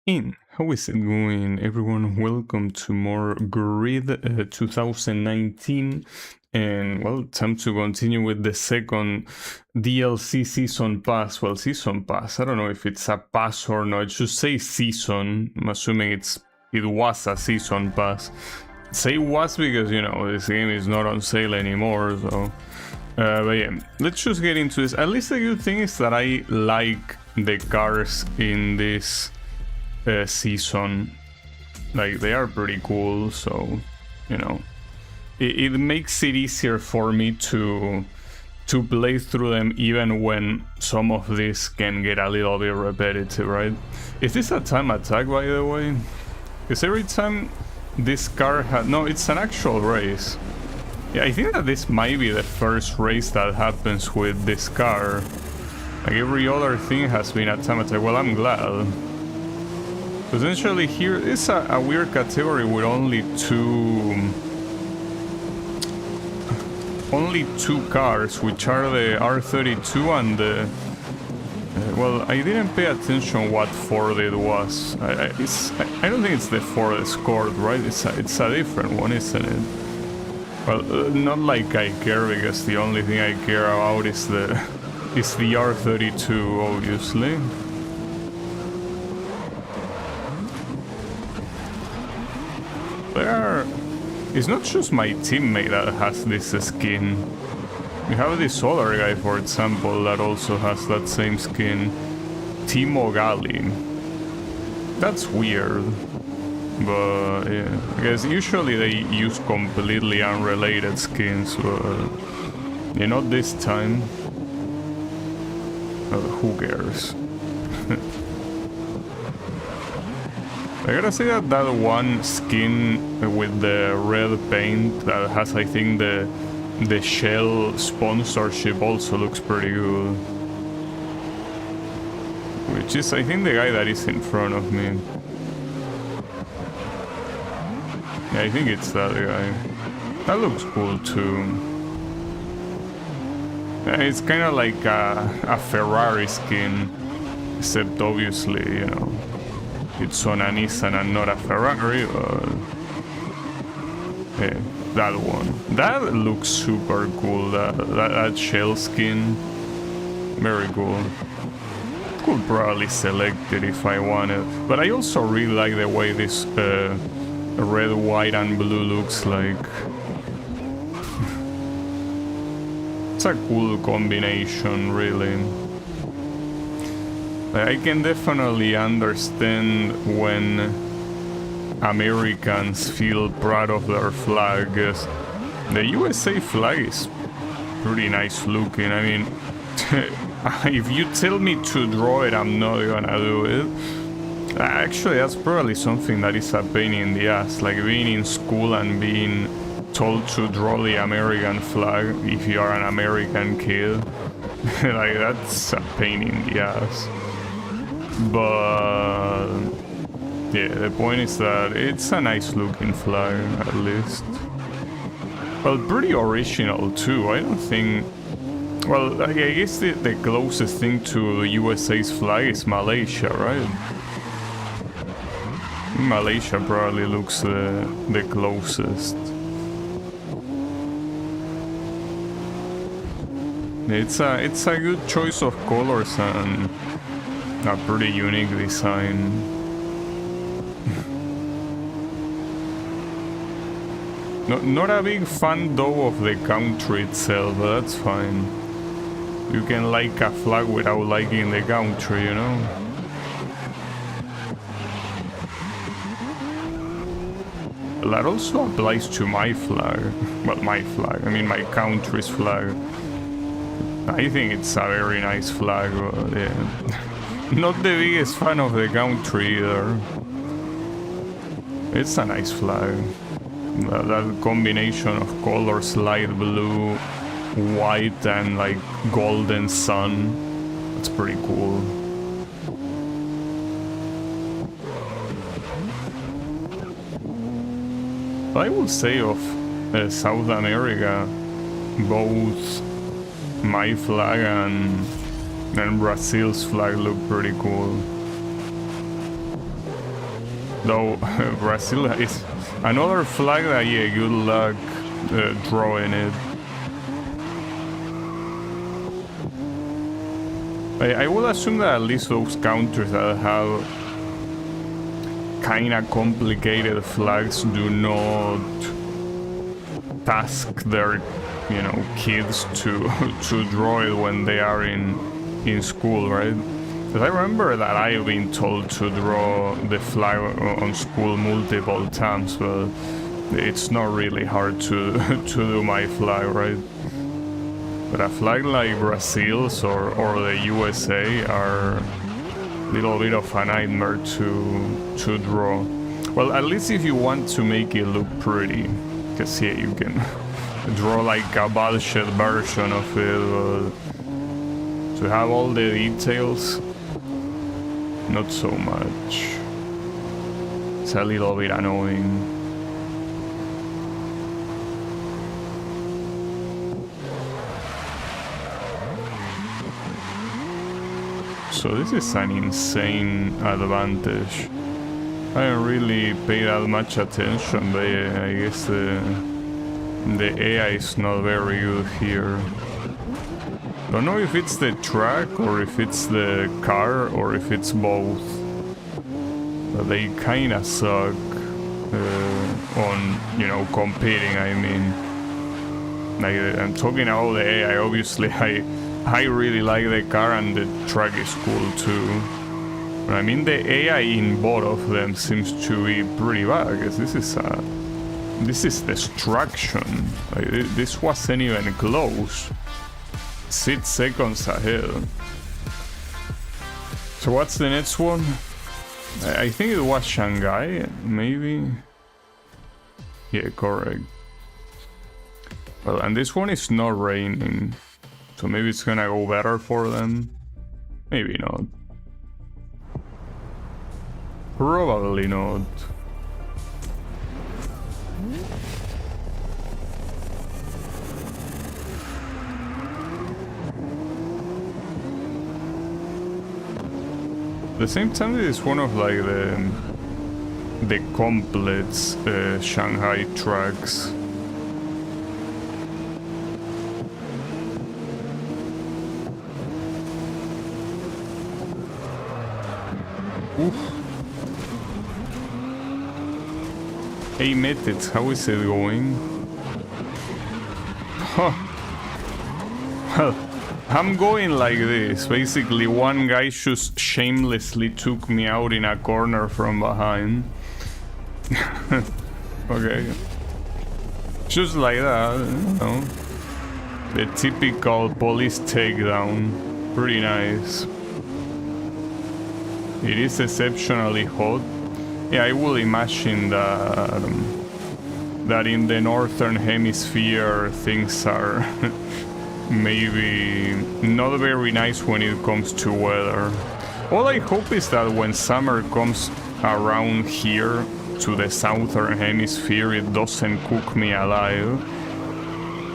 How is it going, everyone? Welcome to more Grid 2019, and well, time to continue with the second DLC season pass. Well, season pass, I don't know if it's a pass or not. It should say season. I'm assuming it was a season pass. Say was because, you know, this game is not on sale anymore, so but yeah, let's just get into this. At least the good thing is that I like the cars in this season. Like, they are pretty cool, so, you know, it makes it easier for me to play through them, even when some of this can get a little bit repetitive, right? Is this a time attack, by the way? Because every time this car had... No, it's an actual race. Yeah, I think that this might be the first race that happens with this car. Like, every other thing has been a time attack. Well, I'm glad. Potentially here is a weird category with only two cars, which are the R32 and the... well, I didn't pay attention what Ford it was. I don't think it's the Ford Escort, right? It's a different one, isn't it? Well, not like I care, because the only thing I care about is the R32, obviously. It's not just my teammate that has this skin. We have this other guy, for example, that also has that same skin. Timo Gali. That's weird. But yeah, because usually they use completely unrelated skins, but yeah, not this time. Who cares? I gotta say that one skin with the red paint that has, I think, the Shell sponsorship also looks pretty good. Which is, I think, the guy that is in front of me. Yeah, I think it's that guy. That looks cool too. It's kind of like a Ferrari skin, except obviously, you know, it's on a Nissan and not a Ferrari, but yeah, that one. That looks super cool, that Shell skin. Very cool. Could probably select it if I wanted. But I also really like the way this red, white and blue looks like. It's a cool combination, really. I can definitely understand when Americans feel proud of their flag. The USA flag is pretty nice looking. I mean, if you tell me to draw it, I'm not gonna do it. Actually, that's probably something that is a pain in the ass, like being in school and being told to draw the American flag if you are an American kid. Like, that's a pain in the ass. But yeah, the point is that it's a nice looking flag, at least. Well, pretty original too. I don't think... Well, I guess the closest thing to the USA's flag is Malaysia, right? Malaysia probably looks the closest. It's a good choice of colors and a pretty unique design. Not a big fan though of the country itself, but that's fine. You can like a flag without liking the country, you know? That also applies to my flag. Well, my flag, I mean my country's flag. I think it's a very nice flag, but yeah. Not the biggest fan of the country either. It's a nice flag. That combination of colors, light blue, white and like golden sun, that's pretty cool. I would say of South America, both my flag and Brazil's flag look pretty cool. Though Brazil is another flag that, yeah, good luck drawing it. I will assume that at least those countries that have kinda complicated flags do not task their, you know, kids to draw it when they are in school, right? Because I remember that I've been told to draw the flag on school multiple times, but it's not really hard to do my flag, right? But a flag like Brazil's or the USA are a little bit of a nightmare to draw. Well, at least if you want to make it look pretty, because yeah, you can draw like a bullshit version of it, but to have all the details, not so much. It's a little bit annoying. So this is an insane advantage. I don't really pay that much attention, but yeah, I guess the AI is not very good here. Don't know if it's the track or if it's the car or if it's both. But they kinda suck on, you know, competing, I mean. Like, I'm talking about the AI, obviously I really like the car and the track is cool too. But I mean the AI in both of them seems to be pretty bad, because this is destruction. Like, this wasn't even close. 6 seconds ahead. So what's the next one? I think it was Shanghai, maybe? Yeah, correct. Well, and this one is not raining, so maybe it's gonna go better for them. Maybe not. Probably not. At the same time, it is one of like the complex Shanghai tracks. Oof. Hey Metits, how is it going? Huh. Well, I'm going like this. Basically, one guy just shamelessly took me out in a corner from behind. Okay. Just like that, you know. The typical police takedown. Pretty nice. It is exceptionally hot. Yeah, I will imagine that in the northern hemisphere things are maybe not very nice when it comes to weather. All I hope is that when summer comes around here to the southern hemisphere, it doesn't cook me alive.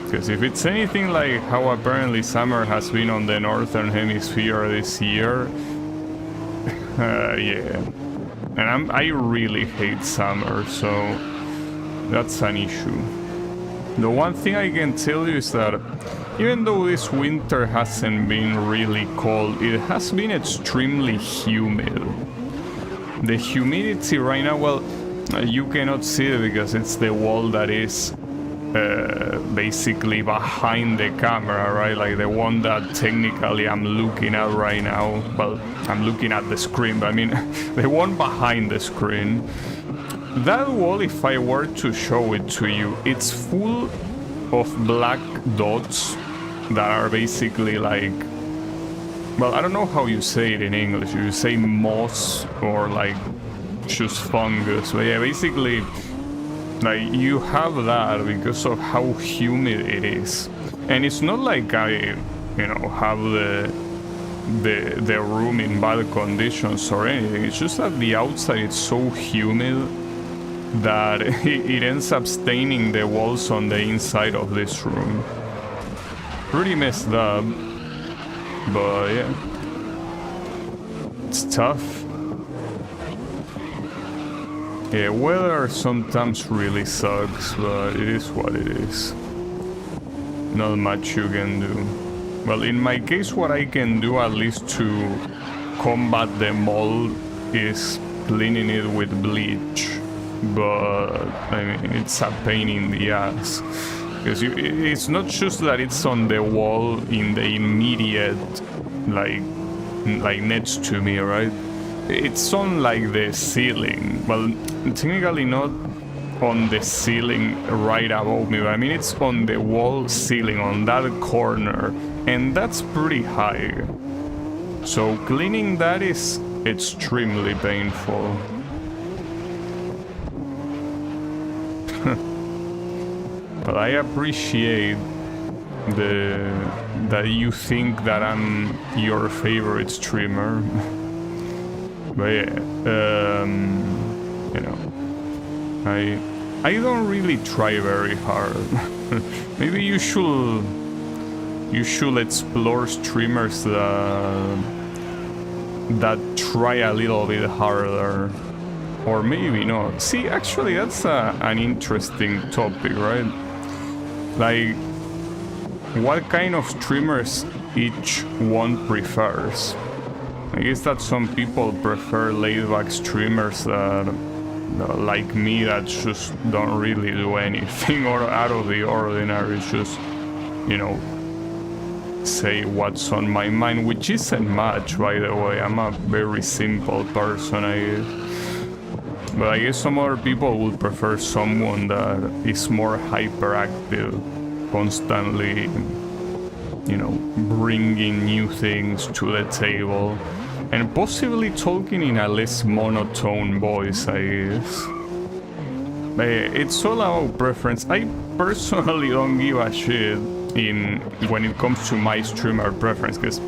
Because if it's anything like how apparently summer has been on the northern hemisphere this year, yeah. And I really hate summer, so that's an issue. The one thing I can tell you is that even though this winter hasn't been really cold, it has been extremely humid. The humidity right now, well, you cannot see it because it's the wall that is basically behind the camera, right? Like the one that technically I'm looking at right now. Well, I'm looking at the screen, but I mean the one behind the screen. That wall, if I were to show it to you, it's full of black dots that are basically like, well, I don't know how you say it in English. You say moss or like just fungus, but yeah, basically like you have that because of how humid it is. And it's not like I, you know, have the room in bad conditions or anything. It's just that the outside is so humid that it ends up staining the walls on the inside of this room. Pretty messed up, but yeah, it's tough. Yeah, weather sometimes really sucks, but it is what it is. Not much you can do. Well, in my case, what I can do at least to combat the mold is cleaning it with bleach. But, I mean, it's a pain in the ass. Because it's not just that it's on the wall in the immediate, like next to me, right? It's on like the ceiling. Well, technically not on the ceiling right above me, but I mean it's on the wall ceiling on that corner, and that's pretty high. So cleaning that is extremely painful. But I appreciate that you think that I'm your favorite streamer. But yeah, you know, I don't really try very hard. Maybe you should explore streamers that try a little bit harder, or maybe not. See, actually, that's an interesting topic, right? Like, what kind of streamers each one prefers? I guess that some people prefer laid-back streamers that, like me, that just don't really do anything or out of the ordinary, just, you know, say what's on my mind, which isn't much, by the way. I'm a very simple person, I guess. But I guess some other people would prefer someone that is more hyperactive, constantly, you know, bringing new things to the table, and possibly talking in a less monotone voice, I guess. It's all about preference. I personally don't give a shit when it comes to my streamer preference, because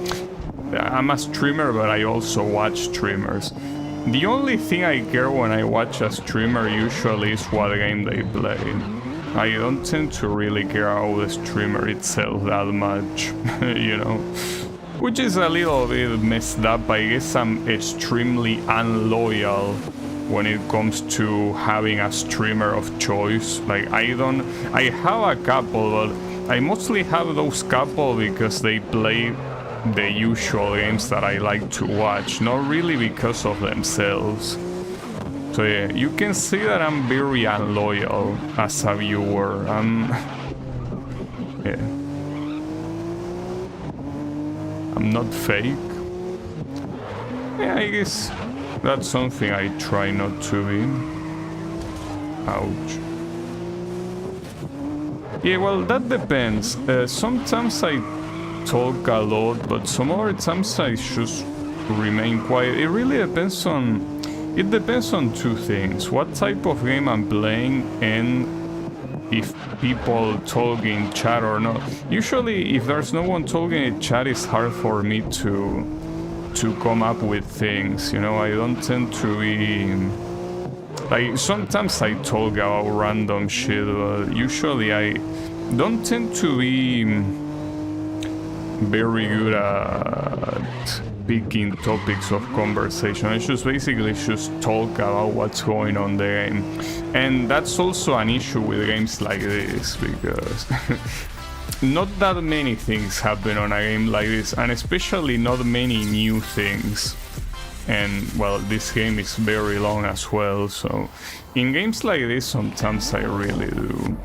I'm a streamer, but I also watch streamers. The only thing I care when I watch a streamer usually is what game they play. I don't tend to really care about the streamer itself that much, you know? Which is a little bit messed up. I guess I'm extremely unloyal when it comes to having a streamer of choice. Like, I have a couple, but I mostly have those couple because they play the usual games that I like to watch, not really because of themselves. So yeah, you can see that I'm very unloyal as a viewer. Yeah. I'm not fake. Yeah, I guess that's something I try not to be. Ouch. Yeah, well, that depends. Sometimes I talk a lot, but some other times I just remain quiet. It really depends on... It depends on two things. What type of game I'm playing and if people talk in chat or not. Usually, if there's no one talking in chat, it's hard for me to come up with things, you know? I don't tend to be... Like, sometimes I talk about random shit, but usually I don't tend to be very good at picking topics of conversation. I just basically just talk about what's going on the game. And that's also an issue with games like this, because not that many things happen on a game like this, and especially not many new things. And, well, this game is very long as well, so in games like this sometimes I really do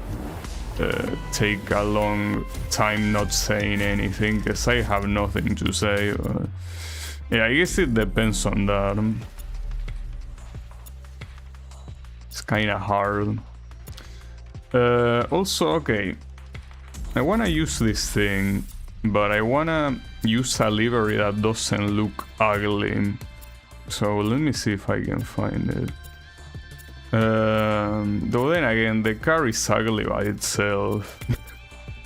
take a long time not saying anything, because I have nothing to say. Yeah, I guess it depends on that. It's kinda hard. Also, okay, I wanna use this thing, but I wanna use a livery that doesn't look ugly. So let me see if I can find it. Though then again, the car is ugly by itself.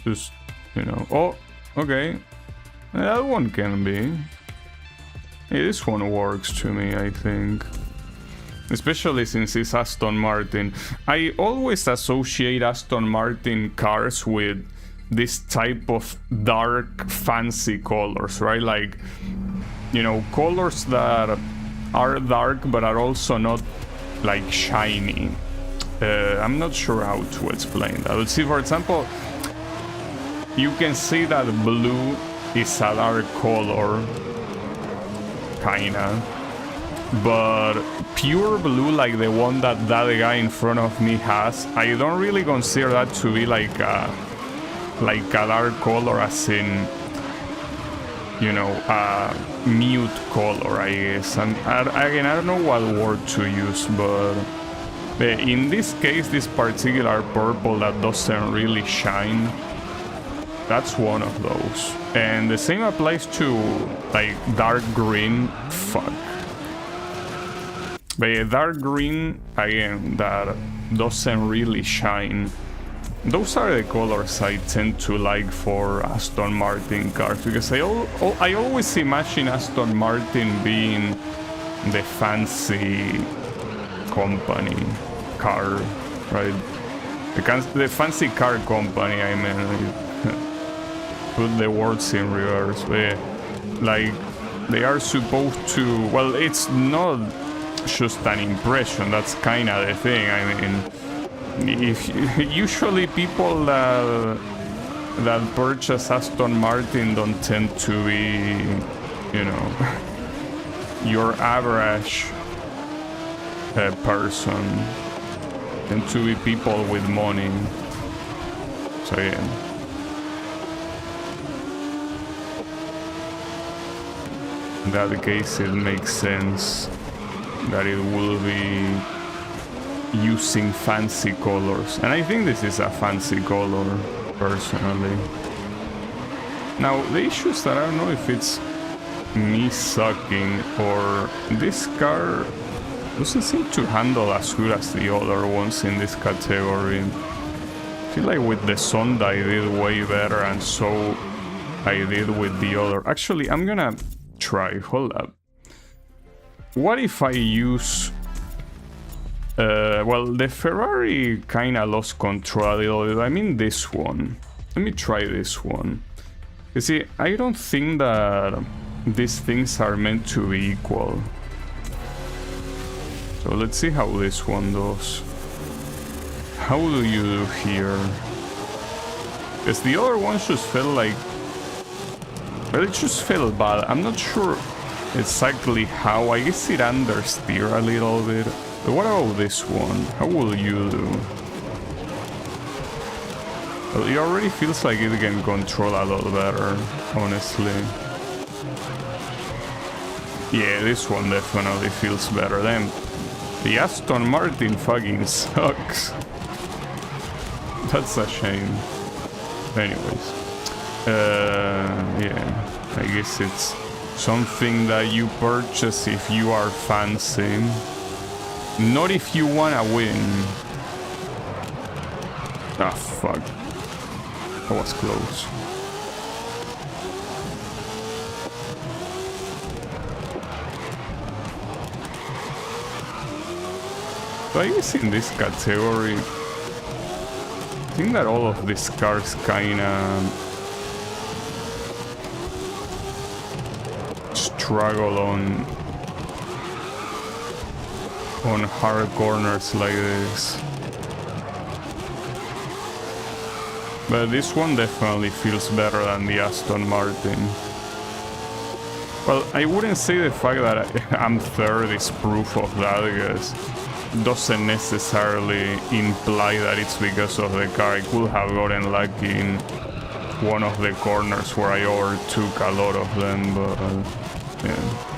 Just, you know. Oh, okay. That one can be. Yeah, this one works to me, I think. Especially since it's Aston Martin. I always associate Aston Martin cars with this type of dark, fancy colors, right? Like, you know, colors that are dark but are also not like shiny. I'm not sure how to explain that. Let's see, for example, you can see that blue is a dark color, kinda, but pure blue like the one that guy in front of me has, I don't really consider that to be like a dark color, as in, you know, a mute color, I guess. And again, I don't know what word to use, but in this case, this particular purple that doesn't really shine, that's one of those. And the same applies to like dark green. Fuck. But yeah, dark green, again, that doesn't really shine. Those are the colors I tend to like for Aston Martin cars, because I always imagine Aston Martin being the fancy company car, right? The fancy car company, I mean, put the words in reverse. Like, they are supposed to, well, it's not just an impression, that's kind of the thing. I mean, if usually people that purchase Aston Martin don't tend to be, you know, your average person, tend to be people with money. So yeah. In that case, it makes sense that it will be using fancy colors, and I think this is a fancy color personally. Now the issue is that I don't know if it's me sucking or this car doesn't seem to handle as good as the other ones in this category. I feel like with the Sonda I did way better, and so I did with the other. Actually, I'm gonna try, hold up. What if I use well, the Ferrari kinda lost control a little bit. I mean this one. Let me try this one. You see, I don't think that these things are meant to be equal. So let's see how this one does. How do you do here? Because the other one just felt like... well, it just felt bad. I'm not sure exactly how. I guess it understeer a little bit. But what about this one? How will you do? Well, it already feels like it can control a lot better, honestly. Yeah, this one definitely feels better. Then the Aston Martin fucking sucks. That's a shame. Anyways. Yeah, I guess it's something that you purchase if you are fancy. Not if you wanna win. Ah, fuck. That was close. So I guess in this category, I think that all of these cars kinda struggle on hard corners like this. But this one definitely feels better than the Aston Martin. Well, I wouldn't say the fact that I'm third is proof of that, because it doesn't necessarily imply that it's because of the car. I could have gotten lucky in one of the corners where I overtook a lot of them, but yeah.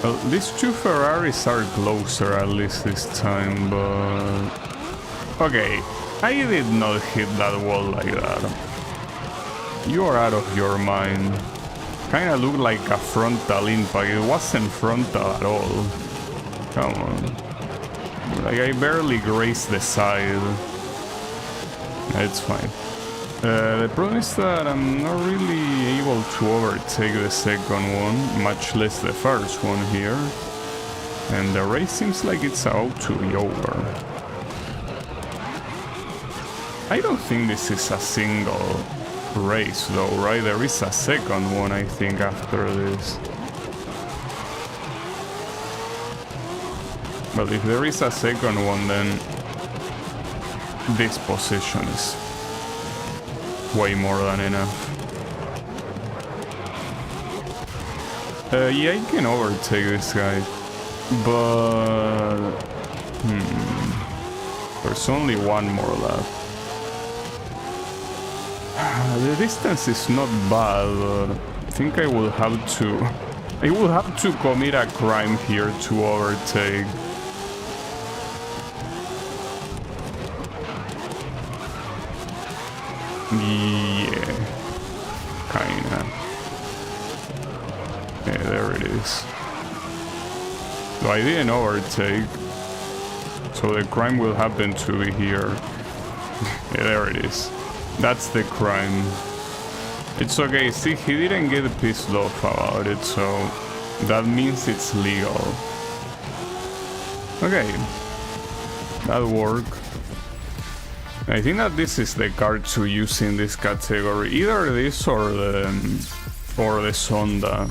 Well, these two Ferraris are closer at least this time, but... okay, I did not hit that wall like that. You are out of your mind. Kinda looked like a frontal impact. It wasn't frontal at all. Come on. Like, I barely grazed the side. It's fine. The problem is that I'm not really able to overtake the second one, much less the first one here. And the race seems like it's about to be over. I don't think this is a single race though, right? There is a second one, I think, after this. But if there is a second one, then this position is way more than enough. Yeah, I can overtake this guy, but there's only one more left. The distance is not bad, but I think I will have to commit a crime here to overtake. Yeah, kinda. Yeah, there it is. So I didn't overtake, so the crime will happen to be here. Yeah, there it is. That's the crime. It's okay, see, he didn't get pissed off about it, so that means it's legal. Okay, that worked. I think that this is the card to use in this category, either this or the Sonda.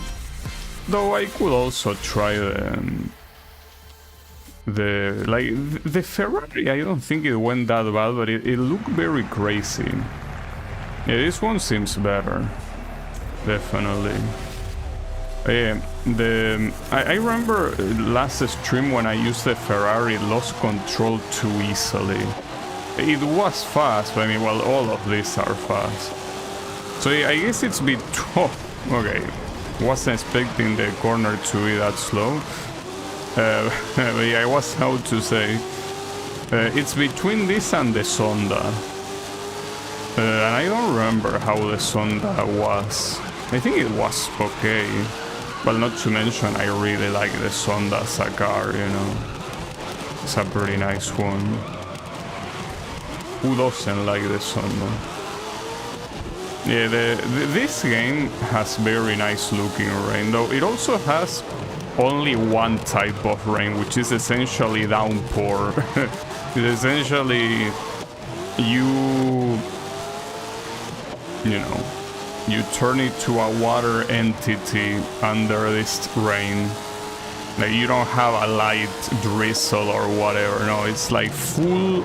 Though I could also try the Ferrari. I don't think it went that bad, but it looked very crazy. Yeah, this one seems better, definitely. I remember last stream when I used the Ferrari, it lost control too easily. It was fast, but I mean, well, all of these are fast. So yeah, I guess it's okay. Wasn't expecting the corner to be that slow. But yeah, I was about to say, it's between this and the Sonda. And I don't remember how the Sonda was. I think it was okay. Well, not to mention, I really like the Sonda as a car, you know. It's a pretty nice one. Who doesn't like the Sonda? Yeah, this game has very nice looking rain, though it also has only one type of rain, which is essentially downpour. It's essentially you turn it to a water entity under this rain. Like, you don't have a light drizzle or whatever. No, it's like full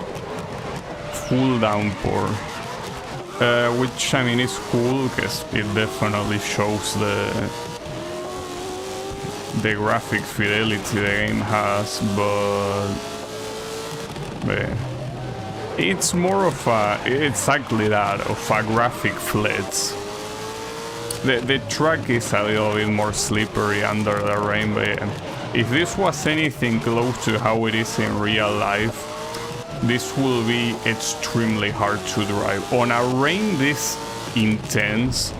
downpour. Which, I mean, is cool because it definitely shows the graphic fidelity the game has, but it's more of exactly that, of a graphic flits. The track is a little bit more slippery under the rain, but if this was anything close to how it is in real life, this will be extremely hard to drive. On a rain this intense,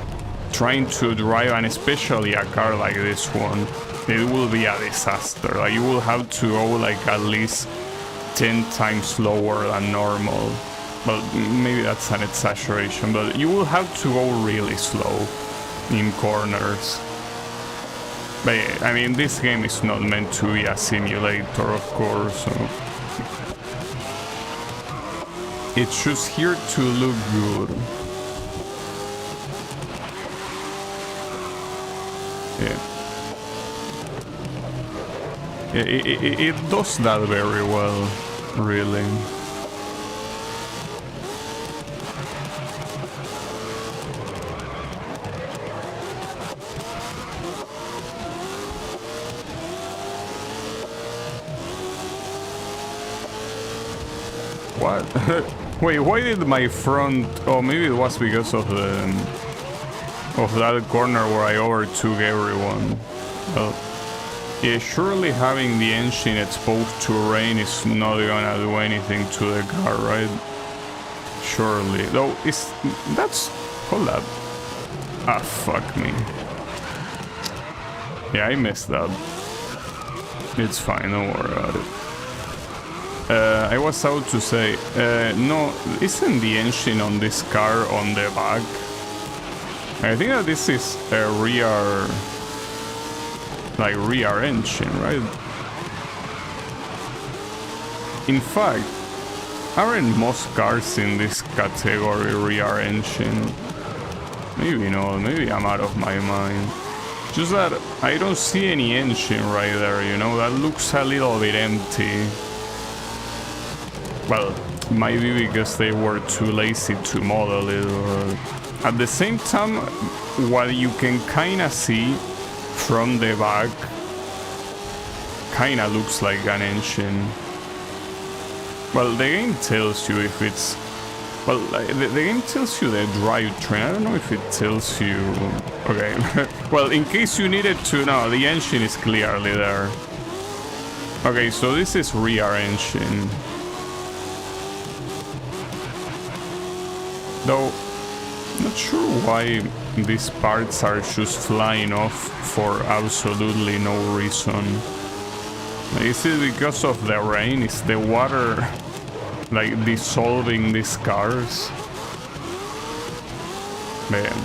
trying to drive, and especially a car like this one, it will be a disaster. Like, you will have to go like at least 10 times slower than normal. Well, maybe that's an exaggeration, but you will have to go really slow in corners. But yeah, I mean, this game is not meant to be a simulator, of course, so it's just here to look good. Yeah. It does that very well, really. What? Wait, why did my front... Oh, maybe it was because of that corner where I overtook everyone. Well, yeah, surely having the engine exposed to rain is not gonna do anything to the car, right? Surely. Though, that's... Hold up. Ah, fuck me. Yeah, I messed up. It's fine, don't worry about it. I was about to say, no, isn't the engine on this car on the back? I think that this is a rear, like rear engine, right? In fact, aren't most cars in this category rear engine? Maybe not, maybe I'm out of my mind. Just that I don't see any engine right there, you know, that looks a little bit empty. Well, maybe because they were too lazy to model it. At the same time, what you can kinda see from the back kinda looks like an engine. Well, the game tells you if it's... Well, the game tells you the drivetrain. I don't know if it tells you... Okay. Well, in case you needed to know, the engine is clearly there. Okay, so this is rear engine. Though, not sure why these parts are just flying off for absolutely no reason. Is it because of the rain? Is the water like dissolving these cars? Man,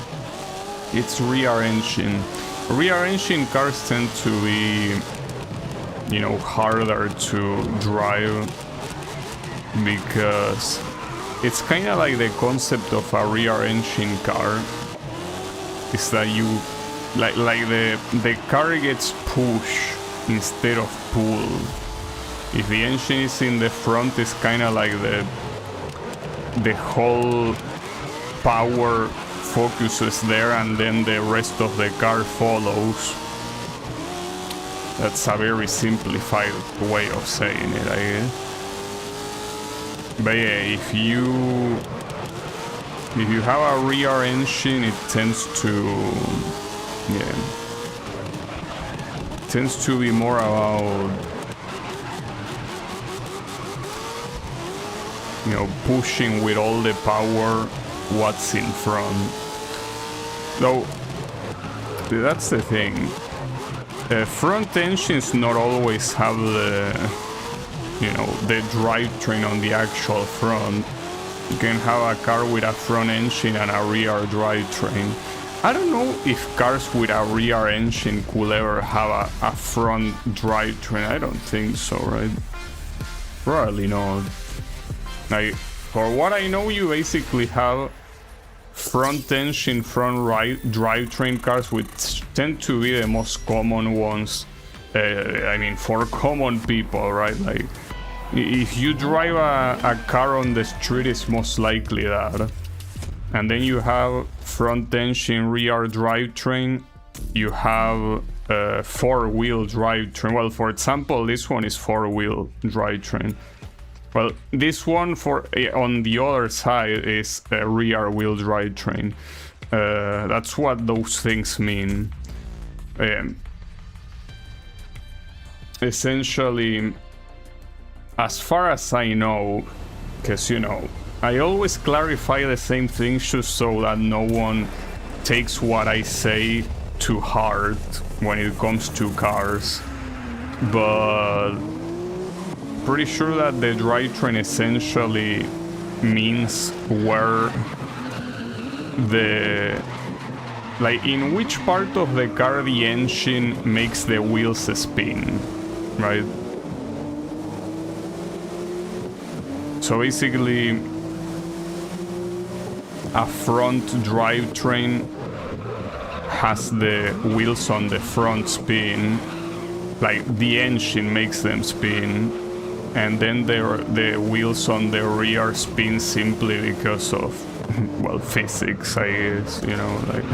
it's rear engine. Rear engine cars tend to be, you know, harder to drive because it's kind of like the concept of a rear engine car is that you like the car gets pushed instead of pulled. If the engine is in the front, it's kind of like the whole power focuses there and then the rest of the car follows. That's a very simplified way of saying it, I guess. But yeah, if you have a rear engine, it tends to be more about, you know, pushing with all the power what's in front. Though that's the thing. Front engines not always have the, you know, the drivetrain on the actual front. You can have a car with a front engine and a rear drivetrain. I don't know if cars with a rear engine could ever have a front drivetrain. I don't think so, right? Probably not. Like, for what I know, you basically have front engine, front right drivetrain cars, which tend to be the most common ones. I mean, for common people, right? Like, if you drive a car on the street, it's most likely that. And then you have front engine, rear drivetrain. You have four-wheel drivetrain. Well, for example, this one is four-wheel drivetrain. Well, this one on the other side is a rear-wheel drivetrain. That's what those things mean. Essentially, as far as I know, because, you know, I always clarify the same things just so that no one takes what I say too hard when it comes to cars. But pretty sure that the drivetrain essentially means where the, like, in which part of the car the engine makes the wheels spin, right? So basically, a front drivetrain has the wheels on the front spin, like the engine makes them spin, and then the wheels on the rear spin simply because of, well, physics, I guess, you know, like,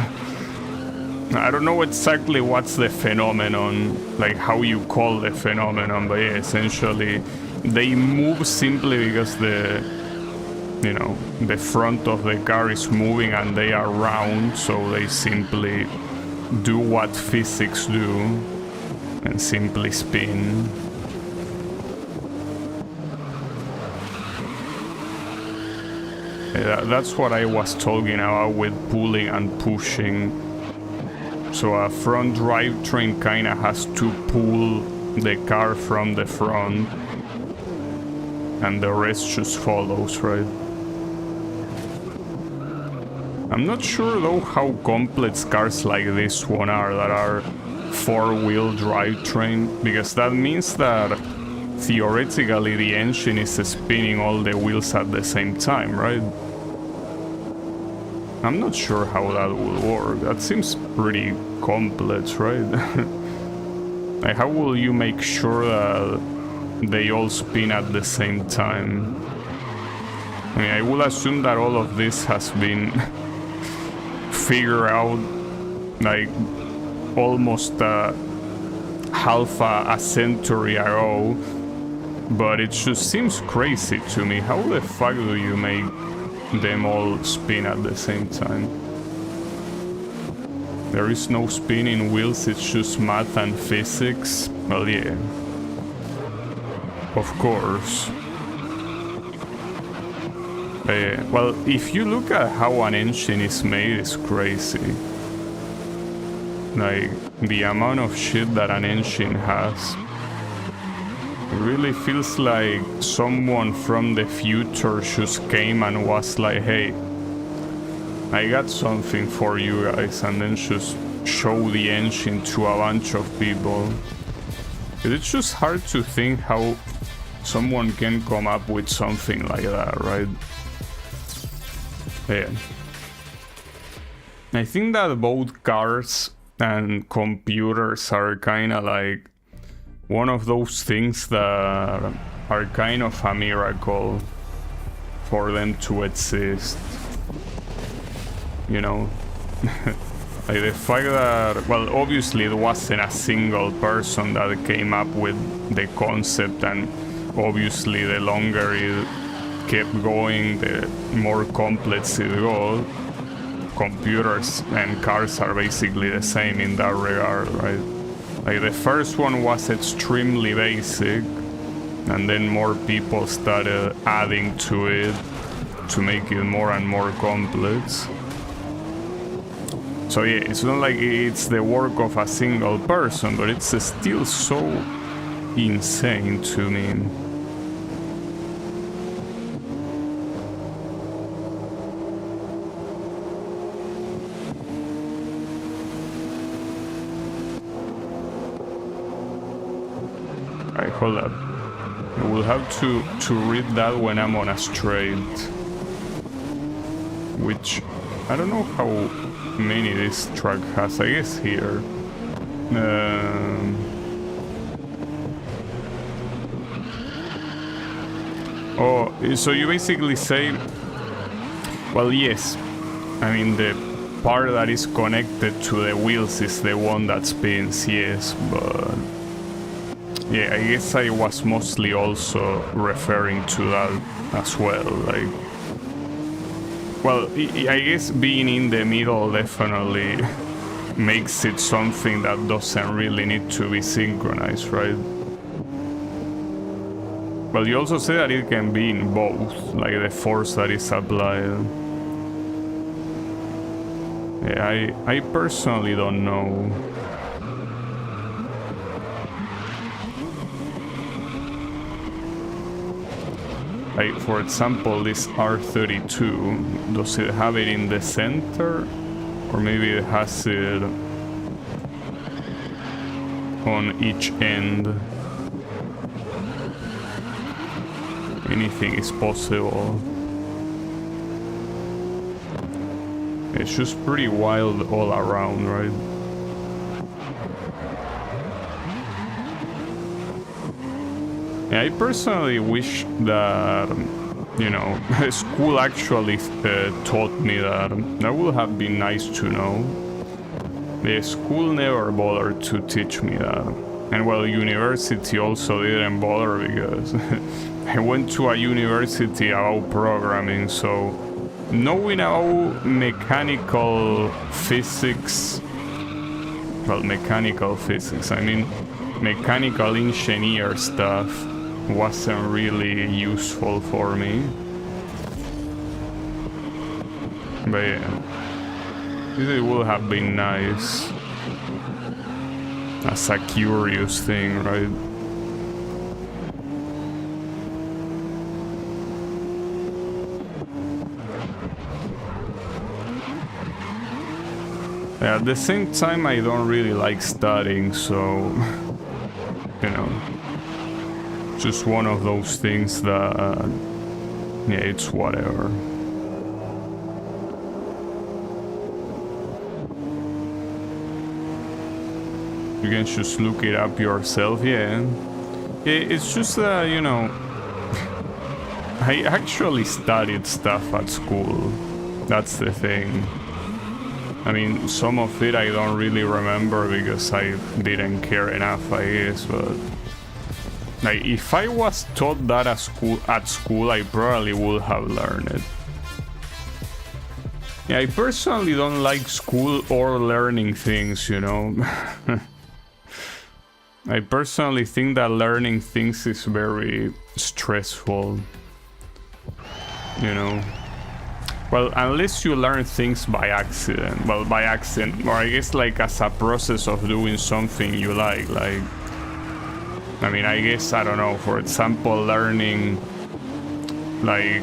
I don't know exactly what's the phenomenon, like how you call the phenomenon, but yeah, essentially they move simply because you know, the front of the car is moving and they are round, so they simply do what physics do and simply spin. Yeah, that's what I was talking about with pulling and pushing. So a front drivetrain kinda has to pull the car from the front. and the rest just follows, right? I'm not sure though how complex cars like this one are that are four-wheel drivetrain, because that means that theoretically the engine is spinning all the wheels at the same time, right? I'm not sure how that will work. That seems pretty complex, right? Like, how will you make sure that they all spin at the same time? I mean, I will assume that all of this has been figured out like almost half a century ago, but it just seems crazy to me. How the fuck do you make them all spin at the same time? There is no spinning wheels, it's just math and physics. Well, yeah, of course. Well, if you look at how an engine is made, it's crazy. Like, the amount of shit that an engine has. It really feels like someone from the future just came and was like, hey, I got something for you guys, and then just show the engine to a bunch of people. It's just hard to think how someone can come up with something like that, right? Yeah. I think that both cars and computers are kind of like one of those things that are kind of a miracle for them to exist. You know? Like the fact that, well, obviously it wasn't a single person that came up with the concept, and obviously the longer it kept going, the more complex it got. Computers and cars are basically the same in that regard, right? Like the first one was extremely basic, and then more people started adding to it to make it more and more complex. So yeah, it's not like it's the work of a single person, but it's still so insane to me. Alright, hold up. I will have to read that when I'm on a straight. Which, I don't know how many this track has, I guess here. Oh, so you basically say, well, yes, I mean the part that is connected to the wheels is the one that spins, yes, but yeah, I guess I was mostly also referring to that as well, like, well, I guess being in the middle definitely makes it something that doesn't really need to be synchronized, right? But you also say that it can be in both, like the force that is applied. Yeah, I personally don't know. Like, for example, this R32, does it have it in the center? Or maybe it has it on each end? Anything is possible. It's just pretty wild all around, right? Yeah, I personally wish that, you know, school actually taught me that. That would have been nice to know. The school never bothered to teach me that. And well, university also didn't bother because I went to a university about programming, so knowing about mechanical physics, well, mechanical physics, I mean mechanical engineer stuff, wasn't really useful for me. But yeah, it would have been nice as a curious thing, right? At the same time, I don't really like studying, so, you know, just one of those things that, yeah, it's whatever. You can just look it up yourself, yeah. It's just that, you know, I actually studied stuff at school. That's the thing. I mean, some of it I don't really remember because I didn't care enough, I guess, but... like, if I was taught that at school, I probably would have learned it. Yeah, I personally don't like school or learning things, you know. I personally think that learning things is very stressful, you know. Well, unless you learn things by accident. Well, by accident, or I guess like as a process of doing something you like, I mean, I guess, I don't know, for example, learning, like,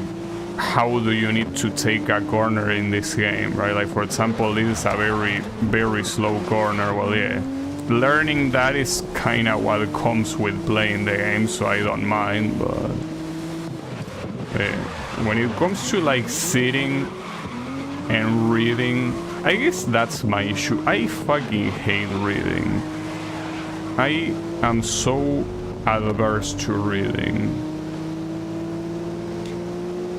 how do you need to take a corner in this game, right? Like, for example, this is a very, very slow corner. Well, yeah, learning that is kind of what comes with playing the game, so I don't mind, but... when it comes to, like, sitting and reading, I guess that's my issue. I fucking hate reading. I am so adverse to reading.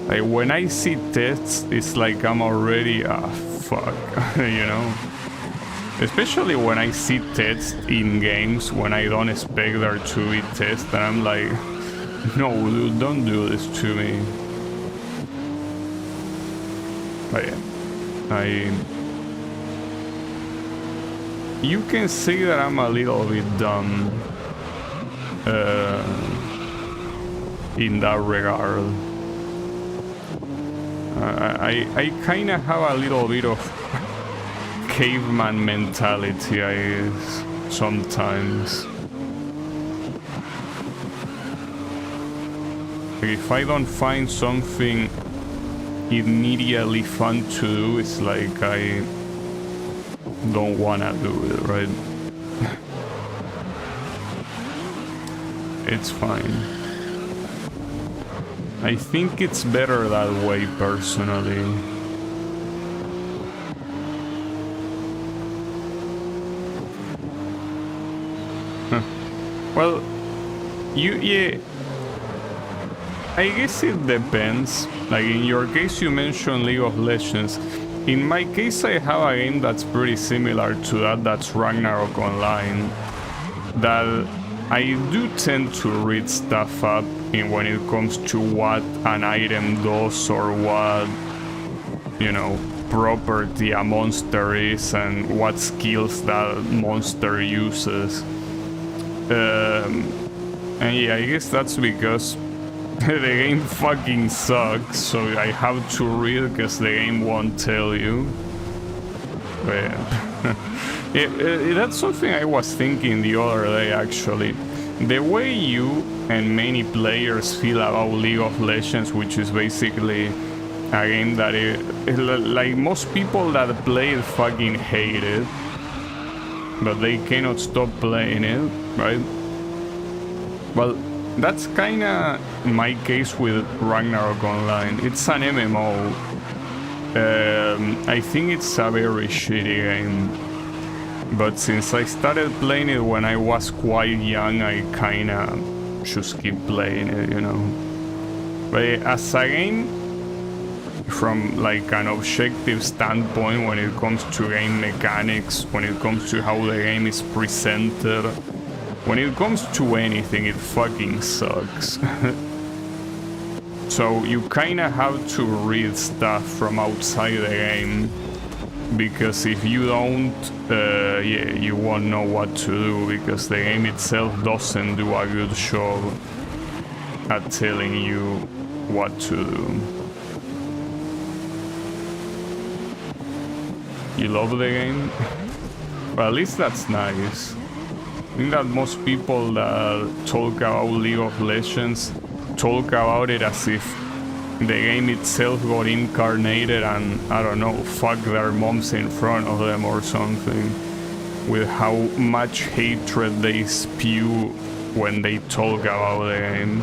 Like, when I see tests, it's like I'm already, fuck, you know? Especially when I see tests in games when I don't expect there to be tests, and I'm like, no, dude, don't do this to me. But yeah, you can say that I'm a little bit dumb in that regard. I kind of have a little bit of caveman mentality, I guess, sometimes. Like, if I don't find something immediately fun to do, it's like I don't wanna do it, right? It's fine. I think it's better that way, personally. Huh. Well, yeah, I guess it depends. Like, in your case, you mentioned League of Legends. In my case, I have a game that's pretty similar to that, that's Ragnarok Online. That I do tend to read stuff up in when it comes to what an item does or what, you know, property a monster is and what skills that monster uses. And yeah, I guess that's because the game fucking sucks, so I have to read because the game won't tell you. But that's something I was thinking the other day, actually. The way you and many players feel about League of Legends, which is basically a game that like most people that play it fucking hate it, but they cannot stop playing it, right? Well, that's kinda my case with Ragnarok Online. It's an MMO. I think it's a very shitty game. But since I started playing it when I was quite young, I kinda just keep playing it, you know. But as a game, from like an objective standpoint, when it comes to game mechanics, when it comes to how the game is presented, when it comes to anything, it fucking sucks. So you kinda have to read stuff from outside the game, because if you don't, yeah, you won't know what to do, because the game itself doesn't do a good job at telling you what to do. You love the game? Well, at least that's nice. I think that most people that talk about League of Legends talk about it as if the game itself got incarnated and, I don't know, fuck their moms in front of them or something, with how much hatred they spew when they talk about the game.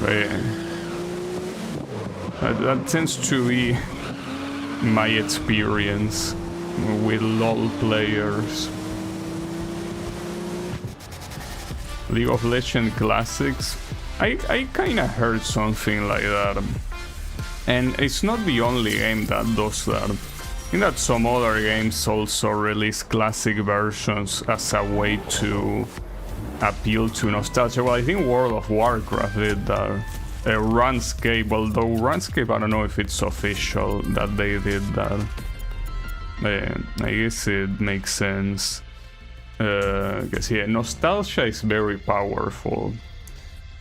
But yeah, that tends to be my experience with LoL players. League of Legends Classics, I kinda heard something like that. And it's not the only game that does that. I think that some other games also release classic versions as a way to appeal to nostalgia. Well, I think World of Warcraft did that. RuneScape, although RuneScape, I don't know if it's official that they did that. I guess it makes sense. Because yeah, nostalgia is very powerful,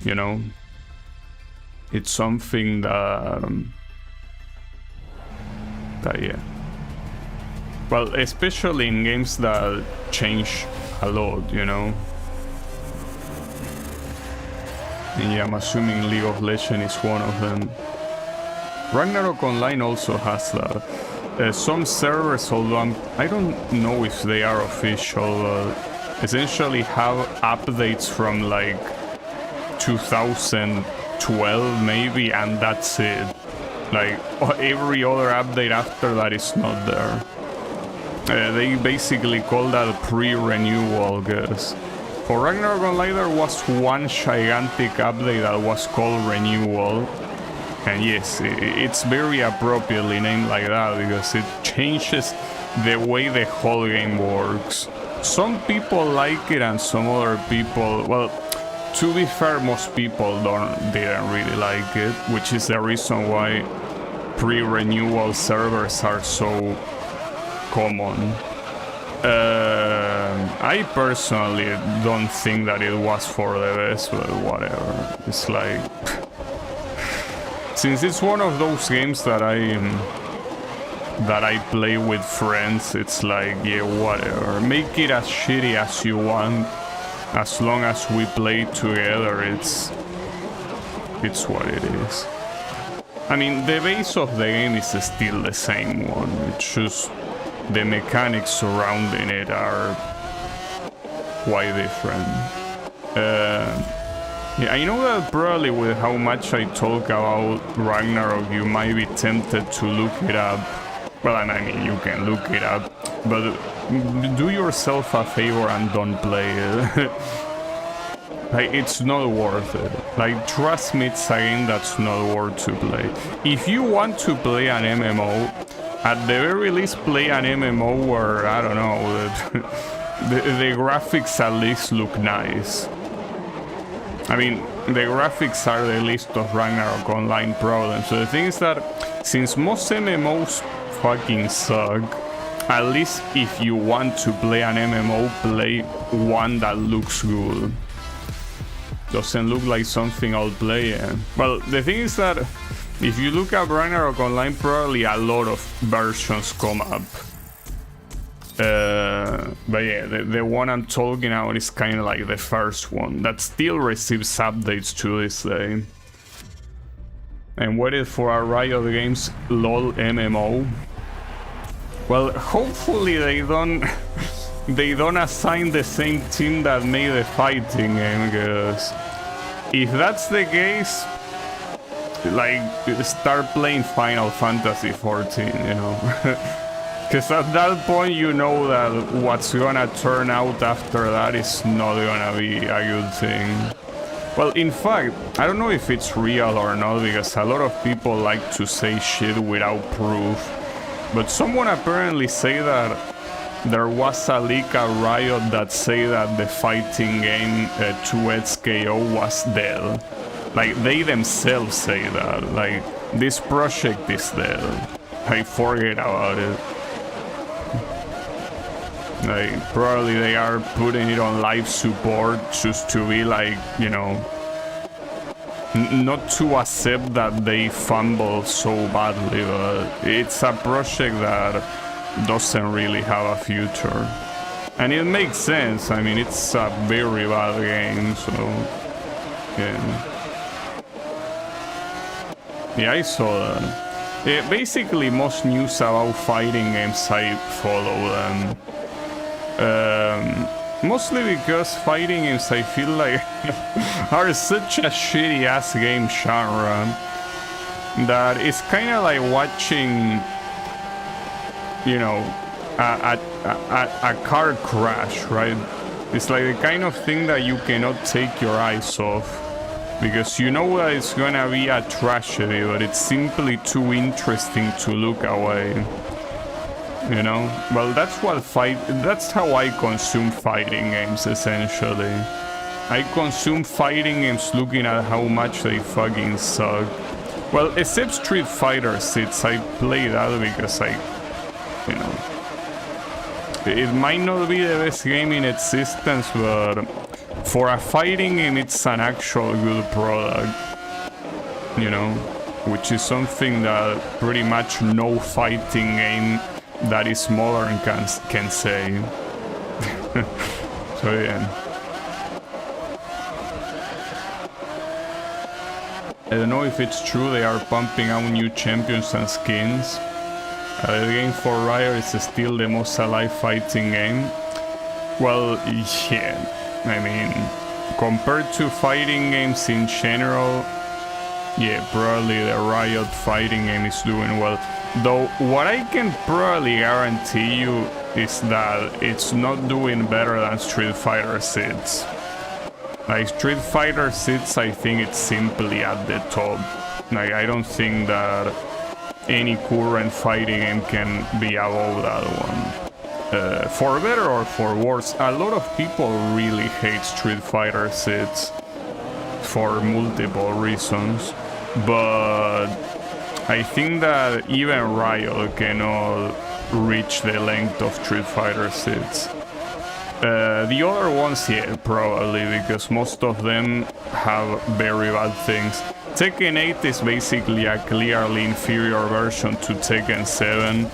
you know. It's something that yeah. Well, especially in games that change a lot, you know. And yeah, I'm assuming League of Legends is one of them. Ragnarok Online also has that. Some servers, although I don't know if they are official, essentially have updates from like 2012 maybe, and that's it. Like every other update after that is not there. They basically call that pre-renewal, guess. For Ragnarok Online there was one gigantic update that was called Renewal. And yes, it's very appropriately named like that because it changes the way the whole game works. Some people like it and some other people, well, to be fair, most people didn't really like it, which is the reason why pre-renewal servers are so common. I personally don't think that it was for the best, but whatever. It's like... Since it's one of those games that I play with friends, it's like, yeah, whatever. Make it as shitty as you want. As long as we play together, it's what it is. I mean, the base of the game is still the same one. It's just the mechanics surrounding it are quite different. Yeah, I know that probably with how much I talk about Ragnarok, you might be tempted to look it up. Well, I mean, you can look it up, but do yourself a favor and don't play it. Like, it's not worth it. Like, trust me, it's a game that's not worth to play. If you want to play an MMO, at the very least play an MMO where, I don't know, the graphics at least look nice. I mean, the graphics are the least of Ragnarok Online problems. So the thing is that since most MMOs fucking suck, at least if you want to play an MMO, play one that looks good. Doesn't look like something I'll play. Well, the thing is that if you look at Ragnarok Online, probably a lot of versions come up. But yeah, the one I'm talking about is kind of like the first one that still receives updates to this day. And waited for a Riot Games LOL MMO. Well, hopefully they don't assign the same team that made the fighting game, because if that's the case, like, start playing Final Fantasy 14, you know. Because at that point you know that what's gonna turn out after that is not gonna be a good thing. Well, in fact, I don't know if it's real or not, because a lot of people like to say shit without proof. But someone apparently say that there was a leak at Riot that say that the fighting game 2XKO was dead. Like, they themselves say that. Like, this project is dead. I forget about it. Like, probably they are putting it on live support just to be like, you know, not to accept that they fumble so badly, but it's a project that doesn't really have a future. And it makes sense. I mean, it's a very bad game, so yeah. Yeah, I saw that. Basically, most news about fighting games, I follow them. Mostly because fighting games, I feel like, are such a shitty-ass game genre that it's kind of like watching, you know, a car crash, right? It's like the kind of thing that you cannot take your eyes off, because you know that it's gonna be a tragedy, but it's simply too interesting to look away. You know? Well, that's how I consume fighting games, essentially. I consume fighting games looking at how much they fucking suck. Well, except Street Fighter 6, I play that because you know, it might not be the best game in existence, but for a fighting game, it's an actual good product, you know, which is something that pretty much no fighting game that is modern can say. So yeah. I don't know if it's true they are pumping out new champions and skins. The game for Riot is still the most alive fighting game. Well, yeah, I mean, compared to fighting games in general, yeah, probably the Riot fighting game is doing well. Though, what I can probably guarantee you is that it's not doing better than Street Fighter 6. Like, Street Fighter 6, I think it's simply at the top. Like, I don't think that any current fighting game can be above that one. For better or for worse, a lot of people really hate Street Fighter 6 for multiple reasons, but I think that even Riot cannot reach the length of Street Fighter 6. The other ones, yeah, probably, because most of them have very bad things. Tekken 8 is basically a clearly inferior version to Tekken 7,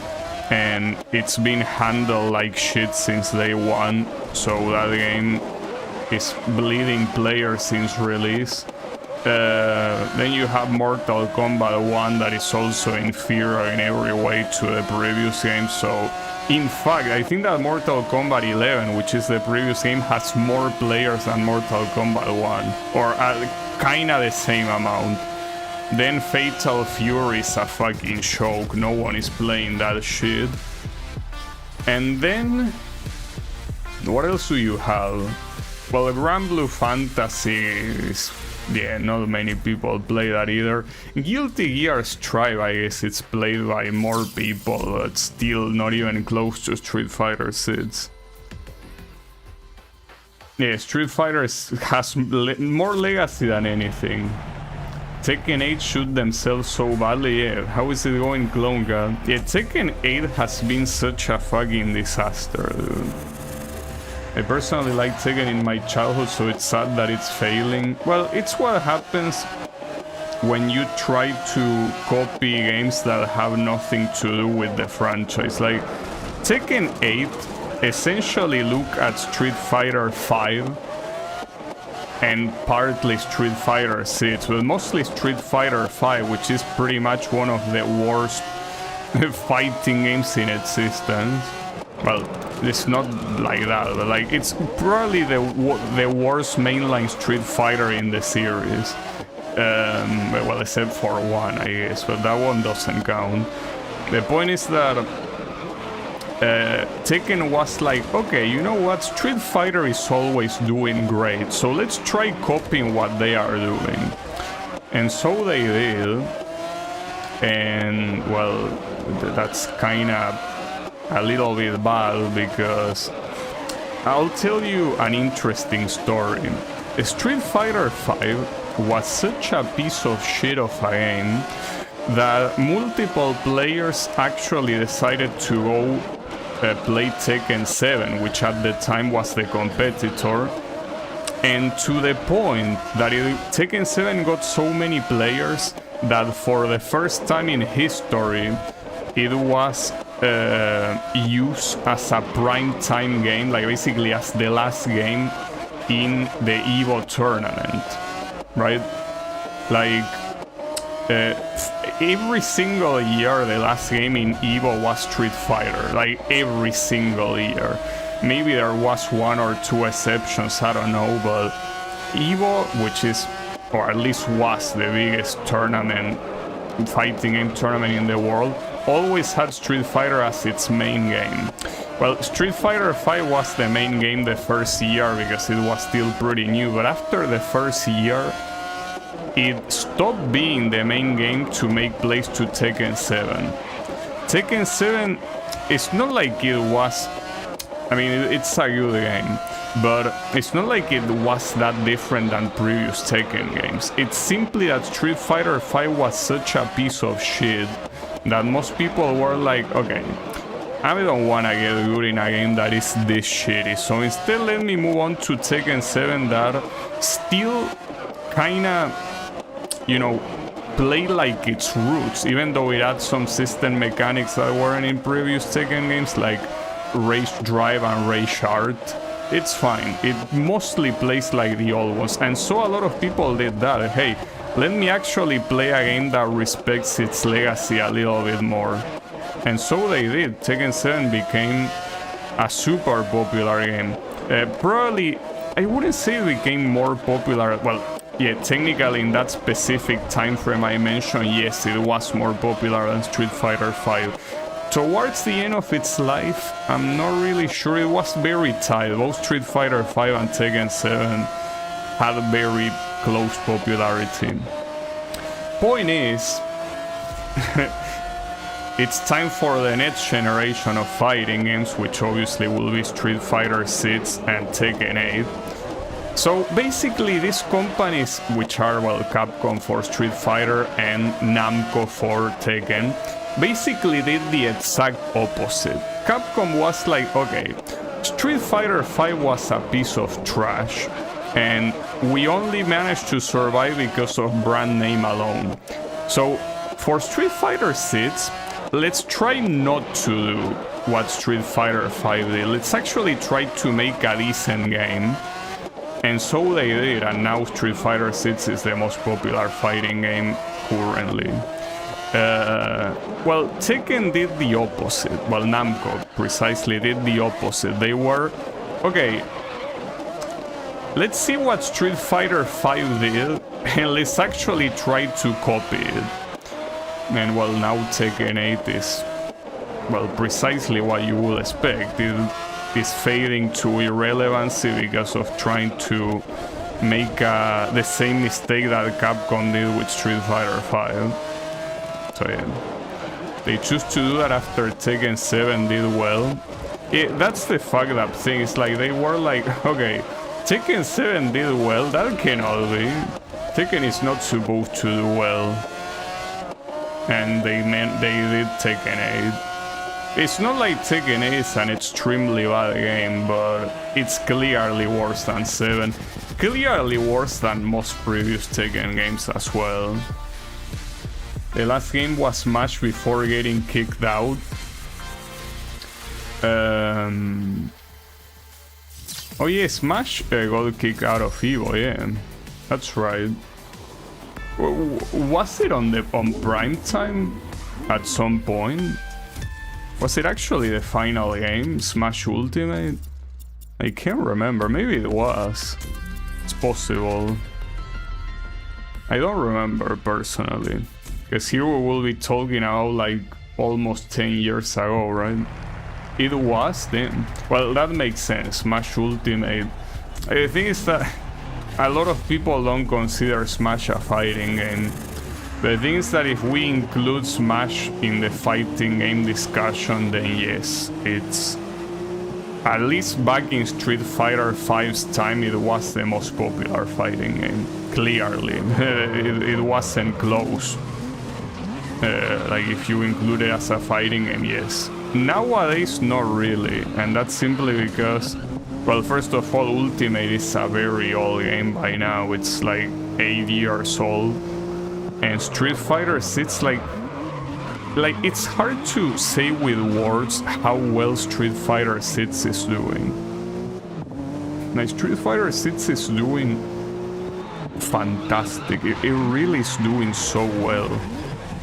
and it's been handled like shit since day one, so that game is bleeding players since release. Then you have Mortal Kombat 1 that is also inferior in every way to the previous game, so in fact, I think that Mortal Kombat 11, which is the previous game, has more players than Mortal Kombat 1, or kinda the same amount. Then Fatal Fury is a fucking joke, no one is playing that shit. And then, what else do you have? Well, Grand Blue Fantasy is, yeah, not many people play that either. Guilty Gear Strive, I guess it's played by more people, but still not even close to Street Fighter 6. Yeah, Street Fighter has more legacy than anything. Tekken 8 shoot themselves so badly, yeah, how is it going, Clone God? Yeah, Tekken 8 has been such a fucking disaster, dude. I personally liked Tekken in my childhood, so it's sad that it's failing. Well, it's what happens when you try to copy games that have nothing to do with the franchise. Like, Tekken 8 essentially look at Street Fighter 5 and partly Street Fighter 6, but mostly Street Fighter 5, which is pretty much one of the worst fighting games in existence. Well, it's not like that, but like, it's probably the worst mainline Street Fighter in the series. Well, except for one, I guess, but that one doesn't count. The point is that Tekken was like, okay, you know what, Street Fighter is always doing great, so let's try copying what they are doing. And so they did, and well, that's kinda a little bit bad, because I'll tell you an interesting story. Street Fighter 5 was such a piece of shit of a game that multiple players actually decided to go play Tekken 7, which at the time was the competitor, and to the point that Tekken 7 got so many players that for the first time in history it was used as a prime time game, like basically as the last game in the EVO tournament, right? Like, every single year the last game in Evo was Street Fighter, like every single year. Maybe there was 1 or 2 exceptions, I don't know, but Evo, which is, or at least was, the biggest tournament, fighting game tournament in the world, always had Street Fighter as its main game. Well, Street Fighter V was the main game the first year because it was still pretty new, but after the first year, it stopped being the main game to make place to Tekken 7. Tekken 7, it's not like it was, I mean, it's a good game, but it's not like it was that different than previous Tekken games. It's simply that Street Fighter V was such a piece of shit that most people were like, okay, I don't wanna get good in a game that is this shitty, so instead let me move on to Tekken 7 that still kinda, you know, play like its roots, even though it had some system mechanics that weren't in previous Tekken games, like Rage Drive and Rage Art. It's fine, it mostly plays like the old ones, and so a lot of people did that. Hey, let me actually play a game that respects its legacy a little bit more. And so they did. Tekken 7 became a super popular game. Probably, I wouldn't say it became more popular, well, yeah, technically in that specific time frame I mentioned, yes, it was more popular than Street Fighter V. Towards the end of its life, I'm not really sure. It was very tight. Both Street Fighter V and Tekken 7 had very close popularity. Point is, it's time for the next generation of fighting games, which obviously will be Street Fighter 6 and Tekken 8. So basically these companies, which are, well, Capcom for Street Fighter and Namco for Tekken, basically did the exact opposite. Capcom was like, okay, Street Fighter V was a piece of trash, and we only managed to survive because of brand name alone. So for Street Fighter 6, let's try not to do what Street Fighter V did. Let's actually try to make a decent game. And so they did, and now Street Fighter 6 is the most popular fighting game currently. Well, Tekken did the opposite. Well, Namco precisely did the opposite. They were, okay, let's see what Street Fighter V did, and let's actually try to copy it. And well, now Tekken 8 is, well, precisely what you would expect. It is fading to irrelevancy because of trying to make the same mistake that Capcom did with Street Fighter V. So yeah, they choose to do that after Tekken 7 did well. That's the fucked up thing. It's like they were like, okay, Tekken 7 did well, that cannot be. Tekken is not supposed to do well. And they did Tekken 8. It's not like Tekken 8 is an extremely bad game, but it's clearly worse than 7. Clearly worse than most previous Tekken games as well. The last game was Smash before getting kicked out. Oh yeah, Smash got kicked out of Evo, yeah. That's right. Was it on Prime Time at some point? Was it actually the final game, Smash Ultimate? I can't remember, maybe it was. It's possible. I don't remember personally. Because here we will be talking about like almost 10 years ago, right? It was then. Well, that makes sense, Smash Ultimate. The thing is that a lot of people don't consider Smash a fighting game. The thing is that if we include Smash in the fighting game discussion, then yes, it's... At least back in Street Fighter V's time, it was the most popular fighting game. Clearly. it wasn't close. Like if you include it as a fighting game, yes. Nowadays, not really. And that's simply because... Well, first of all, Ultimate is a very old game by now. It's like 8 years old. And Street Fighter 6, like it's hard to say with words how well Street Fighter 6 is doing. Like, Street Fighter 6 is doing fantastic. It really is doing so well.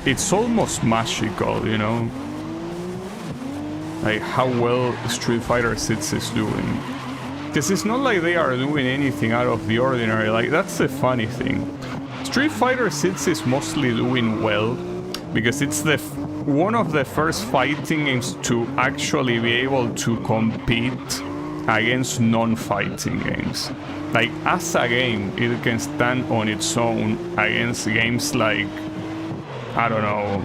It's almost magical, you know? Like how well Street Fighter 6 is doing. Because it's not like they are doing anything out of the ordinary. Like, that's the funny thing. Street Fighter 6 is mostly doing well because it's one of the first fighting games to actually be able to compete against non-fighting games. Like, as a game, it can stand on its own against games like, I don't know,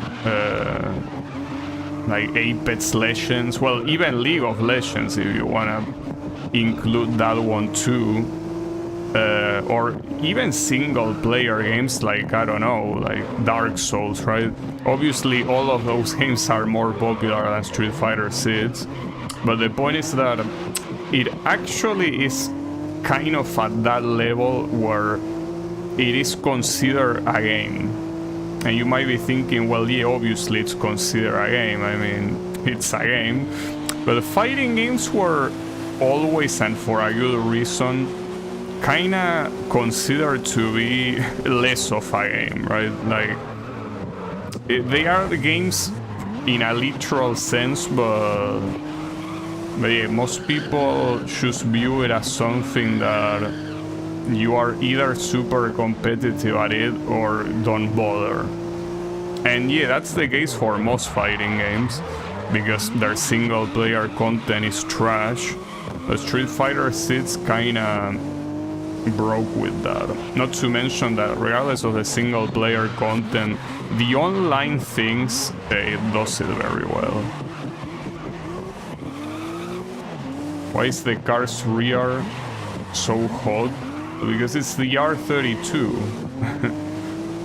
like Apex Legends, well, even League of Legends, if you wanna include that one too, or even single-player games like, I don't know, like Dark Souls, right? Obviously, all of those games are more popular than Street Fighter 6, but the point is that it actually is kind of at that level where it is considered a game. And you might be thinking, well, yeah, obviously it's considered a game. I mean, it's a game. But the fighting games were always, and for a good reason, kinda considered to be less of a game, right? Like, they are the games in a literal sense, but yeah, most people just view it as something that you are either super competitive at it or don't bother. And yeah, that's the case for most fighting games, because their single player content is trash. But Street Fighter 6 kinda broke with that. Not to mention that regardless of the single player content, the online things, it does it very well. Why is the car's rear so hot? Because it's the R32.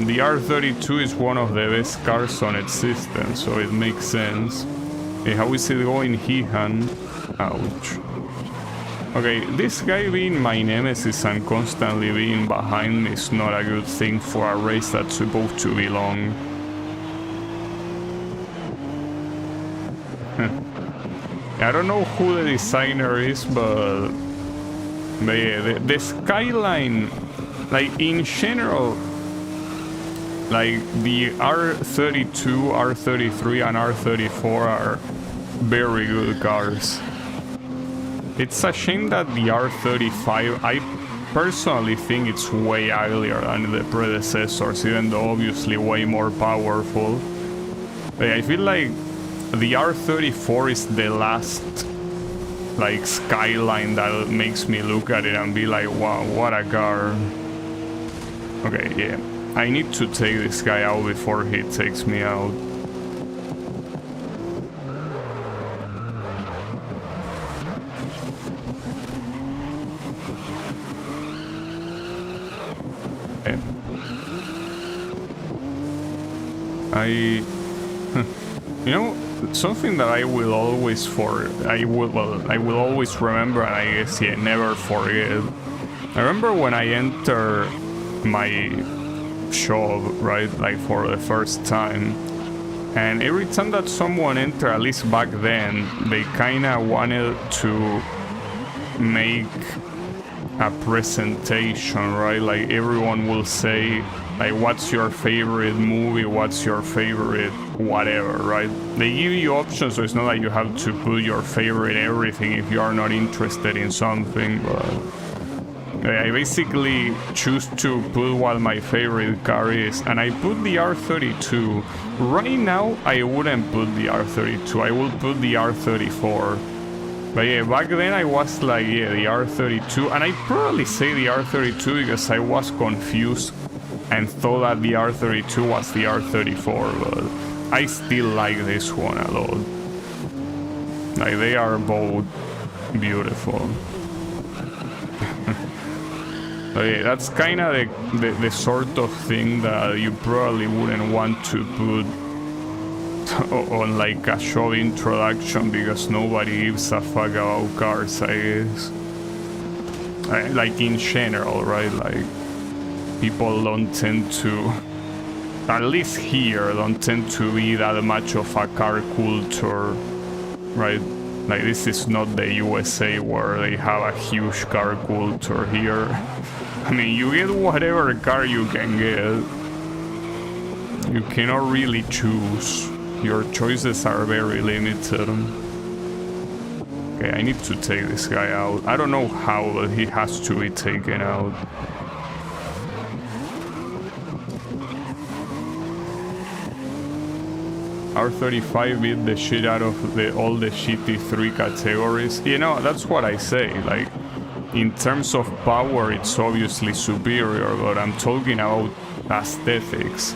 The R32 is one of the best cars on its system, so it makes sense. Hey, how is it going, He-Han? Ouch. Okay, this guy being my nemesis and constantly being behind me is not a good thing for a race that's supposed to be long. I don't know who the designer is, but yeah, the skyline, like in general, like the R32, R33 and R34 are very good cars. It's a shame that the R35, I personally think it's way uglier than the predecessors, even though obviously way more powerful. But I feel like the R34 is the last like skyline that makes me look at it and be like, wow, what a car. Okay, yeah. I need to take this guy out before he takes me out. Okay. You know, something that I will always I will always remember, and I guess yeah, never forget. I remember when I enter my shop, right, like for the first time, and every time that someone entered, at least back then, they kinda wanted to make a presentation, right? Like everyone will say, like, what's your favorite movie, what's your favorite whatever, right? They give you options, so it's not like you have to put your favorite everything if you are not interested in something, but I basically choose to put what my favorite car is, and I put the R32. Right now, I wouldn't put the R32, I would put the R34. But yeah, back then I was like, yeah, the R32, and I probably say the R32 because I was confused and thought that the R32 was the R34, but I still like this one a lot. Like, they are both beautiful. But yeah, that's kind of the sort of thing that you probably wouldn't want to put on like a show introduction, because nobody gives a fuck about cars, I guess. Like in general, right? Like, people don't tend to, at least here, don't tend to be that much of a car culture, right? Like, this is not the USA where they have a huge car culture. Here I mean, you get whatever car you can get. You cannot really choose. Your choices are very limited. Okay, I need to take this guy out. I don't know how, but he has to be taken out. R35 beat the shit out of all the GT3 categories. You know, that's what I say. Like, in terms of power, it's obviously superior, but I'm talking about aesthetics.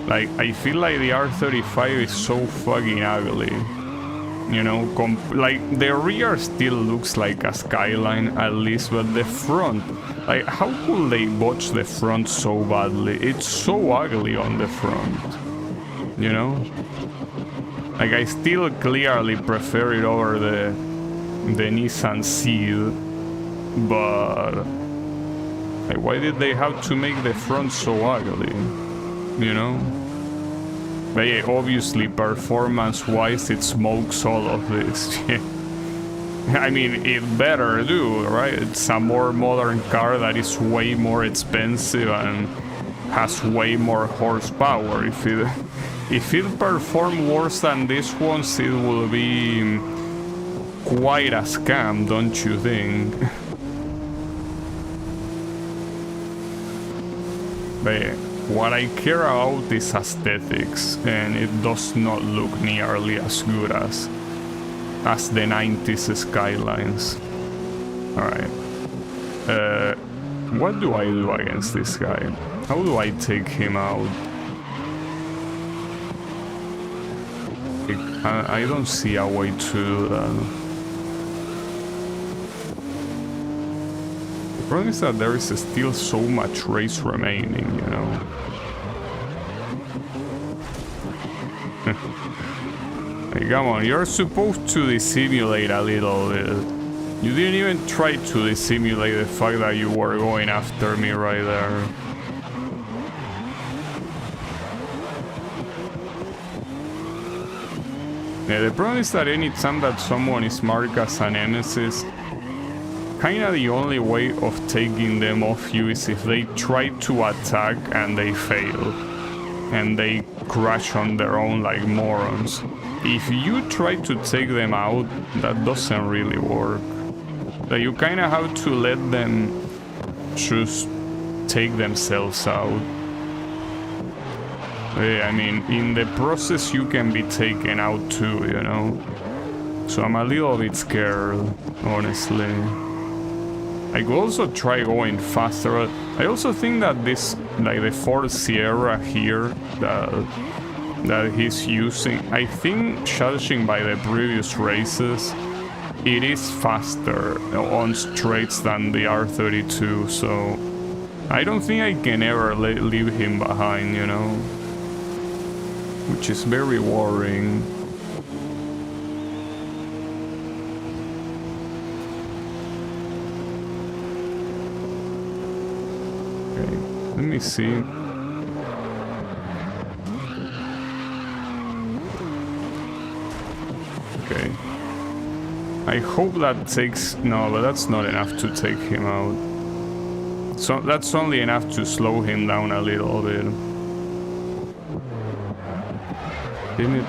Like, I feel like the R35 is so fucking ugly. You know, like, the rear still looks like a Skyline, at least, but the front, like, how could they botch the front so badly? It's so ugly on the front, you know? Like, I still clearly prefer it over the Nissan Seed, but like, why did they have to make the front so ugly, you know? But yeah, obviously, performance-wise, it smokes all of this. I mean, it better do, right? It's a more modern car that is way more expensive and has way more horsepower. If it performed worse than this one, it will be quite a scam, don't you think? But yeah, what I care about is aesthetics, and it does not look nearly as good as the 90s Skylines. Alright. What do I do against this guy? How do I take him out? I don't see a way to do that. The problem is that there is still so much race remaining, you know. Hey, come on, you're supposed to dissimulate a little bit. You didn't even try to dissimulate the fact that you were going after me right there. Yeah, the problem is that anytime that someone is marked as a nemesis, kinda the only way of taking them off you is if they try to attack and they fail. And they crash on their own like morons. If you try to take them out, that doesn't really work. Like, you kinda have to let them just take themselves out. Yeah, I mean, in the process you can be taken out too, you know? So I'm a little bit scared, honestly. I could also try going faster, but I also think that this, like the Ford Sierra here that he's using, I think, judging by the previous races, it is faster on straights than the R32, so I don't think I can ever leave him behind, you know? Which is very worrying. Okay, let me see. Okay. I hope that takes... No, but that's not enough to take him out. So that's only enough to slow him down a little bit. Didn't it?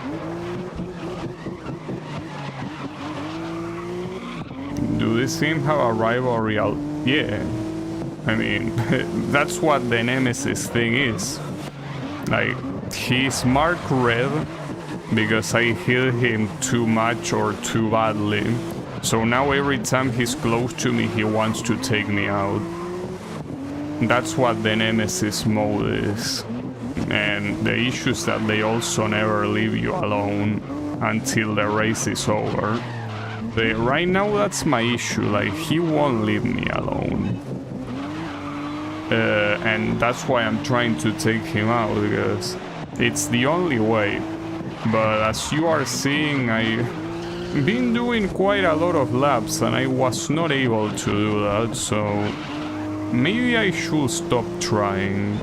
Do this team have a rivalry out? Yeah. I mean, that's what the Nemesis thing is. Like, he's marked red because I hit him too much or too badly. So now every time he's close to me, he wants to take me out. That's what the Nemesis mode is. And the issue is that they also never leave you alone until the race is over. But right now that's my issue, like, he won't leave me alone. And that's why I'm trying to take him out, because it's the only way. But as you are seeing, I've been doing quite a lot of laps and I was not able to do that, so maybe I should stop trying.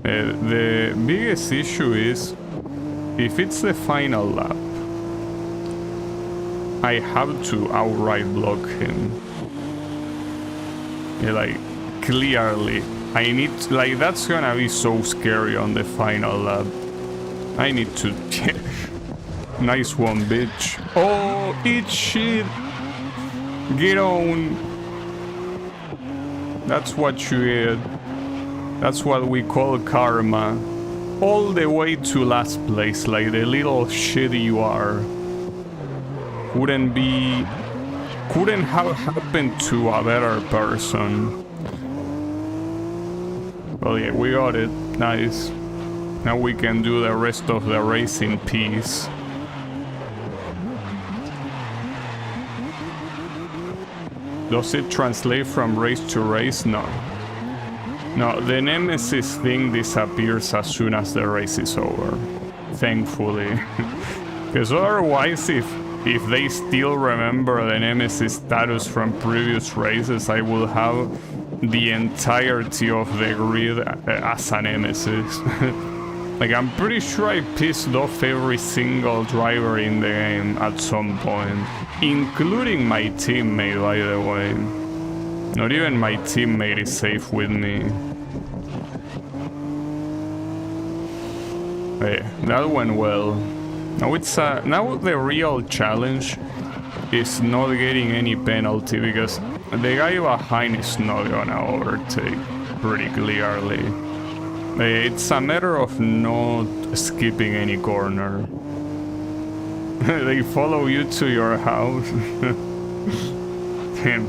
The biggest issue is if it's the final lap, I have to outright block him. Yeah, like, clearly. I need to, like, that's gonna be so scary on the final lap. I need to... Nice one, bitch. Oh, eat shit. Get on. That's what you get. That's what we call karma. All the way to last place, like the little shit you are. Couldn't have happened to a better person. Well, yeah, we got it. Nice. Now we can do the rest of the race in peace. Does it translate from race to race? No. No, the Nemesis thing disappears as soon as the race is over. Thankfully. Because otherwise, if they still remember the Nemesis status from previous races, I will have the entirety of the grid as a Nemesis. Like, I'm pretty sure I pissed off every single driver in the game at some point. Including my teammate, by the way. Not even my teammate is safe with me. Yeah, that went well. Now now the real challenge is not getting any penalty, because the guy behind is not gonna overtake pretty clearly. It's a matter of not skipping any corner. They follow you to your house. Damn.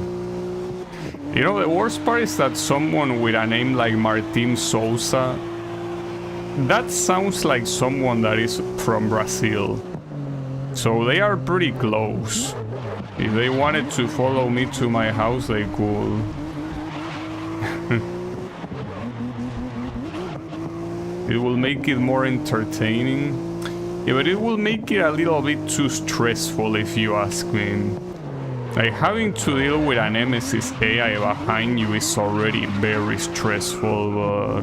You know, the worst part is that someone with a name like Martin Souza, that sounds like someone that is from Brazil. So they are pretty close. If they wanted to follow me to my house, they could. It will make it more entertaining. Yeah, but it will make it a little bit too stressful if you ask me. Like, having to deal with a Nemesis AI behind you is already very stressful,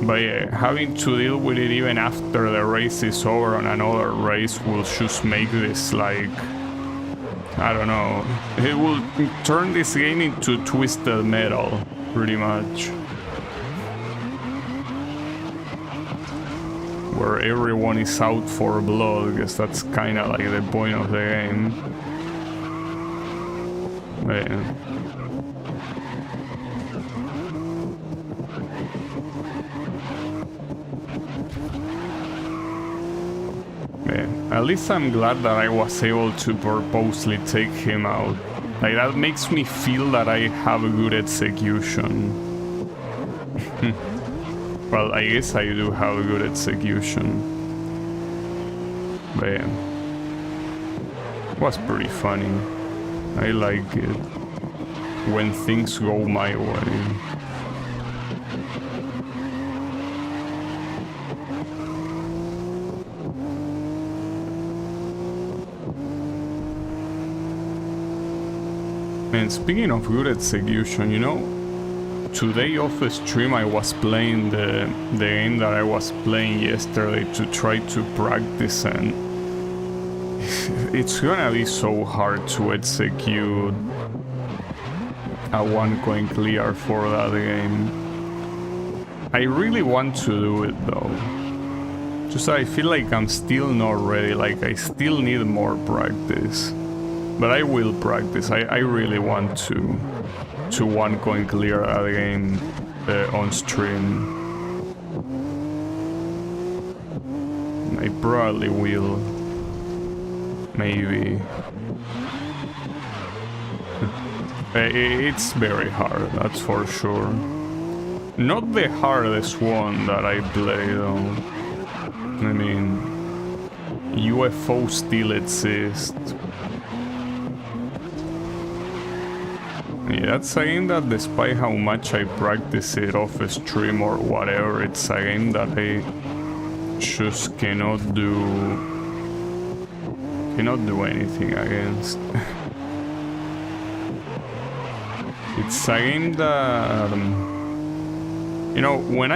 but yeah, having to deal with it even after the race is over on another race will just make this, like, I don't know, it will turn this game into Twisted Metal, pretty much. Where everyone is out for blood, because that's kind of like the point of the game. Yeah. Yeah. At least I'm glad that I was able to purposely take him out. Like, that makes me feel that I have a good execution. Well, I guess I do have a good execution. But yeah. It was pretty funny. I like it when things go my way. And speaking of good execution, you know, today off the stream I was playing the game that I was playing yesterday to try to practice, and it's gonna be so hard to execute a one coin clear for that game. I really want to do it though. Just I feel like I'm still not ready, like I still need more practice. But I will practice. I really want to one coin clear that game on stream. I probably will. Maybe. It's very hard, that's for sure. Not the hardest one that I play though. I mean, UFO still exists. Yeah, that's a game that despite how much I practice it off a stream or whatever, it's a game that I just cannot do anything against. It's a game that, you know, when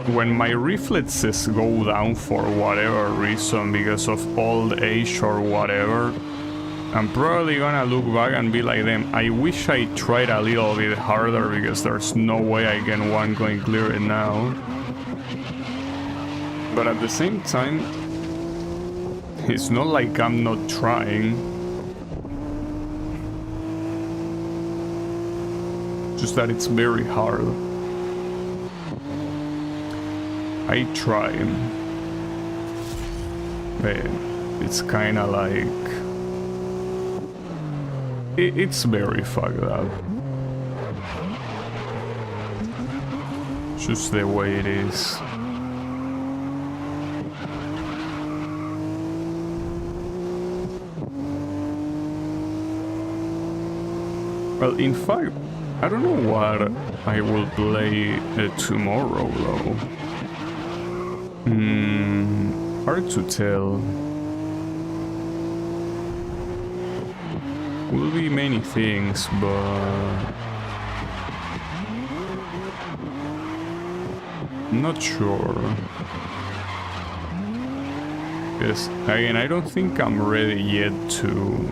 when my reflexes go down for whatever reason, because of old age or whatever, I'm probably gonna look back and be like, damn, I wish I tried a little bit harder, because there's no way I can one going clear it now. But at the same time, it's not like I'm not trying. Just that it's very hard. I try. But it's kinda like... It's very fucked up. Just the way it is. Well, in fact, I don't know what I will play tomorrow, though. Hard to tell. Will be many things, but not sure. Because again, I don't think I'm ready yet to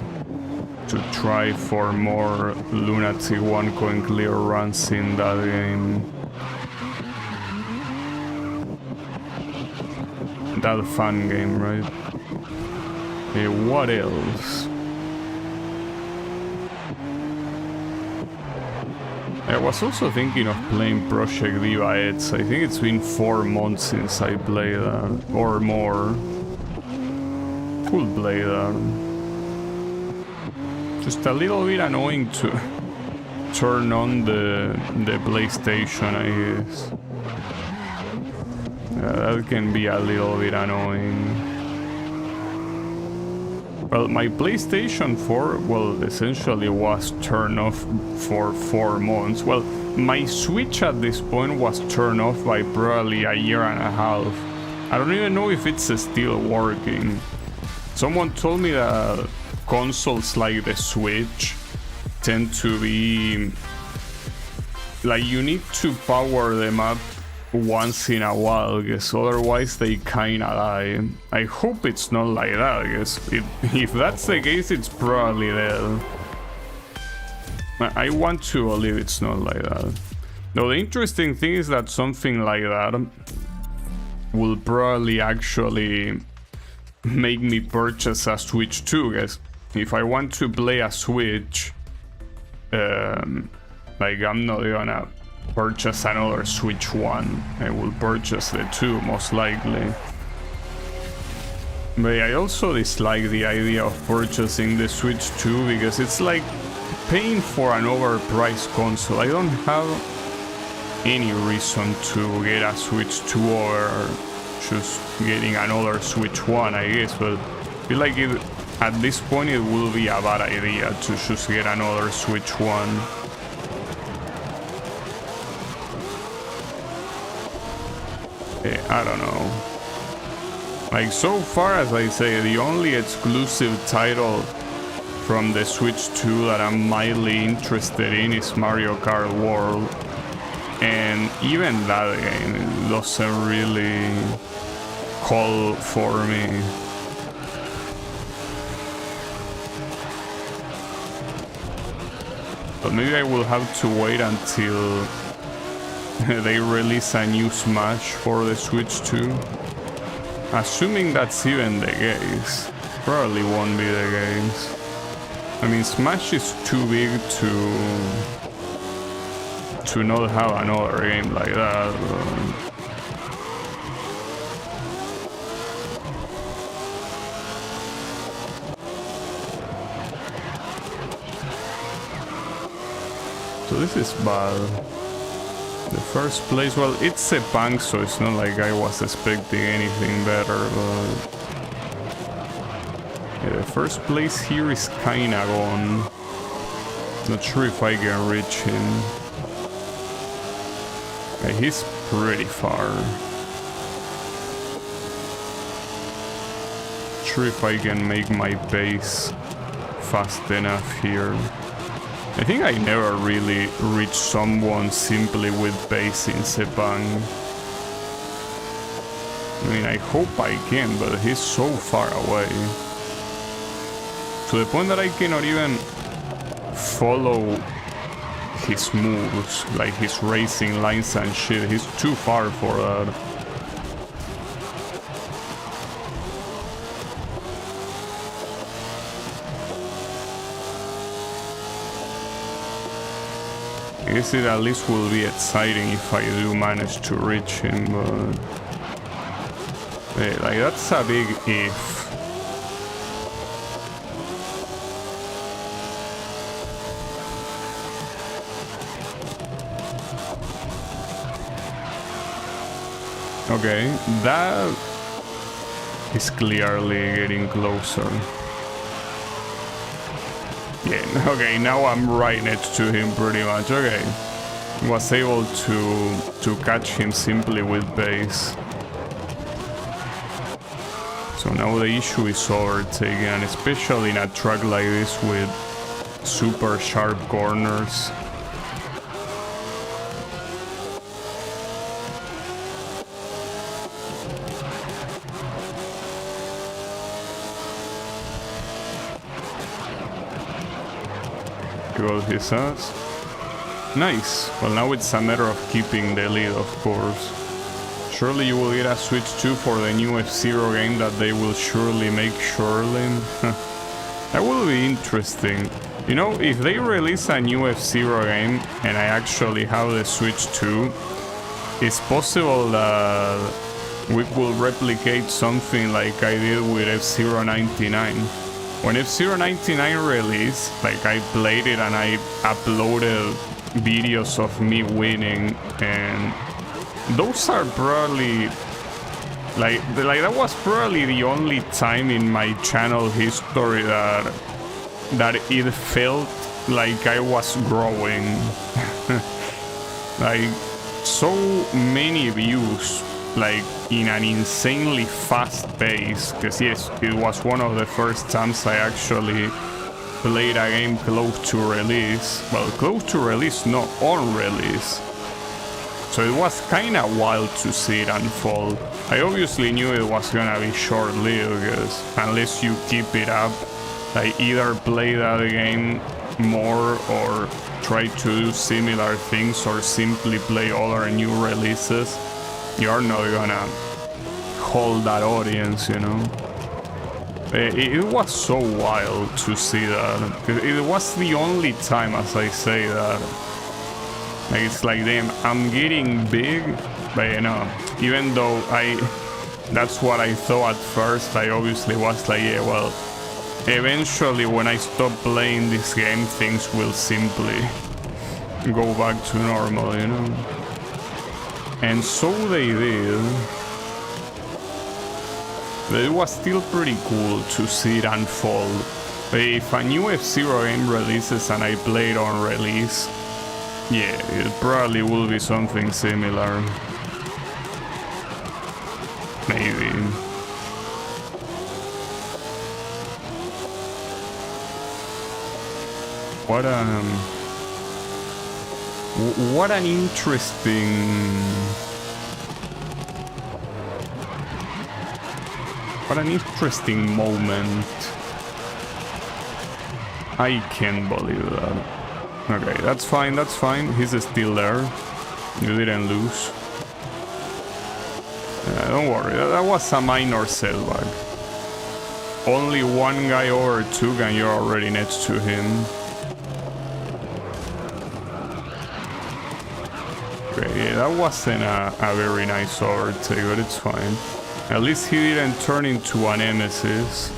try for more Lunatic one coin clear runs in that game. That fun game, right? What else? I was also thinking of playing Project Diva Eds. I think it's been 4 months since I played that, or more. Could play that. Just a little bit annoying to turn on the PlayStation, I guess. That can be a little bit annoying. Well, my PlayStation 4, well, essentially was turned off for 4 months. Well, my Switch at this point was turned off by probably a year and a half. I don't even know if it's still working. Someone told me that consoles like the Switch tend to be... like, you need to power them up once in a while, because otherwise they kinda die. I hope it's not like that, because if that's the case, it's probably dead. I want to believe it's not like that. Now, the interesting thing is that something like that will probably actually make me purchase a Switch 2, guys. If I want to play a Switch, like, I'm not gonna purchase another Switch 1. I will purchase the 2 most likely. But I also dislike the idea of purchasing the Switch 2, because it's like paying for an overpriced console. I don't have any reason to get a Switch 2 or just getting another Switch 1, I guess, but I feel like at this point it will be a bad idea to just get another Switch 1. I don't know. Like, so far, as I say, the only exclusive title from the Switch 2 that I'm mildly interested in is Mario Kart World. And even that game doesn't really call for me. But maybe I will have to wait until they release a new Smash for the Switch 2. Assuming that's even the case. Probably won't be the case. I mean, Smash is too big to not have another game like that. So this is bad. The first place, well, it's Sepang, so it's not like I was expecting anything better, but... yeah, the first place here is kinda gone. Not sure if I can reach him. Yeah, he's pretty far. Not sure if I can make my pace fast enough here. I think I never really reached someone simply with base in Sepang. I mean, I hope I can, but he's so far away. To the point that I cannot even follow his moves, like his racing lines and shit. He's too far for that. I guess it at least will be exciting if I do manage to reach him, but... like, that's a big if. Okay, that is clearly getting closer. Yeah, okay, now I'm right next to him pretty much. Okay, was able to catch him simply with base. So now the issue is overtaken, and especially in a track like this with super sharp corners. Goes his ass. Nice. Well, now it's a matter of keeping the lead, of course. Surely you will get a Switch 2 for the new F-Zero game that they will surely make, surely. That will be interesting. You know, if they release a new F-Zero game and I actually have the Switch 2, it's possible that we will replicate something like I did with F-Zero 99. When F-Zero 99 released, like, I played it and I uploaded videos of me winning, and those are probably like that was probably the only time in my channel history that it felt like I was growing. Like, so many views, like, in an insanely fast pace, because yes, it was one of the first times I actually played a game close to release. Well, close to release, not on release. So it was kinda wild to see it unfold. I obviously knew it was gonna be short-lived, because unless you keep it up, like, either play that game more or try to do similar things or simply play other new releases, you're not gonna hold that audience, you know? It was so wild to see that. It was the only time, as I say, that, like, it's like, damn, I'm getting big, but, you know, even though that's what I thought at first, I obviously was like, yeah, well, eventually when I stop playing this game, things will simply go back to normal, you know? And so they did. But it was still pretty cool to see it unfold. If a new F-Zero game releases and I play it on release, yeah, it probably will be something similar. Maybe. What an interesting moment. I can't believe that. Okay, that's fine, that's fine. He's still there. You didn't lose. Don't worry, that was a minor setback. Only one guy overtook and you're already next to him. Okay, yeah, that wasn't a very nice overtake, but it's fine. At least he didn't turn into a nemesis.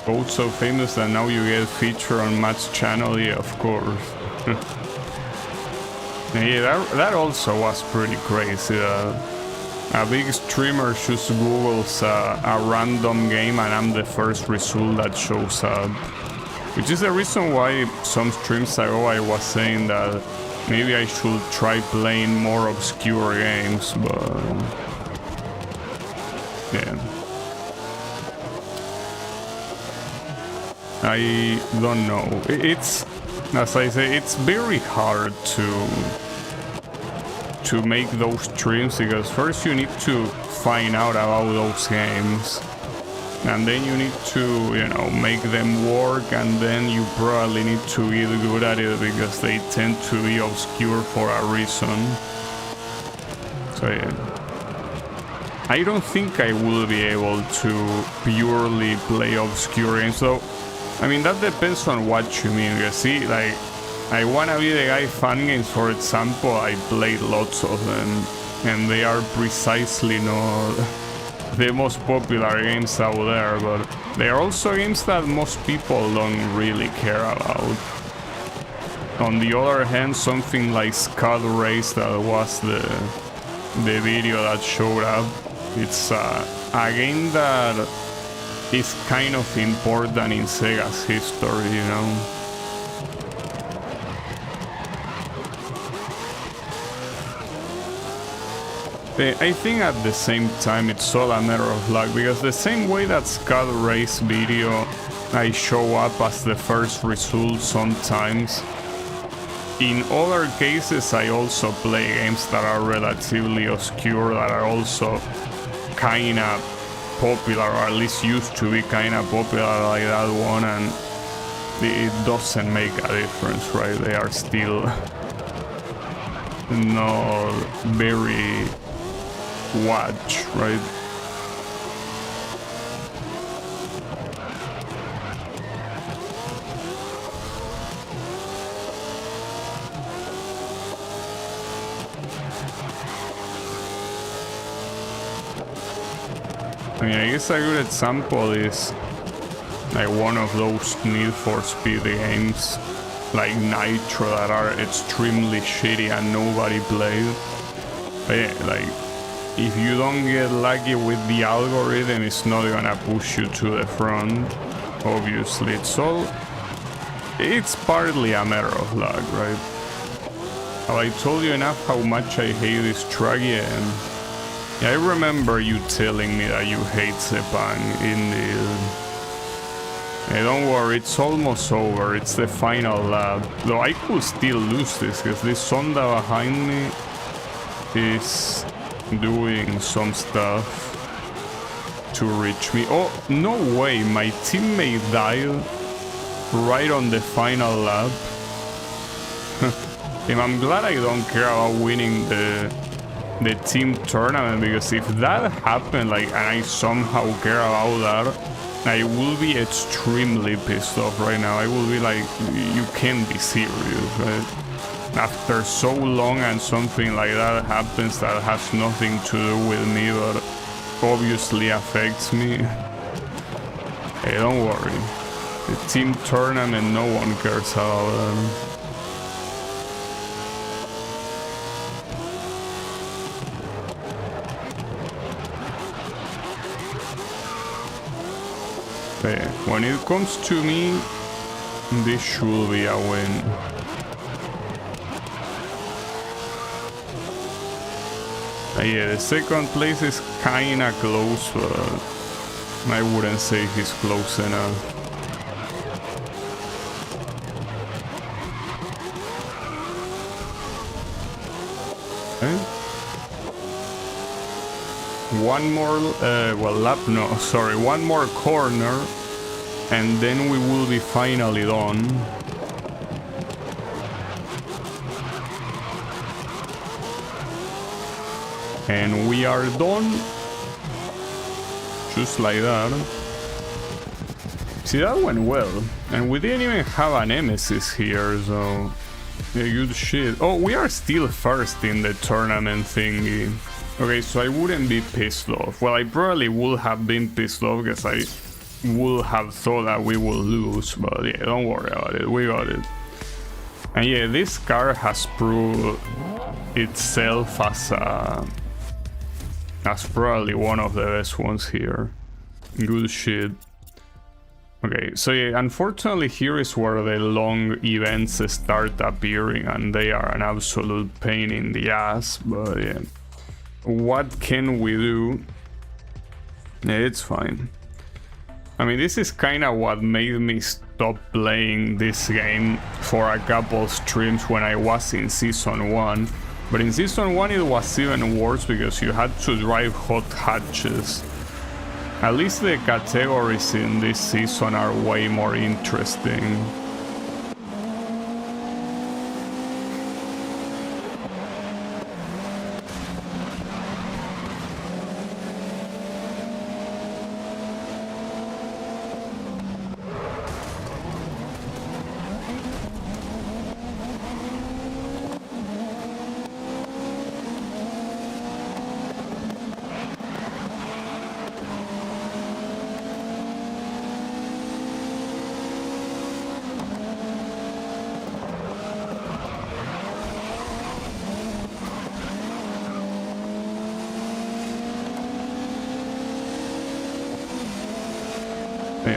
Both so famous that now you get featured on Matt's channel, yeah, of course. Yeah, that also was pretty crazy. A big streamer just Googles a random game and I'm the first result that shows up. Which is the reason why some streams ago I was saying that maybe I should try playing more obscure games, but yeah. I don't know. It's as I say, it's very hard to make those streams, because first you need to find out about those games, and then you need to, you know, make them work, and then you probably need to get good at it, because they tend to be obscure for a reason. So yeah, I don't think I will be able to purely play obscure games, though. I mean, that depends on what you mean. You see, like, I wanna be the guy. Fun games, for example, I played lots of them, and they are precisely not the most popular games out there, but they are also games that most people don't really care about. On the other hand, something like Scud Race, that was the video that showed up, it's a game that is kind of important in Sega's history, you know? I think at the same time it's all a matter of luck, because the same way that Scud Race video I show up as the first result sometimes, in other cases I also play games that are relatively obscure, that are also kinda popular, or at least used to be kinda popular, like that one, and it doesn't make a difference, right? They are still not very watch, right? I mean, I guess a good example is like one of those Need for Speed games like Nitro that are extremely shitty and nobody plays. But yeah, like, if you don't get lucky with the algorithm, it's not gonna push you to the front. Obviously, it's partly a matter of luck, right? Have I told you enough how much I hate this track? Yeah, I remember you telling me that you hate Sepang in the... Hey, don't worry, it's almost over. It's the final lap. Though I could still lose this, because this Sonda behind me is doing some stuff to reach me. Oh, no way, my teammate died right on the final lap. And I'm glad I don't care about winning the team tournament, because if that happened, like, and I somehow care about that, I will be extremely pissed off right now. I will be like, you can't be serious, right? After so long and something like that happens that has nothing to do with me, but obviously affects me. Hey, don't worry. The team tournament, no one cares about them. Hey, when it comes to me, this should be a win. Yeah, the second place is kinda close, but I wouldn't say he's close enough. Okay. One more, one more corner, and then we will be finally done. And we are done. Just like that. See, that went well. And we didn't even have a nemesis here, so... Yeah, good shit. Oh, we are still first in the tournament thingy. Okay, so I wouldn't be pissed off. Well, I probably would have been pissed off, because I would have thought that we would lose. But yeah, don't worry about it. We got it. And yeah, this car has proved itself as probably one of the best ones here. Good shit. Okay, so yeah, unfortunately here is where the long events start appearing, and they are an absolute pain in the ass, but yeah. What can we do? Yeah, it's fine. I mean, this is kind of what made me stopped playing this game for a couple streams when I was in Season 1. But in Season 1 it was even worse because you had to drive hot hatches. At least the categories in this season are way more interesting.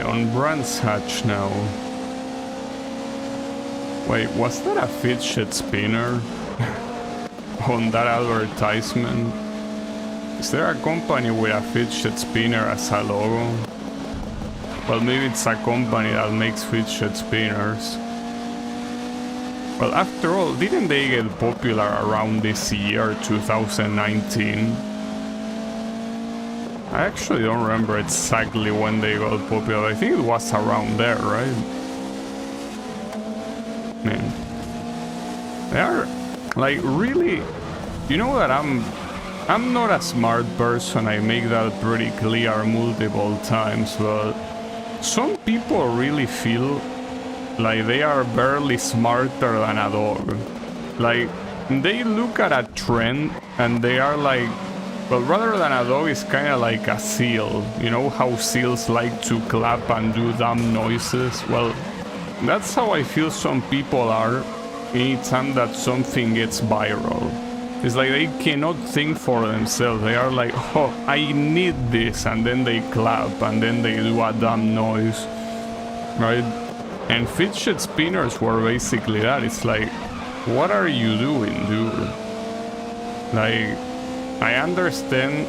On Brands Hatch now. Wait, was that a fidget spinner on that advertisement? Is there a company with a fidget spinner as a logo? Well, maybe it's a company that makes fidget spinners. Well, after all, didn't they get popular around this year, 2019? I actually don't remember exactly when they got popular. I think it was around there, right? Man. They are, like, really... You know that I'm not a smart person, I make that pretty clear multiple times, but some people really feel like they are barely smarter than a dog. Like, they look at a trend and they are like, well, rather than a dog, it's kind of like a seal. You know how seals like to clap and do dumb noises? Well, that's how I feel some people are anytime that something gets viral. It's like they cannot think for themselves. They are like, oh, I need this, and then they clap, and then they do a dumb noise, right? And fidget spinners were basically that. It's like, what are you doing, dude? Like, I understand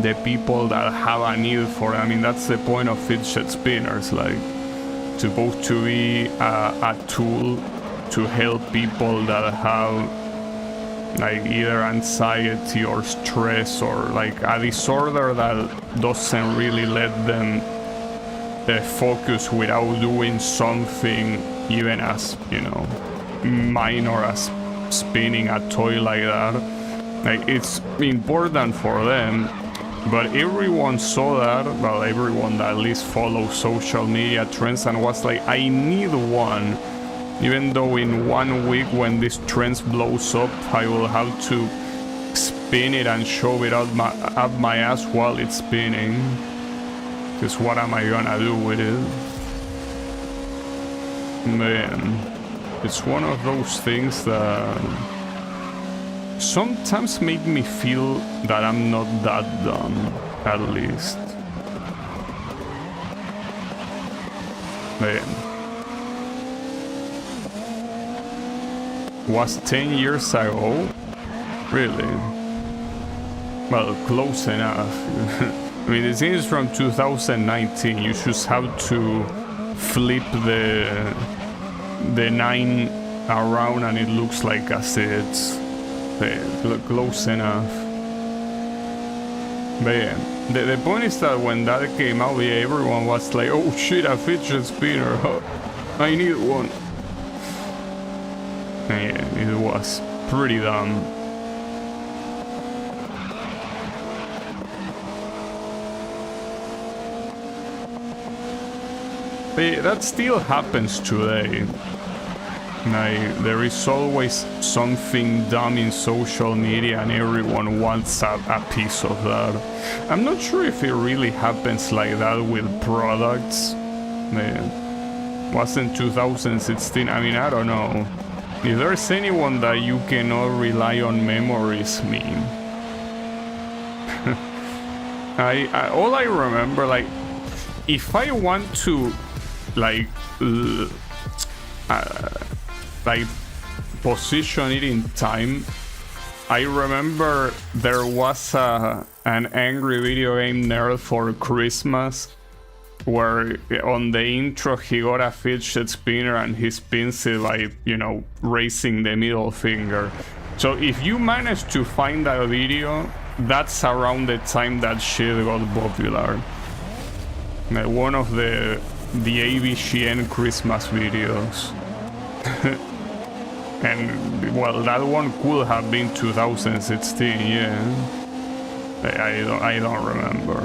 the people that have a need for it. I mean, that's the point of fidget spinners, like, supposed to be a tool to help people that have, like, either anxiety or stress or, like, a disorder that doesn't really let them focus without doing something even as, you know, minor as spinning a toy like that. Like, it's important for them, but everyone saw that, well, everyone that at least follows social media trends and was like, I need one, even though in 1 week when this trend blows up, I will have to spin it and shove it up my ass while it's spinning. Because what am I gonna do with it? Man, it's one of those things that sometimes make me feel that I'm not that dumb, at least. Man. Was 10 years ago? Really? Well, close enough. I mean, this is from 2019. You should have to flip the 9 around and it looks like a 6. Close enough. But yeah, the point is that when that came out, yeah, everyone was like, oh shit, a fidget spinner, I need one. And yeah, it was pretty dumb. But yeah, that still happens today. Like, there is always something dumb in social media and everyone wants a piece of that. I'm not sure if it really happens like that with products. Man, wasn't 2016? I mean, I don't know. If there's anyone that you cannot rely on memories, me. All I remember, like, if I want to, like position it in time, I remember there was an Angry Video Game Nerd for Christmas, where on the intro he got a fidget spinner and he spins it by, you know, raising the middle finger. So if you manage to find that video, that's around the time that shit got popular. One of the AVGN Christmas videos. And well, that one could have been 2016, yeah. I don't remember.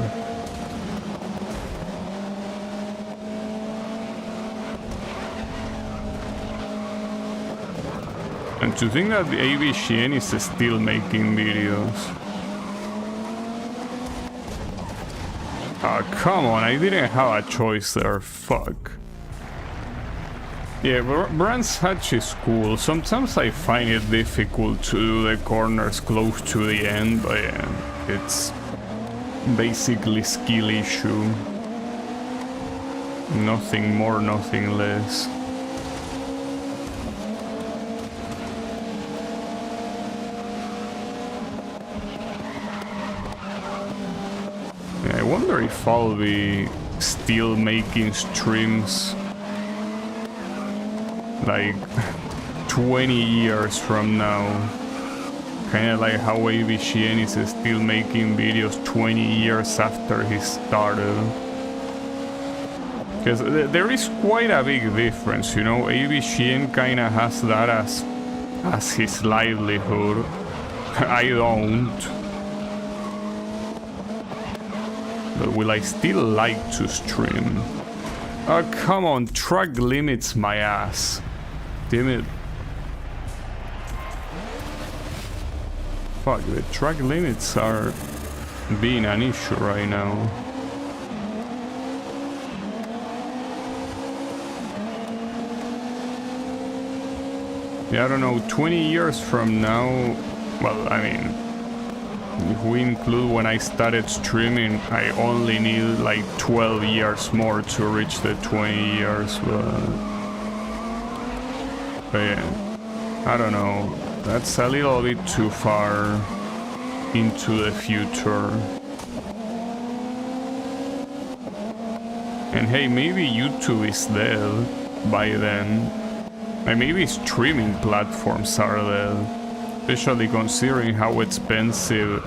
And to think that the AVGN is still making videos. Ah, come on, I didn't have a choice there, fuck. Yeah, Brands Hatch is cool. Sometimes I find it difficult to do the corners close to the end, but yeah, it's basically skill issue. Nothing more, nothing less. Yeah, I wonder if I'll be still making streams like 20 years from now. Kinda like how AVGN is still making videos 20 years after he started. Because there is quite a big difference, you know. AVGN kinda has that as his livelihood. I don't. But will I still like to stream? Oh, come on, track limits my ass. Damn it. Fuck, the track limits are being an issue right now. Yeah, I don't know, 20 years from now, well, I mean, if we include when I started streaming, I only need like 12 years more to reach the 20 years, but yeah, I don't know, that's a little bit too far into the future. And hey, maybe YouTube is dead by then. And maybe streaming platforms are dead. Especially considering how expensive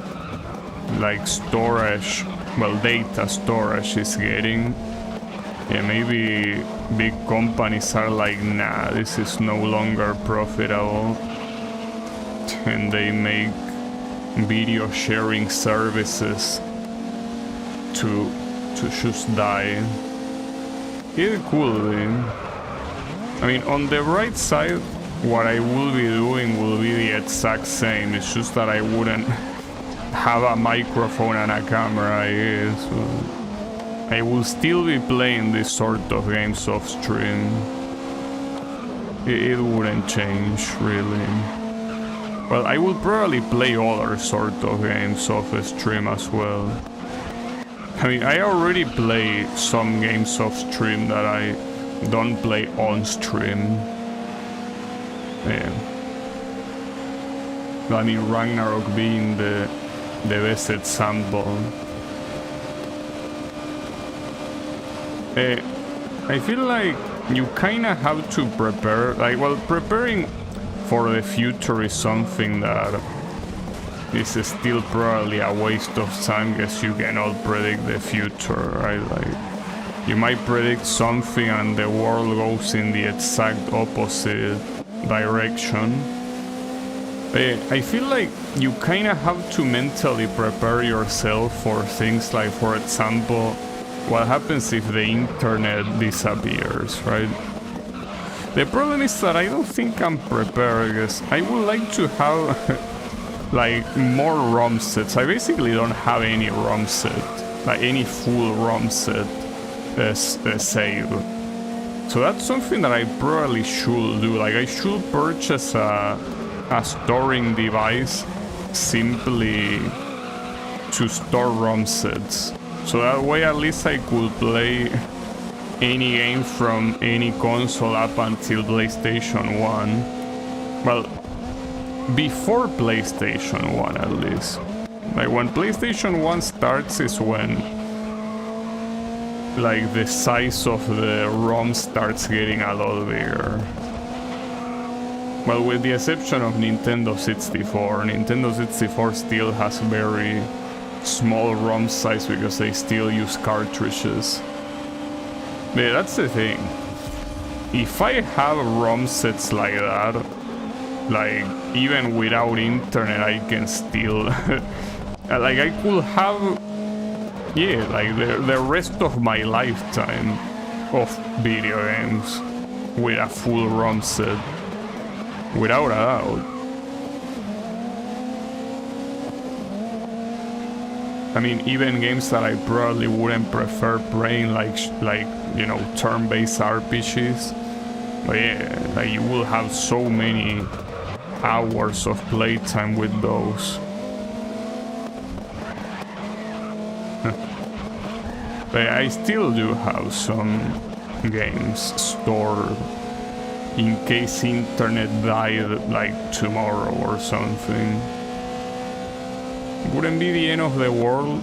like storage, well, data storage is getting. Yeah, maybe big companies are like, nah, this is no longer profitable, and they make video sharing services to just die. It could be. I mean, on the right side, what I will be doing will be the exact same. It's just that I wouldn't have a microphone and a camera, I guess. I will still be playing this sort of games off stream. It wouldn't change, really. Well, I will probably play other sort of games off stream as well. I mean, I already play some games off stream that I don't play on stream. Yeah. I mean, Ragnarok being the best example. I feel like you kinda have to prepare, like, well, preparing for the future is something that is still probably a waste of time because you cannot predict the future, right? Like, you might predict something and the world goes in the exact opposite direction. I feel like you kinda have to mentally prepare yourself for things like, for example, what happens if the internet disappears, right? The problem is that I don't think I'm prepared because I would like to have like more ROM sets. I basically don't have any ROM set, like any full ROM set saved. So that's something that I probably should do. Like, I should purchase a storing device simply to store ROM sets. So that way at least I could play any game from any console up until PlayStation 1. Well, before PlayStation 1 at least. Like, when PlayStation 1 starts is when like the size of the ROM starts getting a lot bigger. Well, with the exception of Nintendo 64. Nintendo 64 still has very small ROM size because they still use cartridges. But that's the thing. If I have ROM sets like that, like even without internet, I can still like I could have, yeah, like the rest of my lifetime of video games with a full ROM set, without a doubt. I mean, even games that I probably wouldn't prefer playing, like you know, turn-based RPGs. But yeah, like you will have so many hours of playtime with those. But I still do have some games stored in case internet died like tomorrow or something. Wouldn't be the end of the world,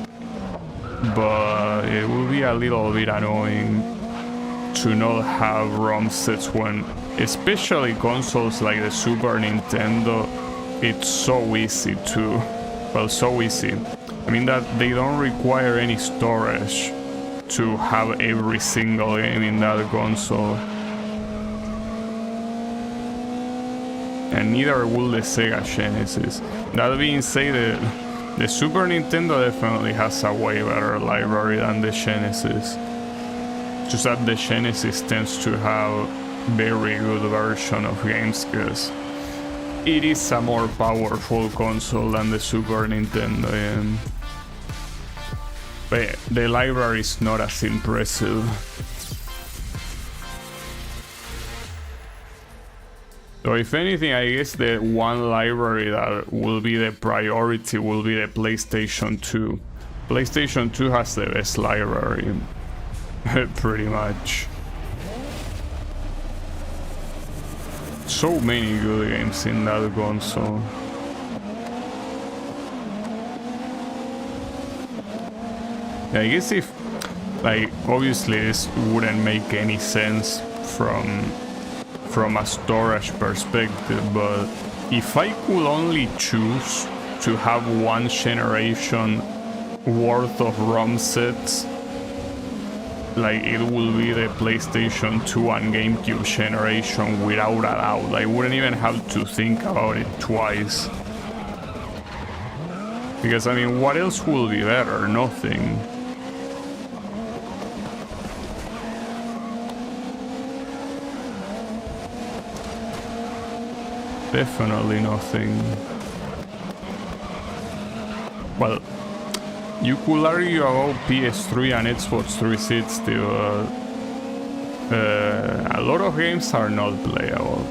but it would be a little bit annoying to not have ROM sets when, especially consoles like the Super Nintendo, it's so easy to, well, so easy. I mean that they don't require any storage to have every single game in that console. And neither will the Sega Genesis. That being said, the Super Nintendo definitely has a way better library than the Genesis. Just that the Genesis tends to have very good version of games because it is a more powerful console than the Super Nintendo. And but the library is not as impressive. So if anything, I guess the one library that will be the priority will be the PlayStation 2. PlayStation 2 has the best library, pretty much. So many good games in that console. I guess if, like, obviously this wouldn't make any sense from a storage perspective, but if I could only choose to have one generation worth of ROM sets, like it will be the PlayStation 2 and GameCube generation without a doubt. I wouldn't even have to think about it twice. Because I mean, what else will be better? Nothing. Definitely nothing. Well, you could argue about PS3 and Xbox 360, but a lot of games are not playable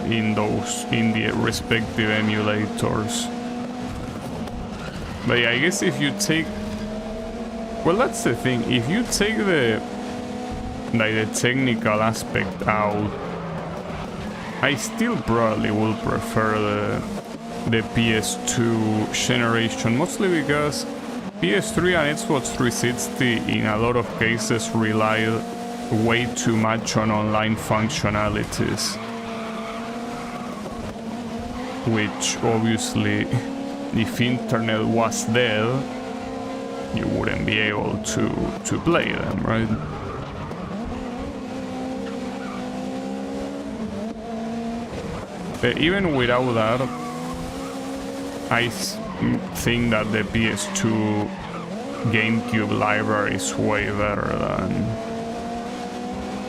in the respective emulators. But yeah, I guess if you take, well, that's the thing. If you take the technical aspect out, I still probably would prefer the PS2 generation, mostly because PS3 and Xbox 360 in a lot of cases rely way too much on online functionalities, which obviously, if internet was dead, you wouldn't be able to play them, right? But even without that, I think that the PS2 GameCube library is way better than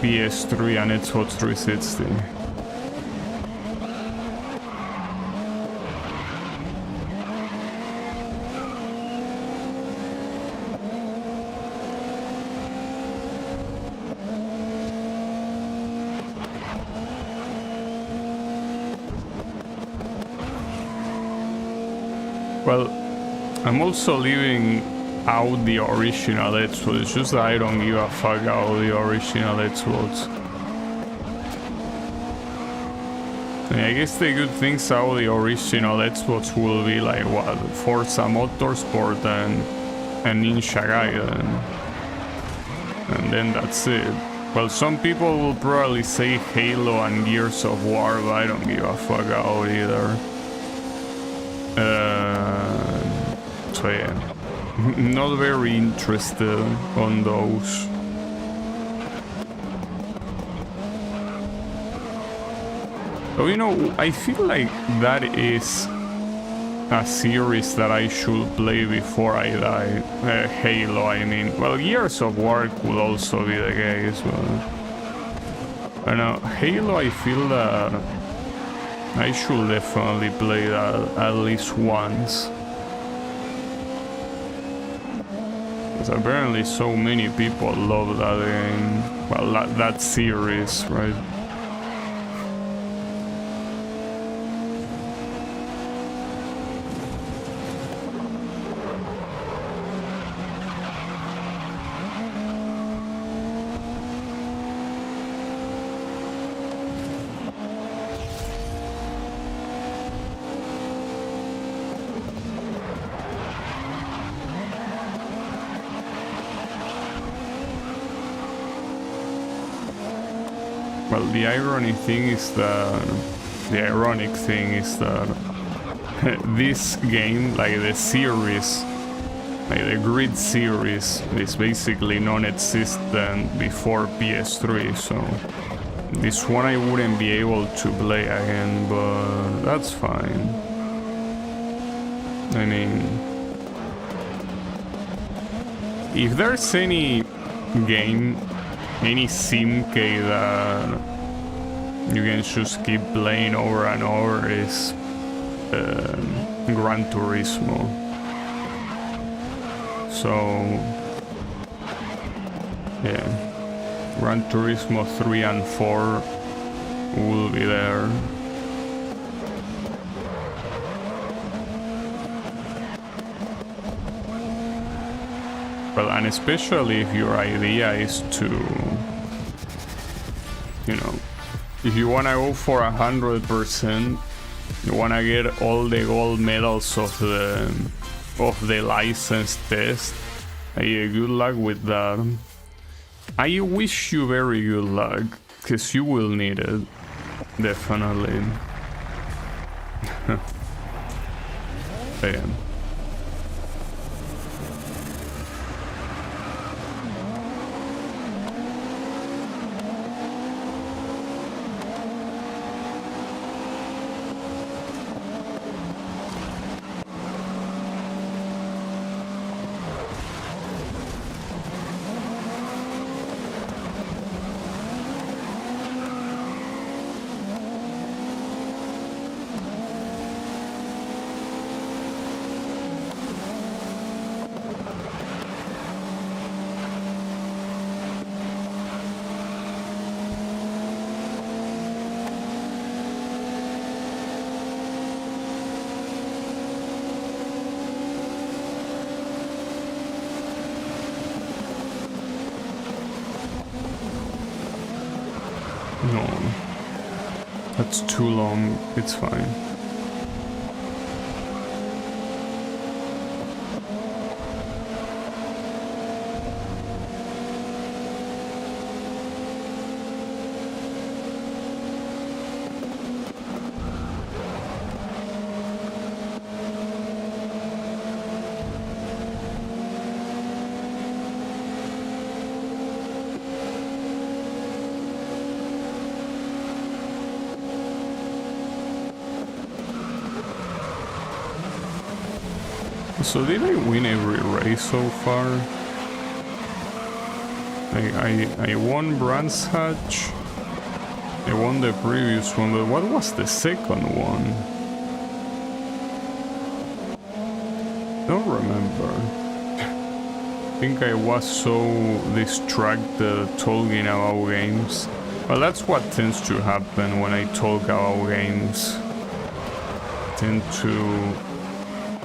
PS3 and Xbox 360. Well, I'm also leaving out the original Xbox, it's just that I don't give a fuck about the original Xbox. I guess the good things about the original Xbox will be like what, Forza Motorsport and Ninja Gaiden. and then that's it. Well, some people will probably say Halo and Gears of War, but I don't give a fuck out either. So yeah, not very interested on those. So, you know, I feel like that is a series that I should play before I die. Halo, I mean. Well, Gears of War could also be the case, but I don't know. Halo, I feel that I should definitely play that at least once. Because apparently so many people love that game. Well, that series, right? Well, the ironic thing is that this game, like the series, like the Grid series, is basically non-existent before PS3, so this one I wouldn't be able to play again, but that's fine. I mean, if there's any game, any Simcade that you can just keep playing over and over, is Gran Turismo. So yeah, Gran Turismo 3 and 4 will be there. Well, and especially if your idea is to, you know, if you wanna go for 100%, you wanna get all the gold medals of the license test. Good luck with that. I wish you very good luck, because you will need it, definitely. Damn. No, that's too long, it's fine. So did I win every race so far? I won Brands Hatch. I won the previous one, but what was the second one? Don't remember. I think I was so distracted talking about games. Well, that's what tends to happen when I talk about games.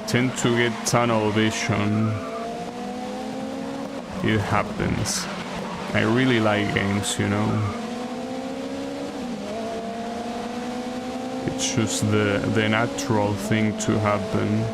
Tend to get tunnel vision. It happens. I really like games, you know. It's just the natural thing to happen.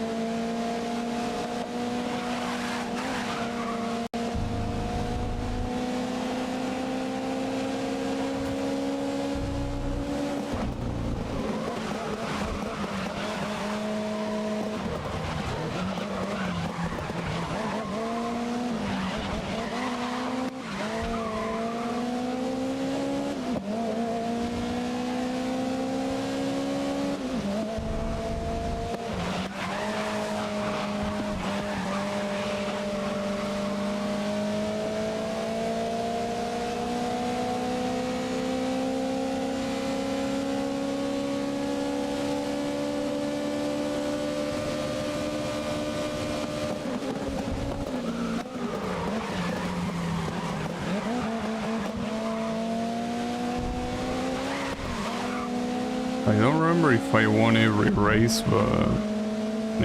I don't remember if I won every race, but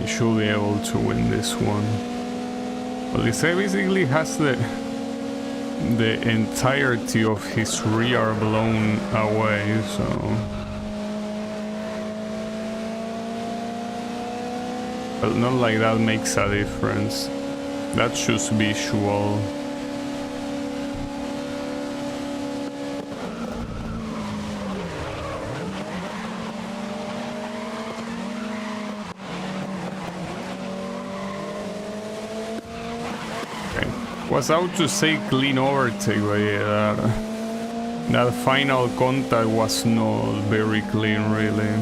I should be able to win this one. Well, this guy basically has the entirety of his rear blown away, so... Well, not like that makes a difference. That's just visual. Was out to say clean overtake, but yeah, that final contact was not very clean, really.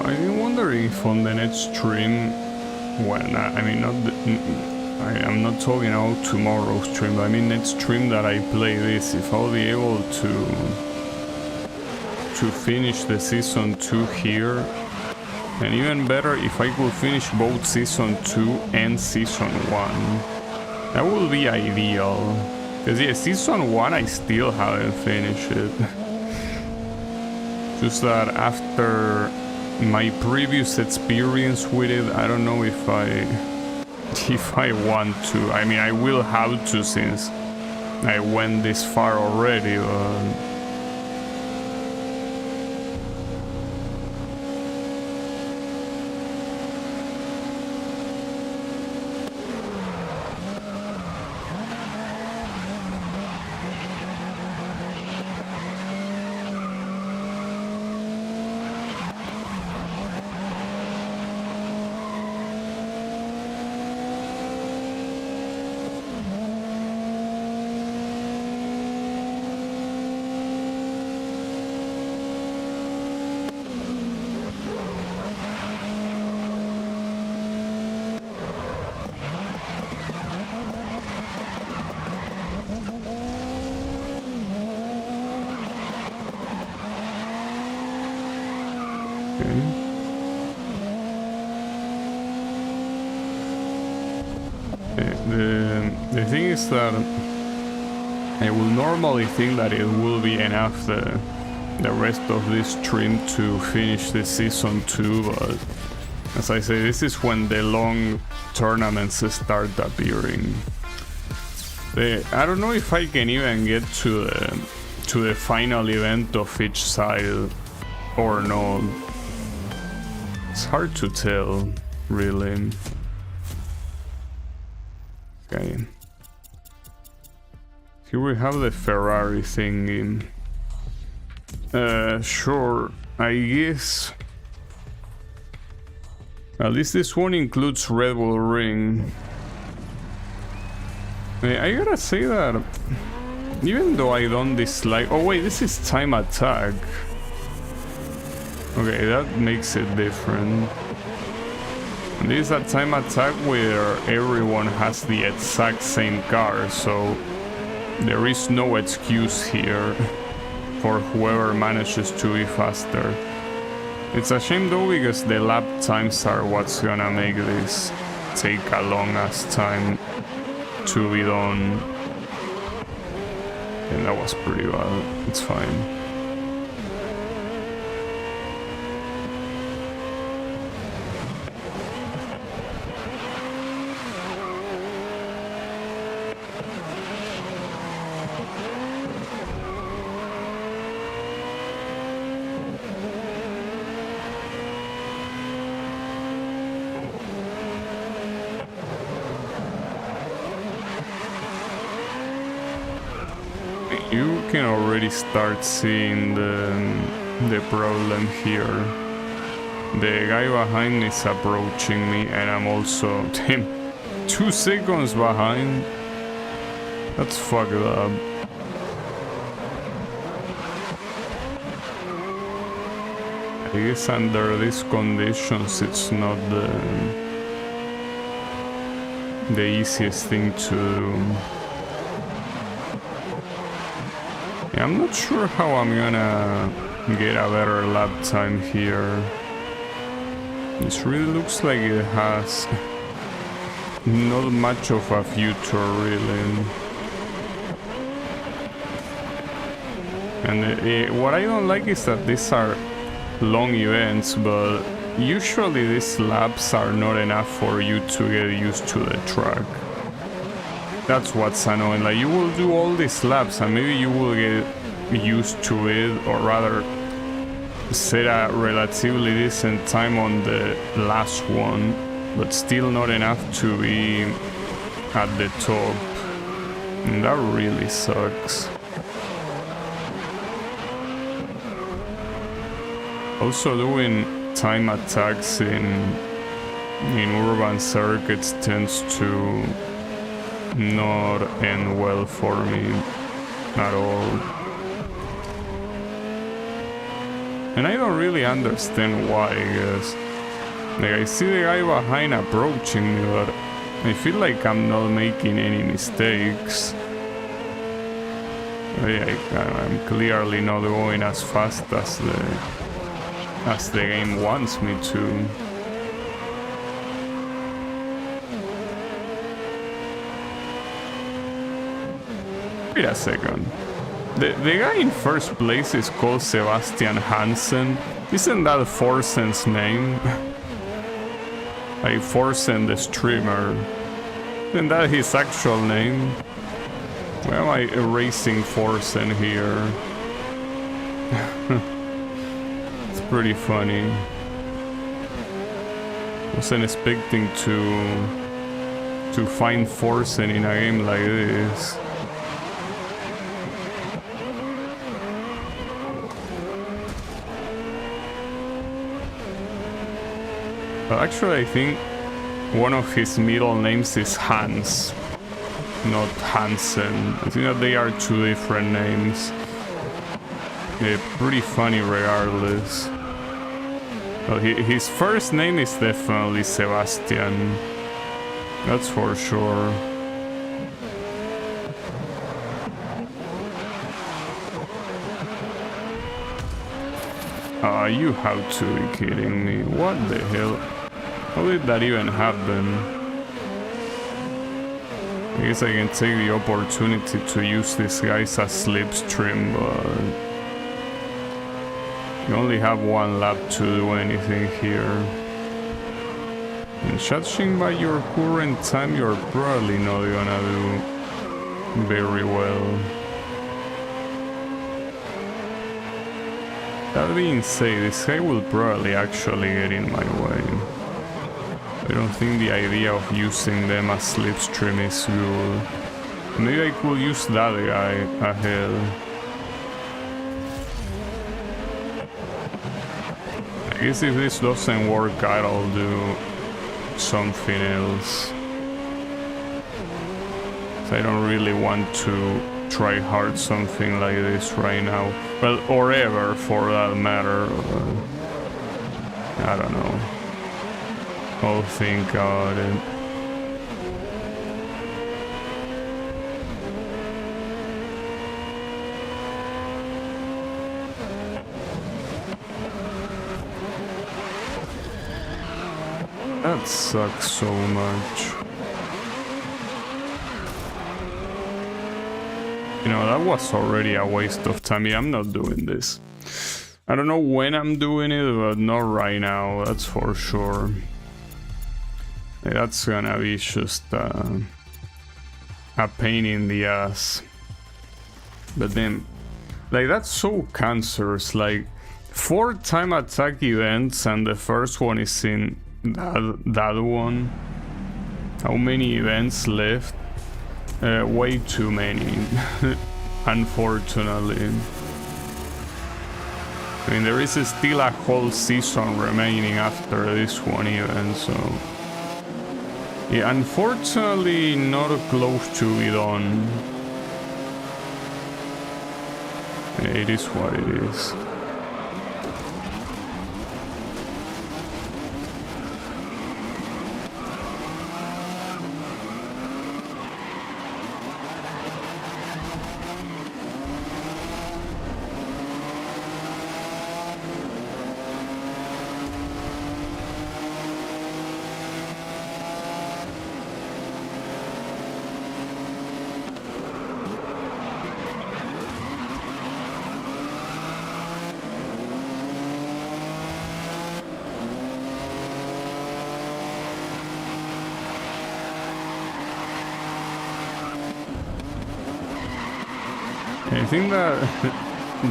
I'm wondering if on the next stream, when I mean I'm not talking about tomorrow's stream, but I mean next stream that I play this, if I'll be able to finish the season 2 here, and even better if I could finish both season 2 and season 1. That would be ideal. Because yeah, season 1 I still haven't finished it. Just that after my previous experience with it, I don't know if I want to. I mean, I will have to since I went this far already, but... The thing is that I will normally think that it will be enough the rest of this stream to finish the season 2, but as I say, this is when the long tournaments start appearing. I don't know if I can even get to the final event of each side or not. It's hard to tell, really. Okay. Here we have the Ferrari thingy. Sure, I guess. At least this one includes Red Bull Ring. I gotta say that even though I don't dislike... Oh wait, this is Time Attack. Okay, that makes it different. And this is a Time Attack where everyone has the exact same car, so there is no excuse here for whoever manages to be faster. It's a shame though, because the lap times are what's gonna make this take a long ass time to be done. And that was pretty bad. It's fine. can already start seeing the problem here. The guy behind me is approaching me, and I'm also, damn, 2 seconds behind. That's fucked up. I guess under these conditions it's not the easiest thing to do. Yeah, I'm not sure how I'm gonna get a better lap time here. This really looks like it has not much of a future, really. And what I don't like is that these are long events, but usually these laps are not enough for you to get used to the track. That's what's annoying. Like, you will do all these laps and maybe you will get used to it, or rather set a relatively decent time on the last one, but still not enough to be at the top. And that really sucks. Also, doing time attacks in urban circuits tends to not end well for me at all. And I don't really understand why, I guess. Like, I see the guy behind approaching me, but I feel like I'm not making any mistakes. I'm clearly not going as fast as the game wants me to. Wait a second. The guy in first place is called Sebastian Hansen. Isn't that Forsen's name? Like Forsen the streamer. Isn't that his actual name? Why am I erasing Forsen here? It's pretty funny. Wasn't expecting to find Forsen in a game like this. But actually, I think one of his middle names is Hans, not Hansen. I think that they are two different names. They're pretty funny regardless. Well, his first name is definitely Sebastian. That's for sure. You have to be kidding me. What the hell? How did that even happen? I guess I can take the opportunity to use this guy's as slipstream, but you only have one lap to do anything here. And judging by your current time, you're probably not gonna do very well. That being said, this guy will probably actually get in my way. I don't think the idea of using them as slipstream is good. Maybe I could use that guy ahead. I guess if this doesn't work out, I'll do something else. I don't really want to try hard something like this right now. Well, or ever for that matter. I don't know. I'll think about it. That sucks so much. You know, that was already a waste of time. Yeah, I'm not doing this. I don't know when I'm doing it, but not right now, that's for sure. That's gonna be just a pain in the ass. But then, like, that's so cancerous. Like, 4 time attack events, and the first one is in that one. How many events left? Way too many. unfortunately. I mean, there is still a whole season remaining after this one even, so... Yeah, unfortunately not close to be done. It is what it is. I think that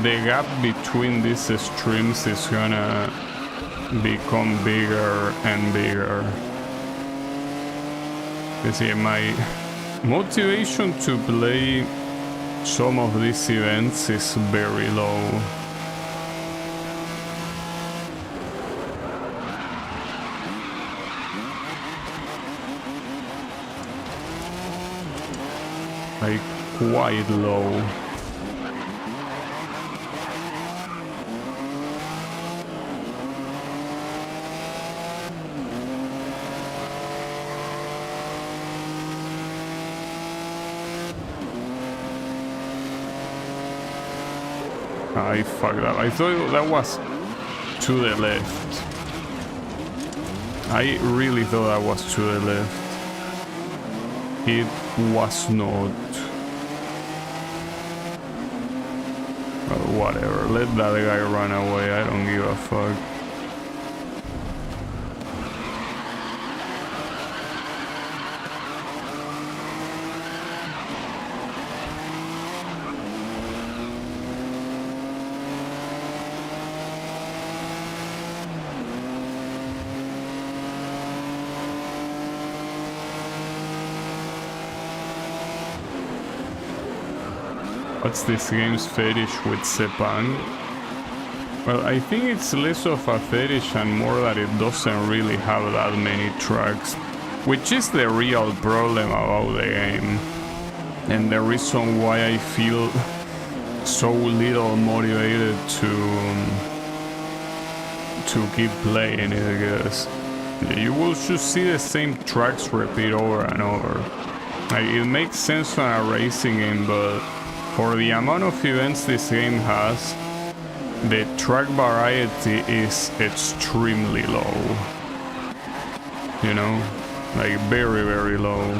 the gap between these streams is gonna become bigger and bigger. You see, my motivation to play some of these events is very low. Like, quite low. I fucked up. I thought that was to the left. I really thought that was to the left. It was not. Well, whatever. Let that guy run away. I don't give a fuck. What's this game's fetish with Sepang? Well, I think it's less of a fetish and more that it doesn't really have that many tracks, which is the real problem about the game. And the reason why I feel so little motivated to keep playing it, I guess. You will just see the same tracks repeat over and over. Like, it makes sense on a racing game, but for the amount of events this game has, the track variety is extremely low. You know? Like, very, very low.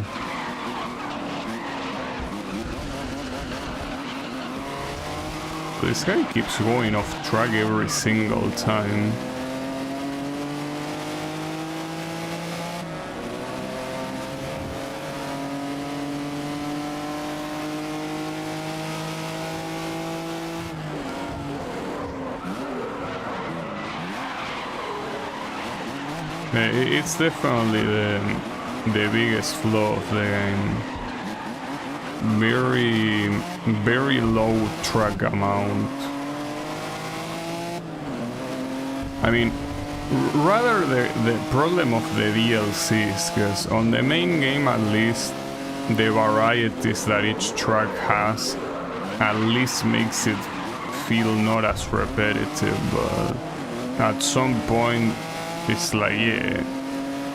This guy keeps going off track every single time. It's definitely the biggest flaw of the game. Very low track amount. I mean, rather the problem of the DLCs, because on the main game at least, the varieties that each track has at least makes it feel not as repetitive, but at some point it's like, yeah,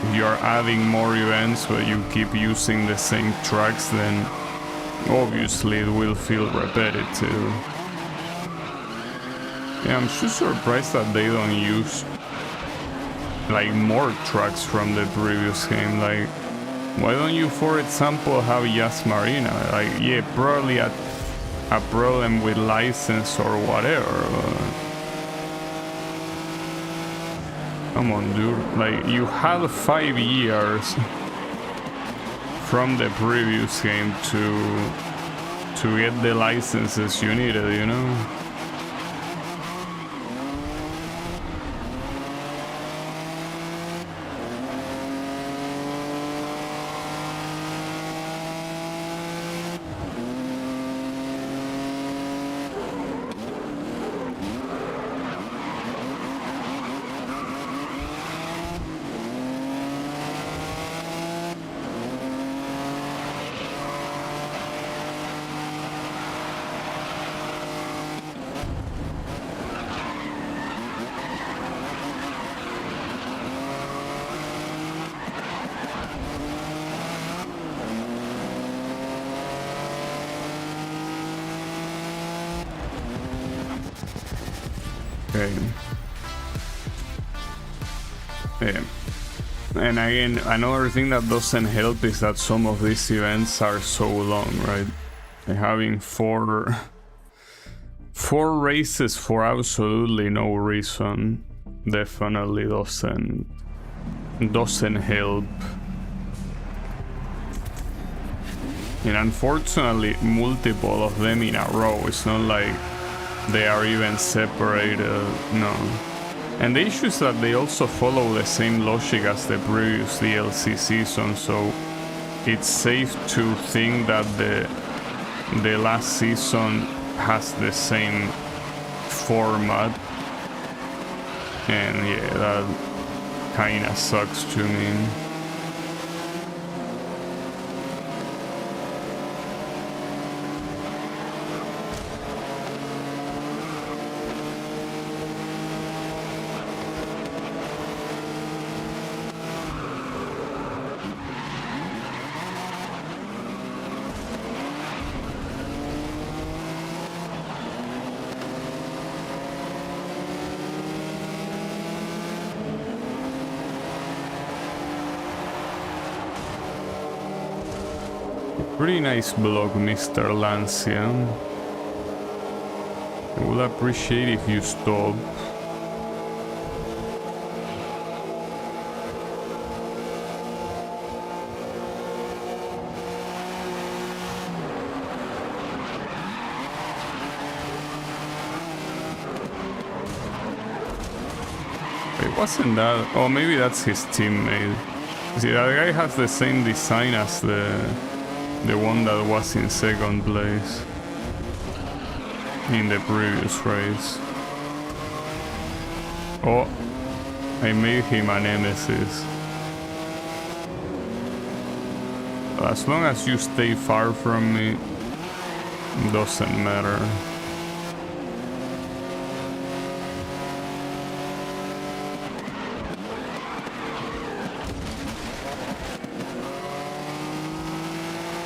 if you're adding more events but you keep using the same tracks, then obviously it will feel repetitive. Yeah, I'm just surprised that they don't use like more tracks from the previous game. Like, why don't you, for example, have Yas Marina? Like, yeah, probably a problem with license or whatever, but come on, dude. Like, you had 5 years from the previous game to get the licenses you needed, you know? Okay. Yeah. And again, another thing that doesn't help is that some of these events are so long, right? Having four races for absolutely no reason definitely doesn't help. And unfortunately, multiple of them in a row. It's not like they are even separated. No. And the issue is that they also follow the same logic as the previous DLC season, so it's safe to think that the last season has the same format. And yeah, that kinda sucks to me. Pretty nice block, Mr. Lancian. I would appreciate if you stop. It wasn't that. Oh, maybe that's his teammate. See, that guy has the same design as the one that was in second place in the previous race. Oh, I made him a nemesis. As long as you stay far from me, it doesn't matter.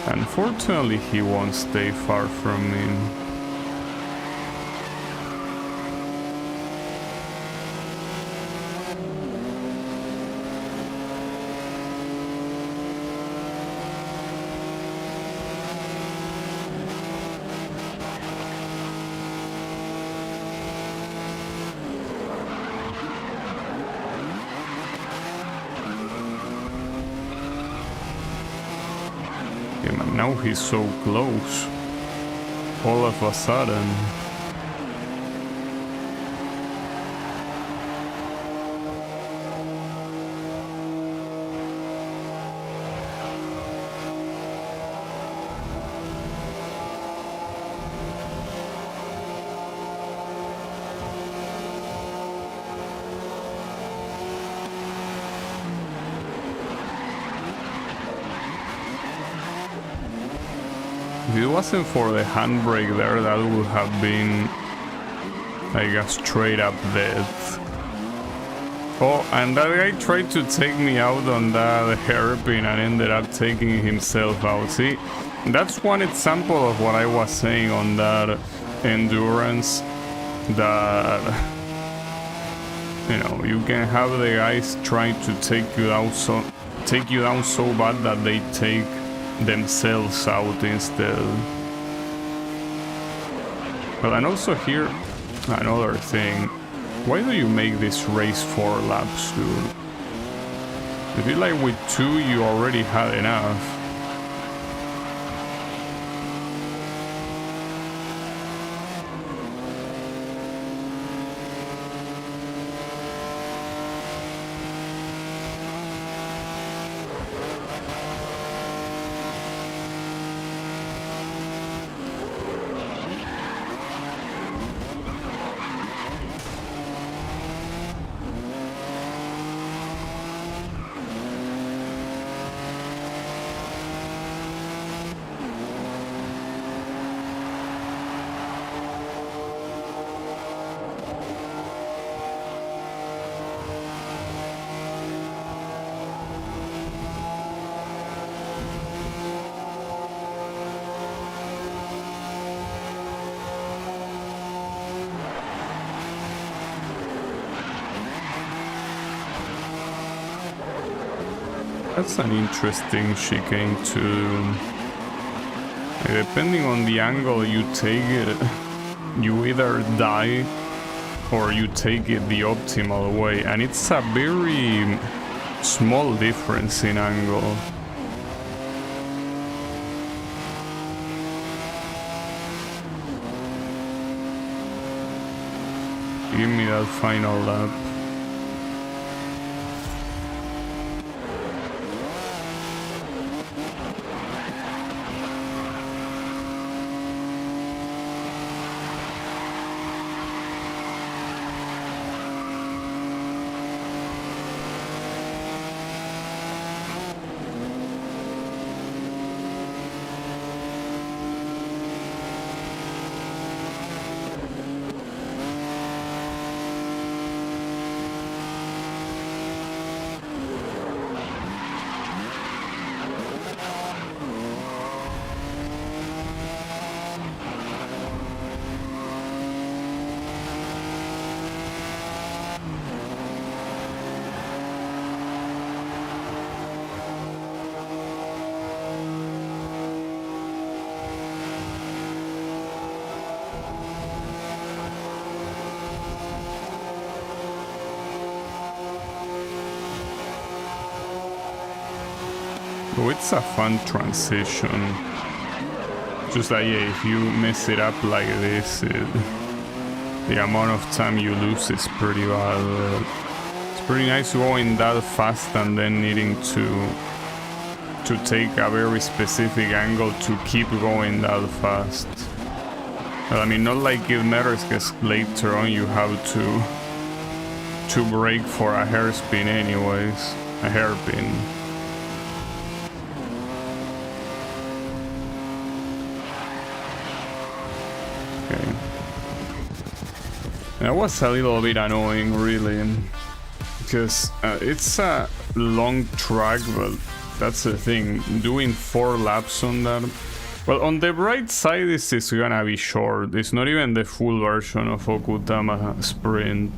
Unfortunately, he won't stay far from me. Now he's so close, all of a sudden. If it wasn't for the handbrake there, that would have been like a straight up death. Oh, and that guy tried to take me out on that hairpin and ended up taking himself out. See, that's one example of what I was saying on that endurance, that, you know, you can have the guys trying to take you down so bad that they take themselves out instead. Well, and also here, another thing. Why do you make this race 4 laps, dude? I feel like with 2 you already had enough. That's an interesting chicane too. Depending on the angle you take it, you either die or you take it the optimal way, and it's a very small difference in angle. Give me that final lap. Oh, it's a fun transition. Just like, yeah, if you mess it up like this, the amount of time you lose is pretty bad. It's pretty nice going that fast and then needing to take a very specific angle to keep going that fast. But, I mean, not like it matters because later on you have to brake for a hairspin anyways, a hairpin. That was a little bit annoying, really, because it's a long track, but that's the thing, doing 4 laps on that. Well, on the bright side, this is gonna be short. It's not even the full version of Okutama Sprint.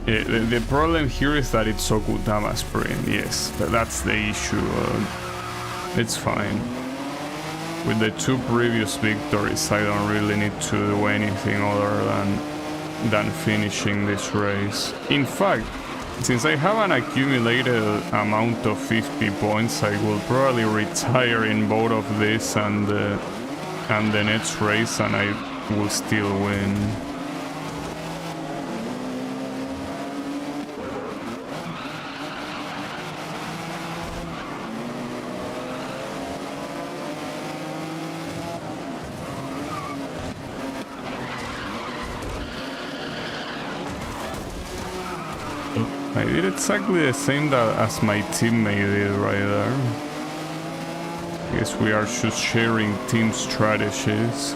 The problem here is that it's Okutama Sprint, yes, that's the issue. It's fine. With the 2 previous victories, I don't really need to do anything other than finishing this race. In fact, since I have an accumulated amount of 50 points, I will probably retire in both of this and the next race, and I will still win. I did exactly the same as my teammate did right there. I guess we are just sharing team strategies.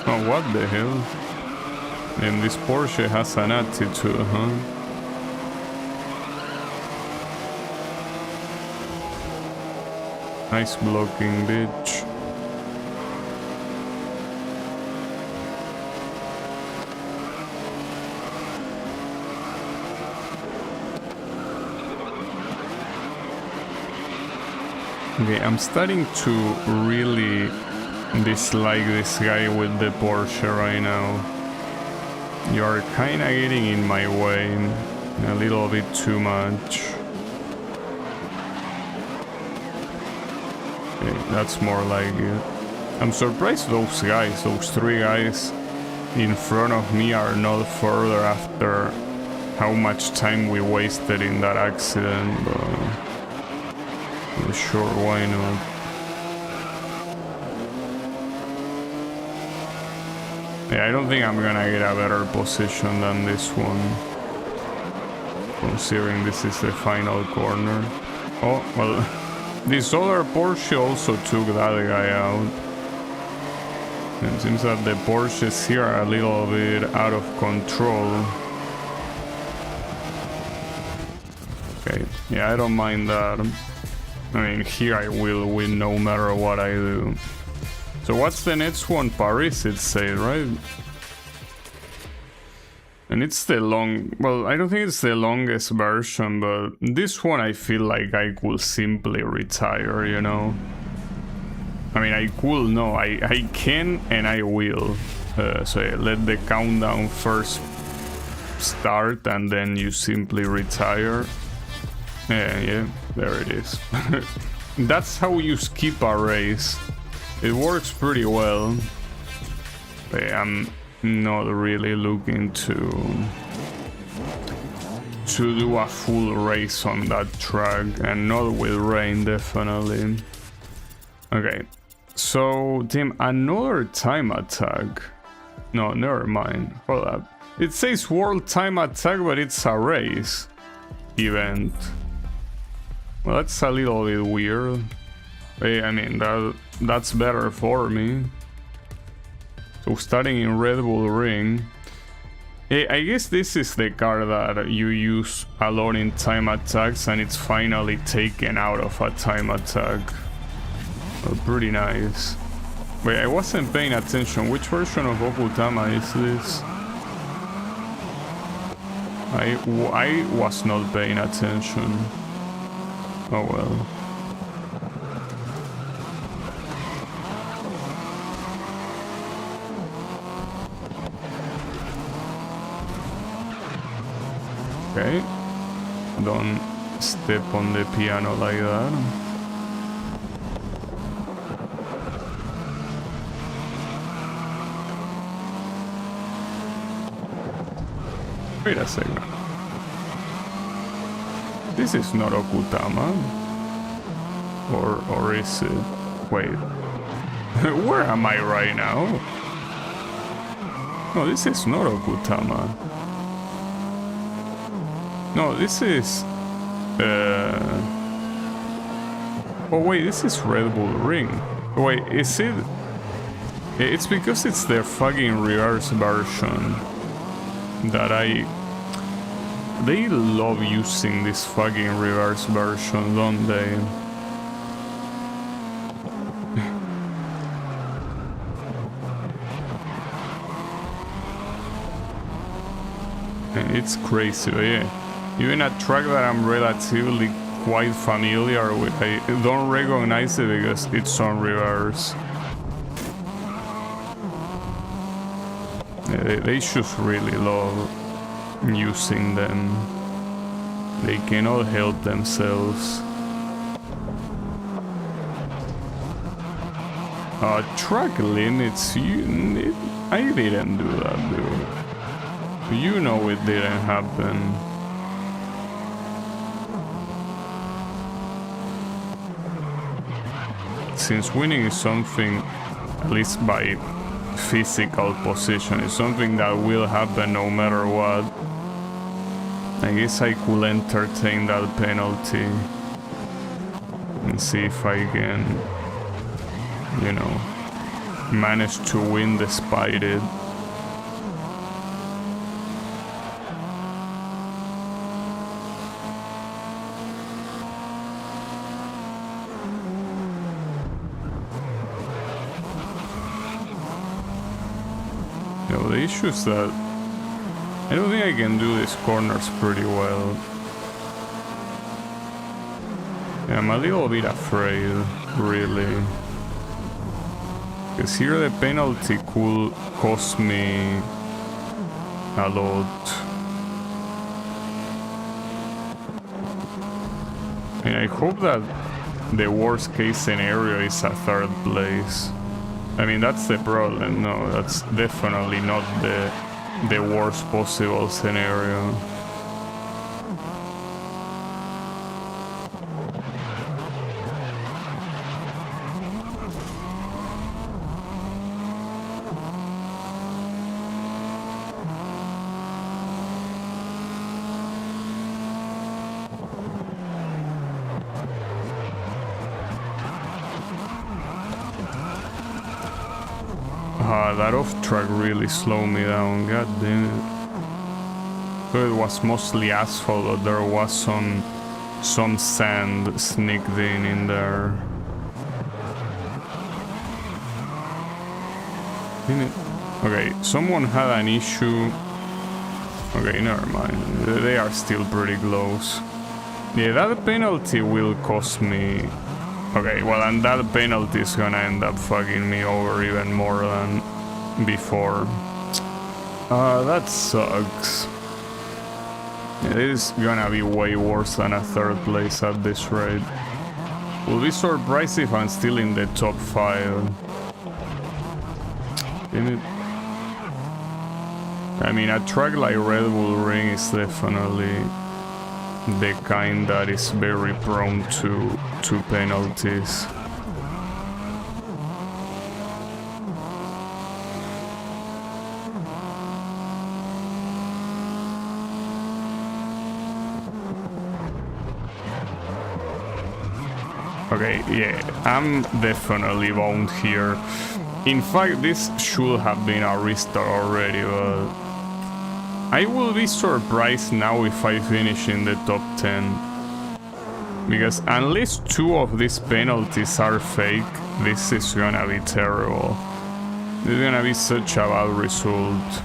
Oh, what the hell? And this Porsche has an attitude, huh? Nice blocking, bitch. Okay, I'm starting to really dislike this guy with the Porsche right now. You're kinda getting in my way a little bit too much. Okay, that's more like it. I'm surprised those 3 guys in front of me are not further after how much time we wasted in that accident, but sure, why not? Yeah, I don't think I'm gonna get a better position than this one, considering this is the final corner. Oh, well, this other Porsche also took that guy out. It seems that the Porsches here are a little bit out of control. Okay, yeah, I don't mind that. I mean, here I will win no matter what I do. So what's the next one? Paris, it said, right? And it's the well, I don't think it's the longest version, but this one I feel like I could simply retire, you know? I mean, I could, no, I can and I will. So yeah, let the countdown first start and then you simply retire. Yeah, there it is. That's how you skip a race. It works pretty well. But I'm not really looking to do a full race on that track, and not with rain, definitely. Okay, so damn, another time attack. No, never mind. Hold up. It says world time attack, but it's a race event. Well, that's a little bit weird. I mean, that's better for me. So starting in Red Bull Ring. I guess this is the car that you use a lot in time attacks, and it's finally taken out of a time attack. Oh, pretty nice. Wait, I wasn't paying attention. Which version of Okutama is this? I was not paying attention. Oh well. Okay. Don't step on the piano like that. Wait a second. This is not Okutama. Or is it? Wait. Where am I right now? No, this is not Okutama. No, this is... Oh wait, this is Red Bull Ring. Wait, is it... It's because it's the fucking reverse version that They love using this fucking reverse version, don't they? It's crazy, but yeah. Even a track that I'm relatively quite familiar with, I don't recognize it because it's on reverse. Yeah, they just really love using them. They cannot help themselves. Track limits, I didn't do that, dude. You know it didn't happen. Since winning is something, at least by physical position, is something that will happen no matter what, I guess I could entertain that penalty and see if I can, you know, manage to win despite it. The issue is that I don't think I can do these corners pretty well. Yeah, I'm a little bit afraid, really. Because here the penalty could cost me a lot. And I hope that the worst case scenario is a third place. I mean, that's the problem. No, that's definitely not the worst possible scenario. That off track really slowed me down, god damn it. So it was mostly asphalt, but there was some some sand sneaked in there. Okay, someone had an issue. Okay, never mind. They are still pretty close. Yeah, that penalty will cost me. Okay, well, and that penalty is gonna end up fucking me over even more than before. That sucks. It is gonna be way worse than a third place at this rate. Will be surprised if I'm still in the top 5. Damn it. I mean, a track like Red Bull Ring is definitely the kind that is very prone to penalties. Okay, yeah, I'm definitely bound here. In fact, this should have been a restart already, but I will be surprised now if I finish in the top 10. Because unless 2 of these penalties are fake, this is gonna be terrible. This is gonna be such a bad result.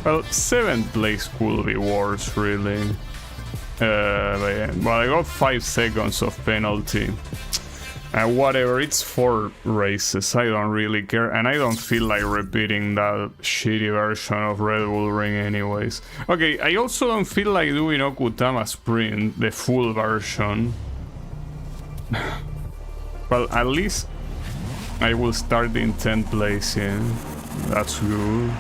Well, 7th place could be worse, really. But yeah. Well, I got 5 seconds of penalty. Whatever, it's 4 races, I don't really care, and I don't feel like repeating that shitty version of Red Bull Ring anyways. Okay, I also don't feel like doing Okutama Sprint, the full version. Well, at least I will start in 10th place, yeah. That's good.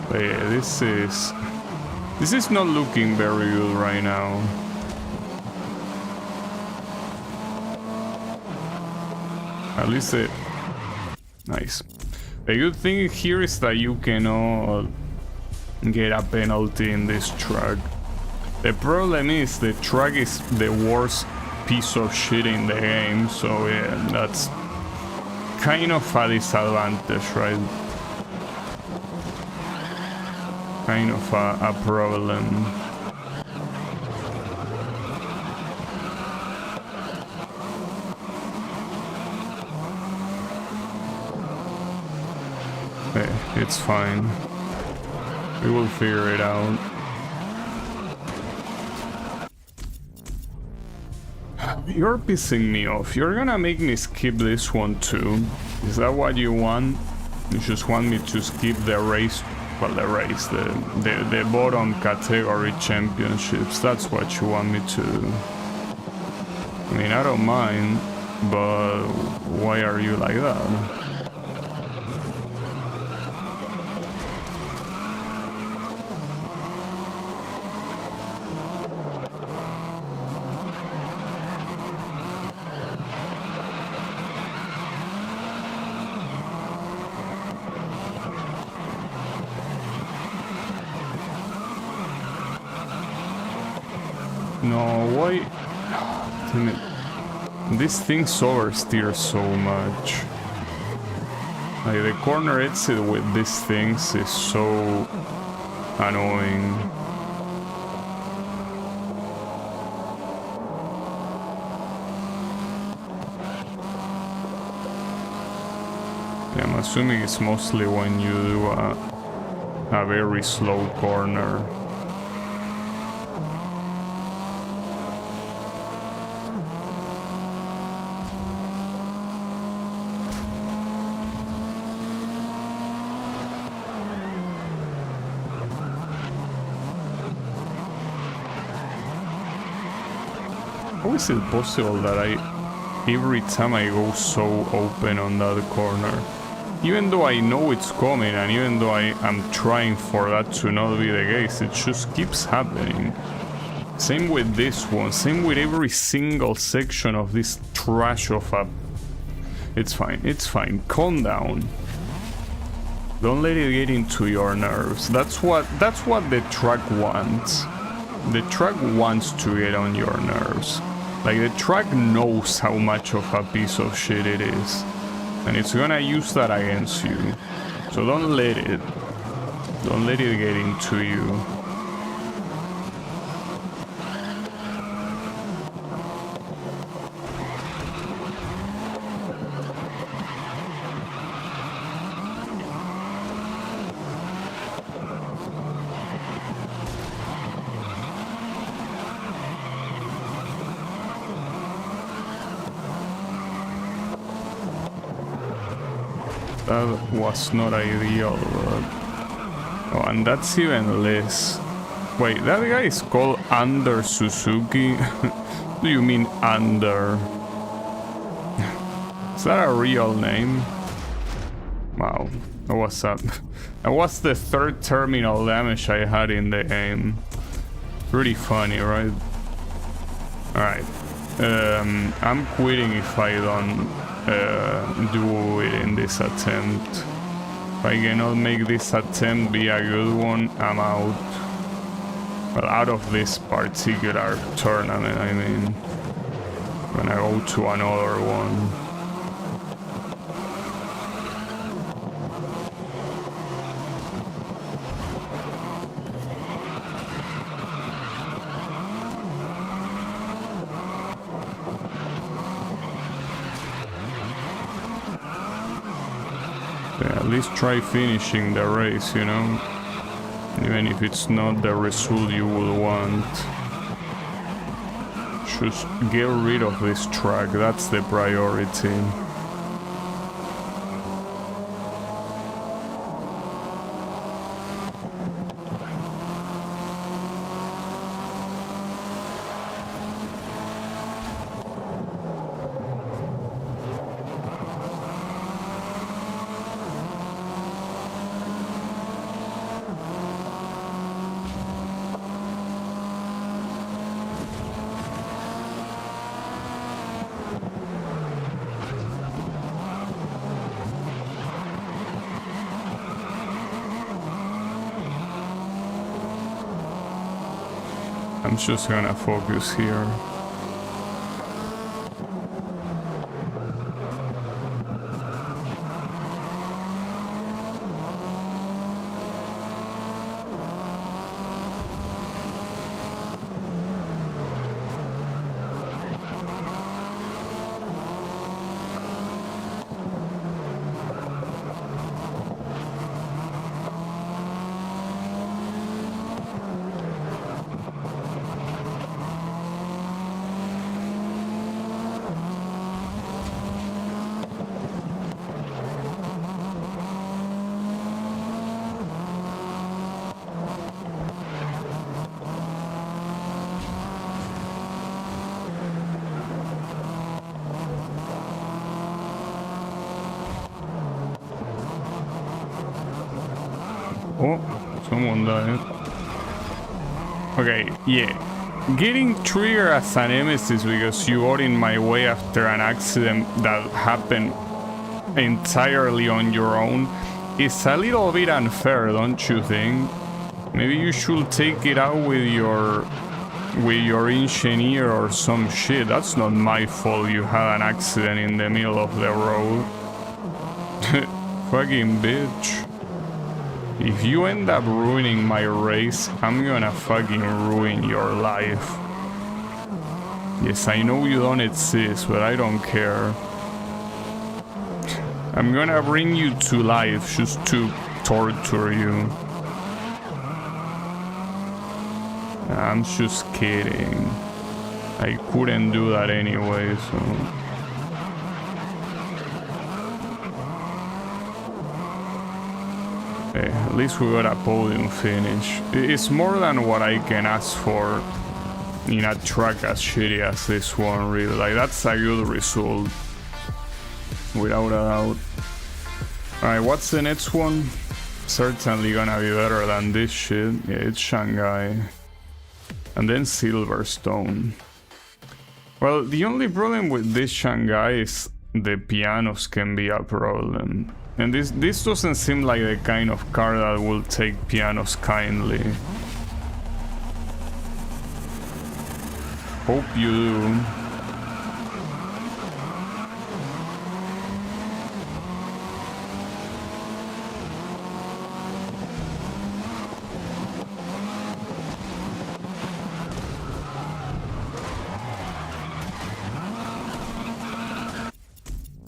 But yeah, this is not looking very good right now. At least it... Nice. The good thing here is that you cannot get a penalty in this track. The problem is the track is the worst piece of shit in the game, so yeah, that's kind of a disadvantage, right? Kind of a problem. It's fine. We will figure it out. You're pissing me off. You're gonna make me skip this one too. Is that what you want? You just want me to skip the race? Well, the bottom category championships. That's what you want me to do. I mean, I don't mind, but why are you like that? No, why? Damn it. This thing oversteers so much. Like, the corner exit with these things is so annoying. Yeah, I'm assuming it's mostly when you do a very slow corner. How is it possible that every time I go so open on that corner, even though I know it's coming and even though I am trying for that to not be the case, it just keeps happening. Same with this one, same with every single section of this trash of a... It's fine, calm down. Don't let it get into your nerves. That's what the track wants. The track wants to get on your nerves. Like, the track knows how much of a piece of shit it is, and it's gonna use that against you. So don't let it get into you. that was not ideal, but... Oh, and that's even less. Wait, that guy is called Under Suzuki? What do you mean, Under? Is that a real name? Wow, what's up? That was the third terminal damage I had in the game. Pretty funny, right? Alright. I'm quitting if I don't do it in this attempt. If I cannot make this attempt be a good one, I'm out. Well, out of this particular tournament, I mean. When I go to another one. At least try finishing the race, you know? Even if it's not the result you would want. Just get rid of this track, that's the priority. I'm just gonna focus here. Oh, someone died. Okay, yeah. Getting triggered as a nemesis because you got in my way after an accident that happened entirely on your own is a little bit unfair, don't you think? Maybe you should take it out with your engineer or some shit. That's not my fault you had an accident in the middle of the road. Fucking bitch. If you end up ruining my race, I'm gonna fucking ruin your life. Yes, I know you don't exist, but I don't care. I'm gonna bring you to life just to torture you. I'm just kidding. I couldn't do that anyway, so... Okay, at least we got a podium finish. It's more than what I can ask for in a track as shitty as this one, really. Like, that's a good result. Without a doubt. Alright, what's the next one? Certainly gonna be better than this shit. Yeah, it's Shanghai. And then Silverstone. Well, the only problem with this Shanghai is the pianos can be a problem. And this doesn't seem like the kind of car that will take pianos kindly. Hope you do.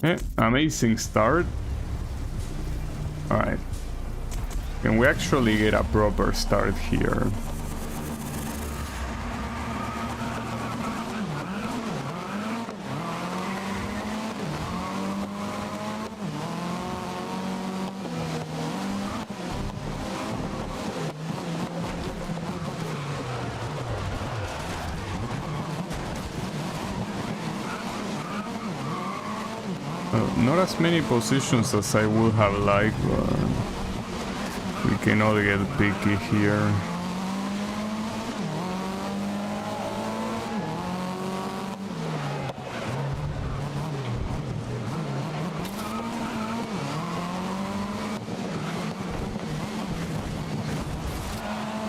Yeah, amazing start. Alright. Can we actually get a proper start here? Not as many positions as I would have liked, but we cannot get picky here.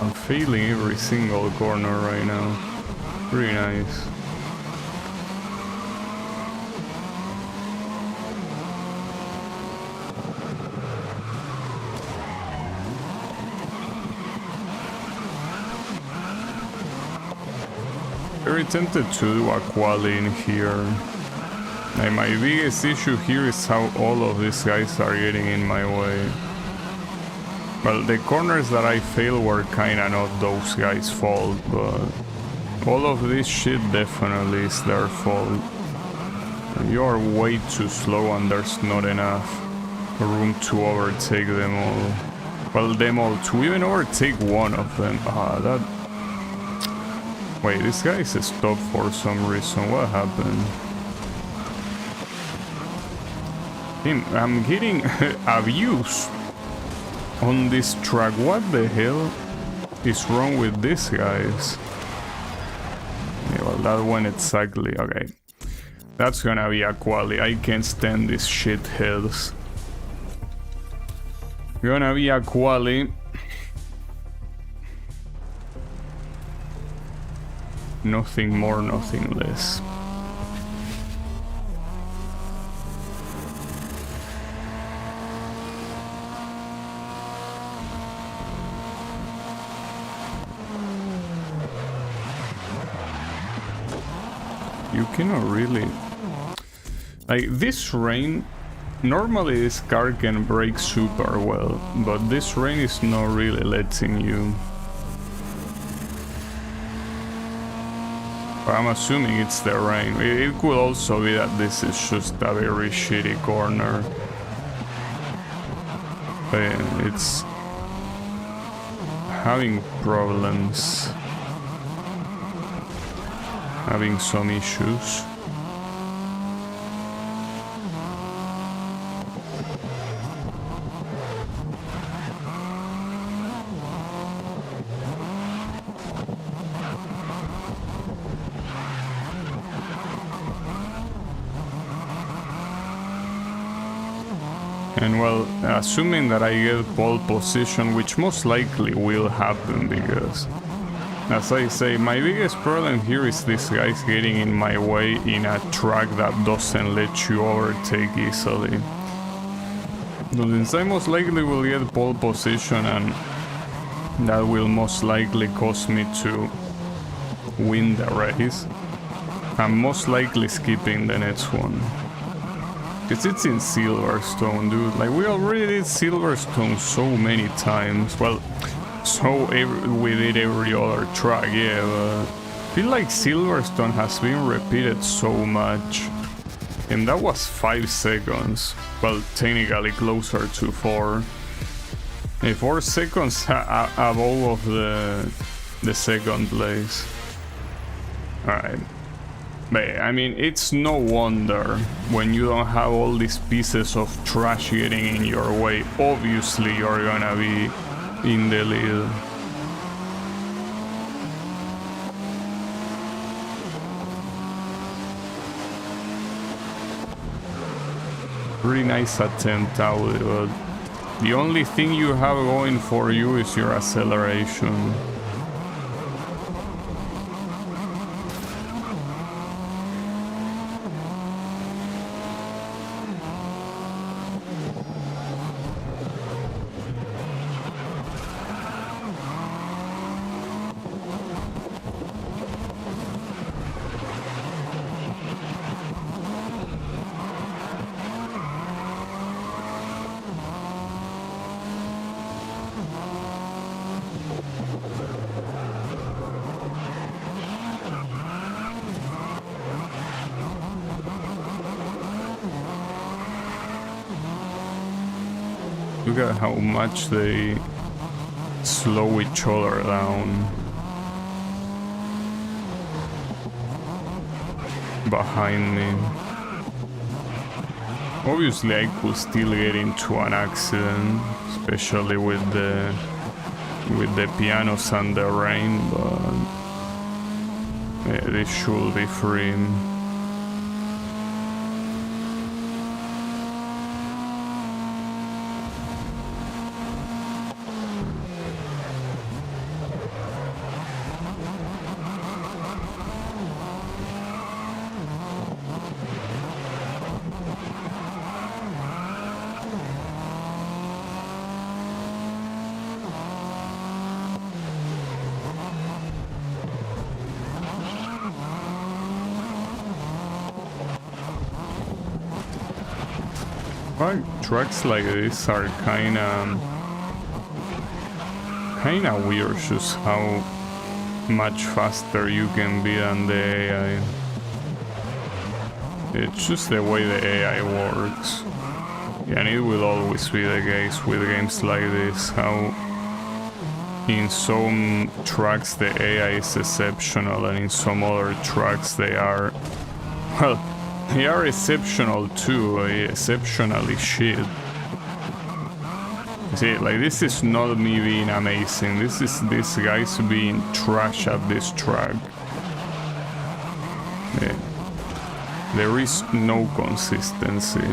I'm failing every single corner right now. Pretty nice. Very tempted to do a quali in here. And my biggest issue here is how all of these guys are getting in my way. Well, the corners that I failed were kinda not those guys' fault, but all of this shit definitely is their fault. You're way too slow and there's not enough room to overtake them all. Well, them all, to even overtake one of them. That... Wait, this guy is stopped for some reason. What happened? I'm getting abused on this track. What the hell is wrong with these guys? Yeah, well, that one exactly. Okay. That's gonna be a quali. I can't stand these shitheads. Gonna be a quali. Nothing more, nothing less. You cannot really... Like, this rain... Normally this car can brake super well, but this rain is not really letting you. I'm assuming it's the rain. It could also be that this is just a very shitty corner. But it's having problems. Having some issues. And well, assuming that I get pole position, which most likely will happen, because as I say, my biggest problem here is these guys getting in my way in a track that doesn't let you overtake easily. So since I most likely will get pole position, and that will most likely cause me to win the race, I'm most likely skipping the next one. Because it's in Silverstone, dude. Like, we already did Silverstone so many times. Well, we did every other track, yeah, but I feel like Silverstone has been repeated so much. And that was 5 seconds. Well, technically closer to 4. 4 seconds above of the second place. Alright. But, I mean, it's no wonder when you don't have all these pieces of trash getting in your way. Obviously, you're gonna be in the lead. Pretty nice attempt, Audi, but the only thing you have going for you is your acceleration. Look at how much they slow each other down. Behind me. Obviously I could still get into an accident, especially with the pianos and the rain, but yeah, this should be free. Tracks like this are kinda weird, just how much faster you can be than the AI. It's just the way the AI works. Yeah, and it will always be the case with games like this, how in some tracks the AI is exceptional and in some other tracks they are, well, they are exceptional too, exceptionally shit. See, like, this is not me being amazing, this is these guys being trash at this track. Yeah. There is no consistency.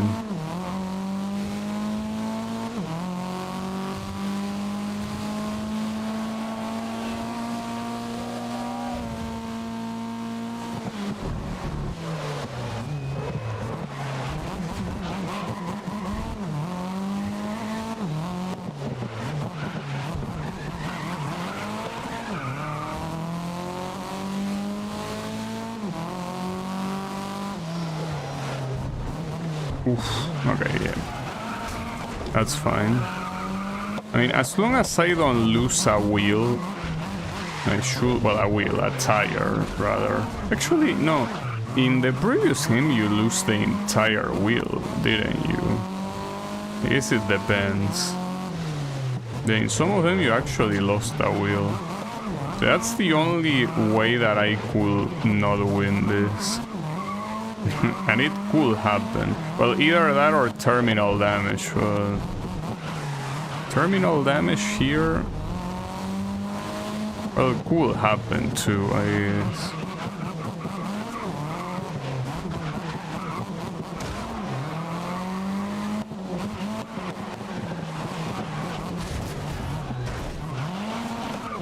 Okay, yeah. That's fine. I mean, as long as I don't lose a wheel, I should... well, a tire, rather. Actually, no. In the previous game, you lose the entire wheel, didn't you? I guess it depends. Then in some of them, you actually lost a wheel. So that's the only way that I could not win this. And it could happen. Well, either that or terminal damage. Terminal damage here... well, it could happen too, I guess.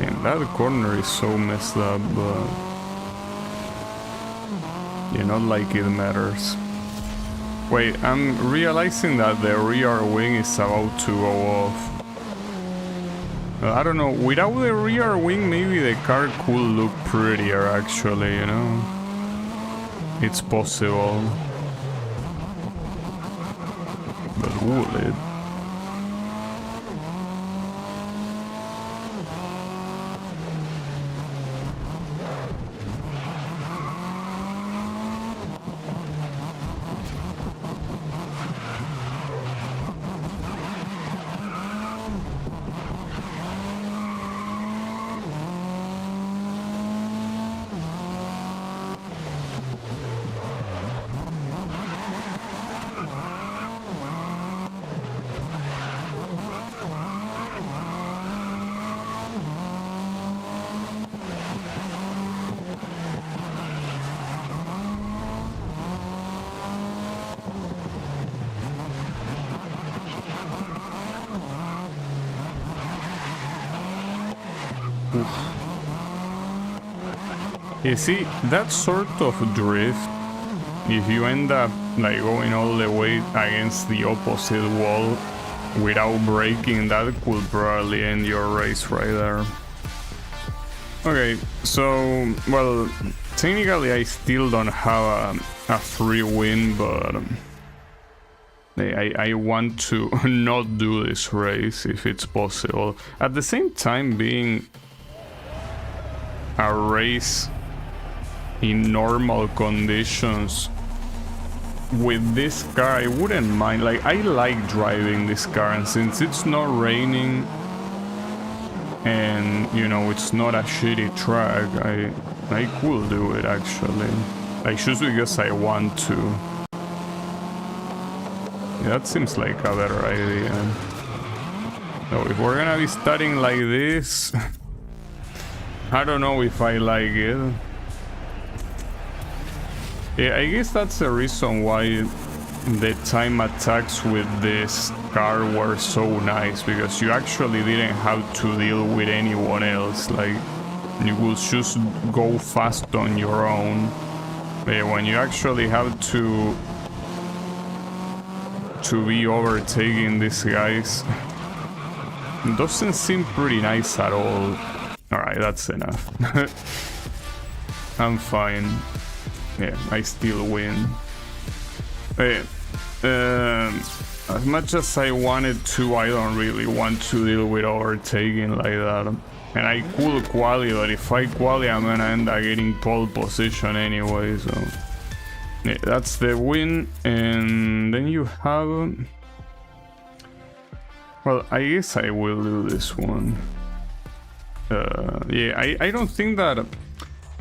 And that corner is so messed up, but... yeah, not like it matters. Wait, I'm realizing that the rear wing is about to go off. I don't know, without the rear wing maybe the car could look prettier actually, you know? It's possible. But would it? You see, that sort of drift, if you end up like going all the way against the opposite wall without braking, that could probably end your race right there. Okay, so, well, technically I still don't have a free win, but I want to not do this race if it's possible. At the same time, being a race in normal conditions with this car, I wouldn't mind. Like, I like driving this car, and since it's not raining and, you know, it's not a shitty track, I could do it actually. Like, just because I want to. That seems like a better idea. So if we're gonna be starting like this, I don't know if I like it. Yeah, I guess that's the reason why the time attacks with this car were so nice, because you actually didn't have to deal with anyone else. Like, you would just go fast on your own. But when you actually have to be overtaking these guys, it doesn't seem pretty nice at all. Alright, that's enough. I'm fine. Yeah, I still win. As much as I wanted to, I don't really want to deal with overtaking like that. And I could quali, but if I quali, I'm gonna end up getting pole position anyway, so... Yeah, that's the win. And then you have... Well, I guess I will do this one. Yeah, I don't think that...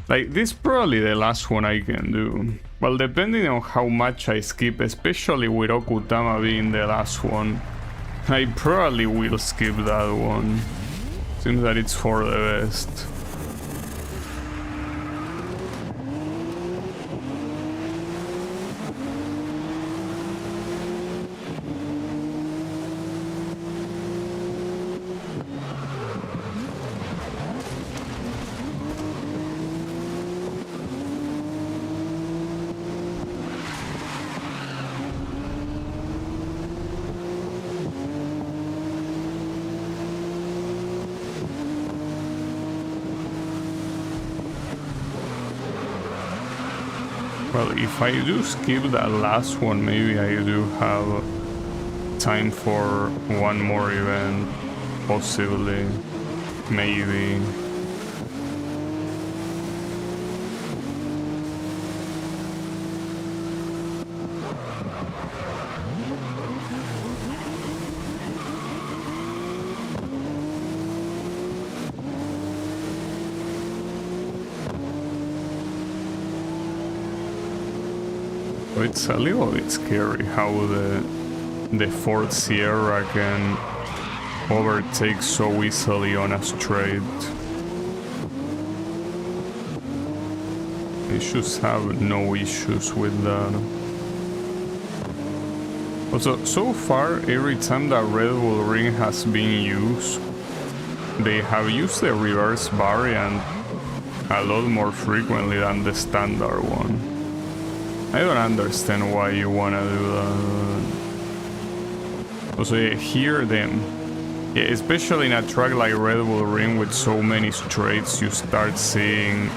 Like, this is probably the last one I can do. Well, depending on how much I skip, especially with Okutama being the last one, I probably will skip that one. Seems that it's for the best. Well, if I do skip that last one, maybe I do have time for one more event, possibly, maybe. It's a little bit scary how the Ford Sierra can overtake so easily on a straight. They should have no issues with that. Also, so far, every time that Red Bull Ring has been used, they have used the reverse variant a lot more frequently than the standard one. I don't understand why you wanna do that. Also, yeah, here them, yeah, especially in a track like Red Bull Ring with so many straights, you start seeing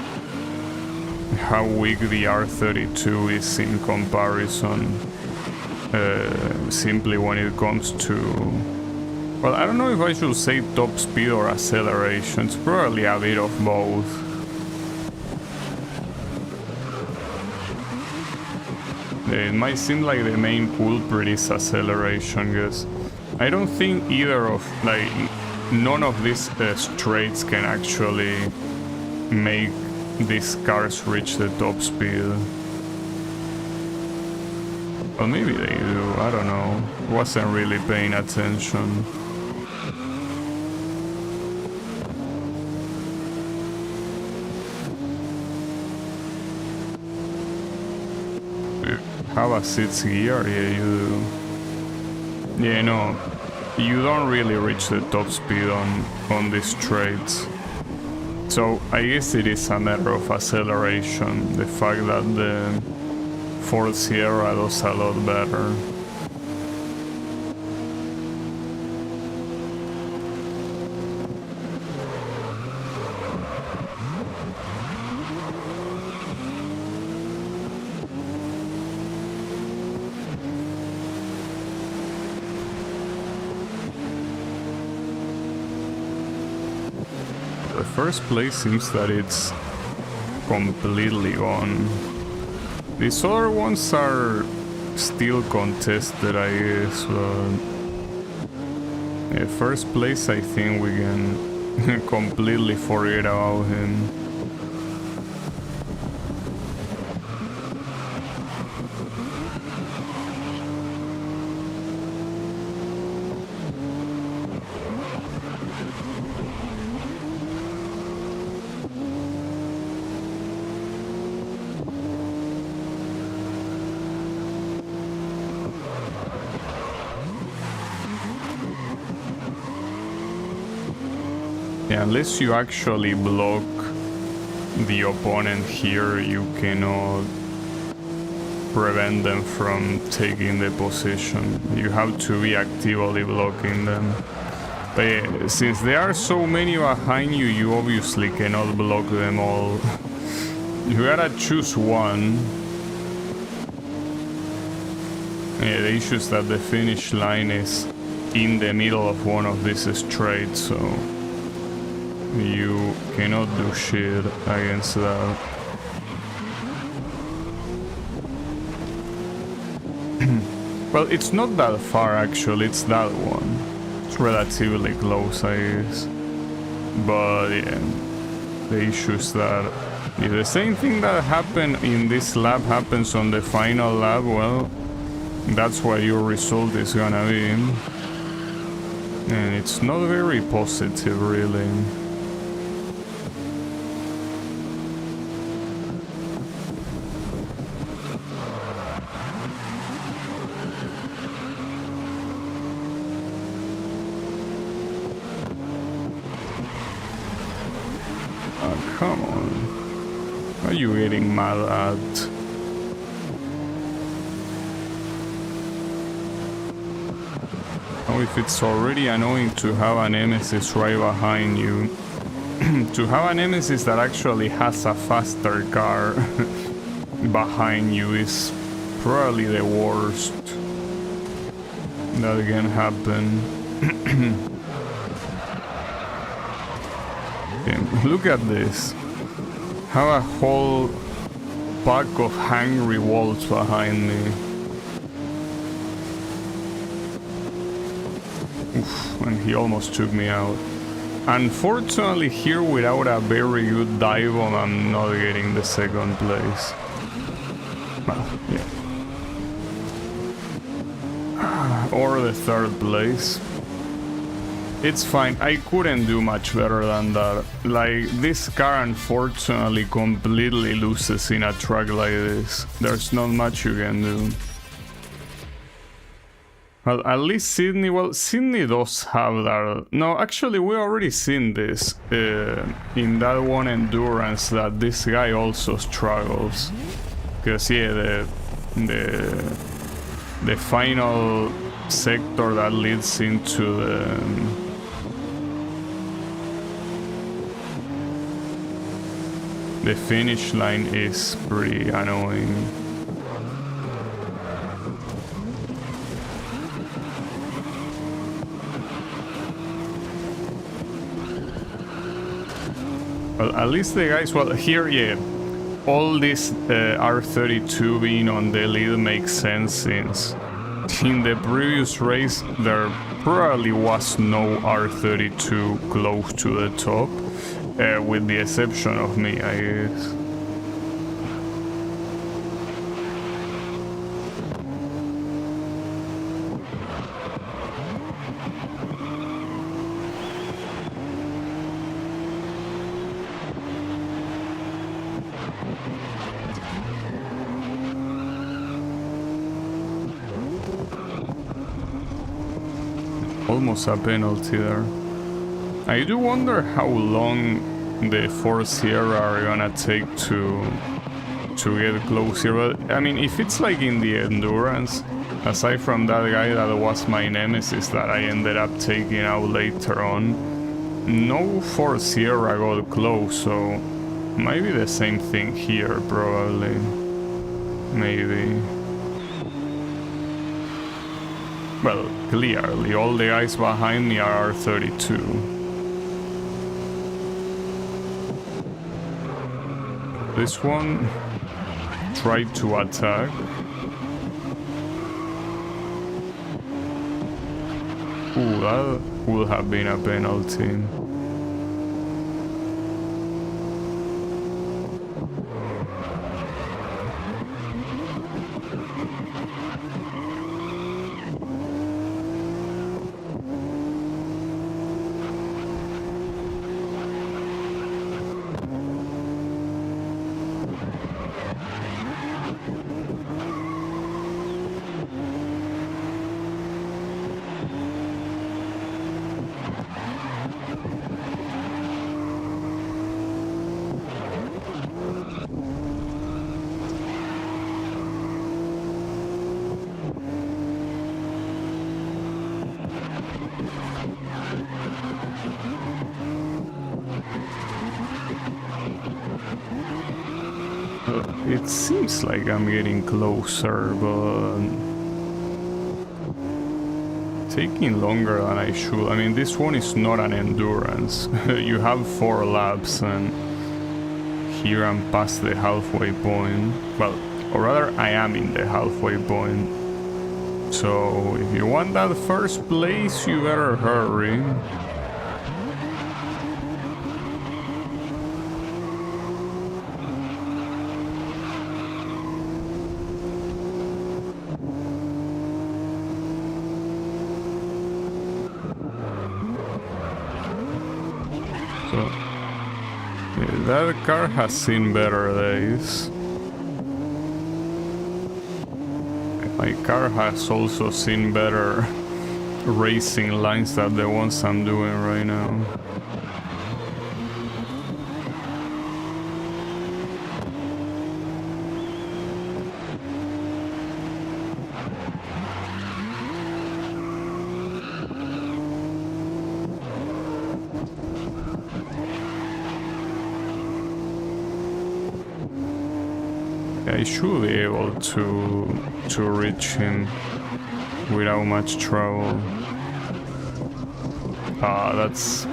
how weak the R32 is in comparison. Simply when it comes to, well, I don't know if I should say top speed or acceleration. It's probably a bit of both. It might seem like the main culprit is acceleration, because I don't think either of, like, none of these straights can actually make these cars reach the top speed. Well, maybe they do, I don't know. Wasn't really paying attention. Have a 6 gear? Yeah, you do. Yeah, no, you don't really reach the top speed on these straights. So I guess it is a matter of acceleration, the fact that the Ford Sierra does a lot better. The first place seems that it's completely gone. These other ones are still contested, I guess, but... Yeah, first place, I think we can completely forget about him. Yeah, unless you actually block the opponent here, you cannot prevent them from taking the position. You have to be actively blocking them. But yeah, since there are so many behind you, you obviously cannot block them all. You gotta choose one. Yeah, the issue is that the finish line is in the middle of one of these straight, so you cannot do shit against that. Well, it's not that far actually, it's that one. It's relatively close, I guess. But yeah, the issue is that if the same thing that happened in this lap happens on the final lap, well, that's what your result is gonna be. And it's not very positive, really. Oh, come on. What are you getting mad at? Oh, if it's already annoying to have a nemesis right behind you, to have a nemesis that actually has a faster car behind you is probably the worst that can happen. Okay, look at this. Have a whole pack of hungry wolves behind me. Oof, and he almost took me out. Unfortunately, here without a very good dive bomb, I'm not getting the second place. Well, yeah. Or the third place. It's fine, I couldn't do much better than that. Like, this car unfortunately completely loses in a track like this. There's not much you can do. Well, at least Sydney, well, Sydney does have that. No, actually, we already seen this in that one endurance, that this guy also struggles. Because, yeah, the final sector that leads into the finish line is pretty annoying. Well, at least the guys, well, here, yeah, all this R32 being on the lead makes sense, since in the previous race there probably was no R32 close to the top, with the exception of me, I guess. Almost a penalty there. I do wonder how long the Ford Sierra are gonna take to get close here. But I mean, if it's like in the endurance, aside from that guy that was my nemesis that I ended up taking out later on, no Ford Sierra got close, so maybe the same thing here, probably. Maybe. Well, clearly, all the guys behind me are R32. This one tried to attack. Ooh, that would have been a penalty. It seems like I'm getting closer, but taking longer than I should. I mean, this one is not an endurance. You have 4 laps, and here I'm past the halfway point. Well, or rather, I am in the halfway point. So, if you want that first place, you better hurry. That car has seen better days. My car has also seen better racing lines than the ones I'm doing right now. I should be able to reach him without much trouble. That's...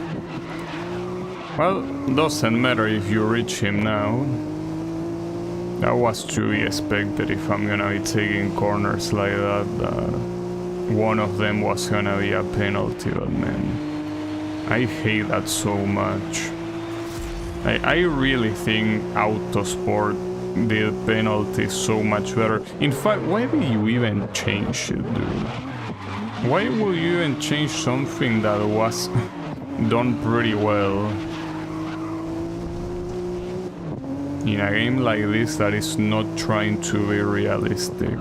Well, doesn't matter if you reach him now. That was to be expected if I'm gonna be taking corners like that. One of them was gonna be a penalty, but man, I hate that so much. I really think Autosport did penalties so much better. In fact, why did you even change it, dude? Why would you even change something that was done pretty well in a game like this that is not trying to be realistic?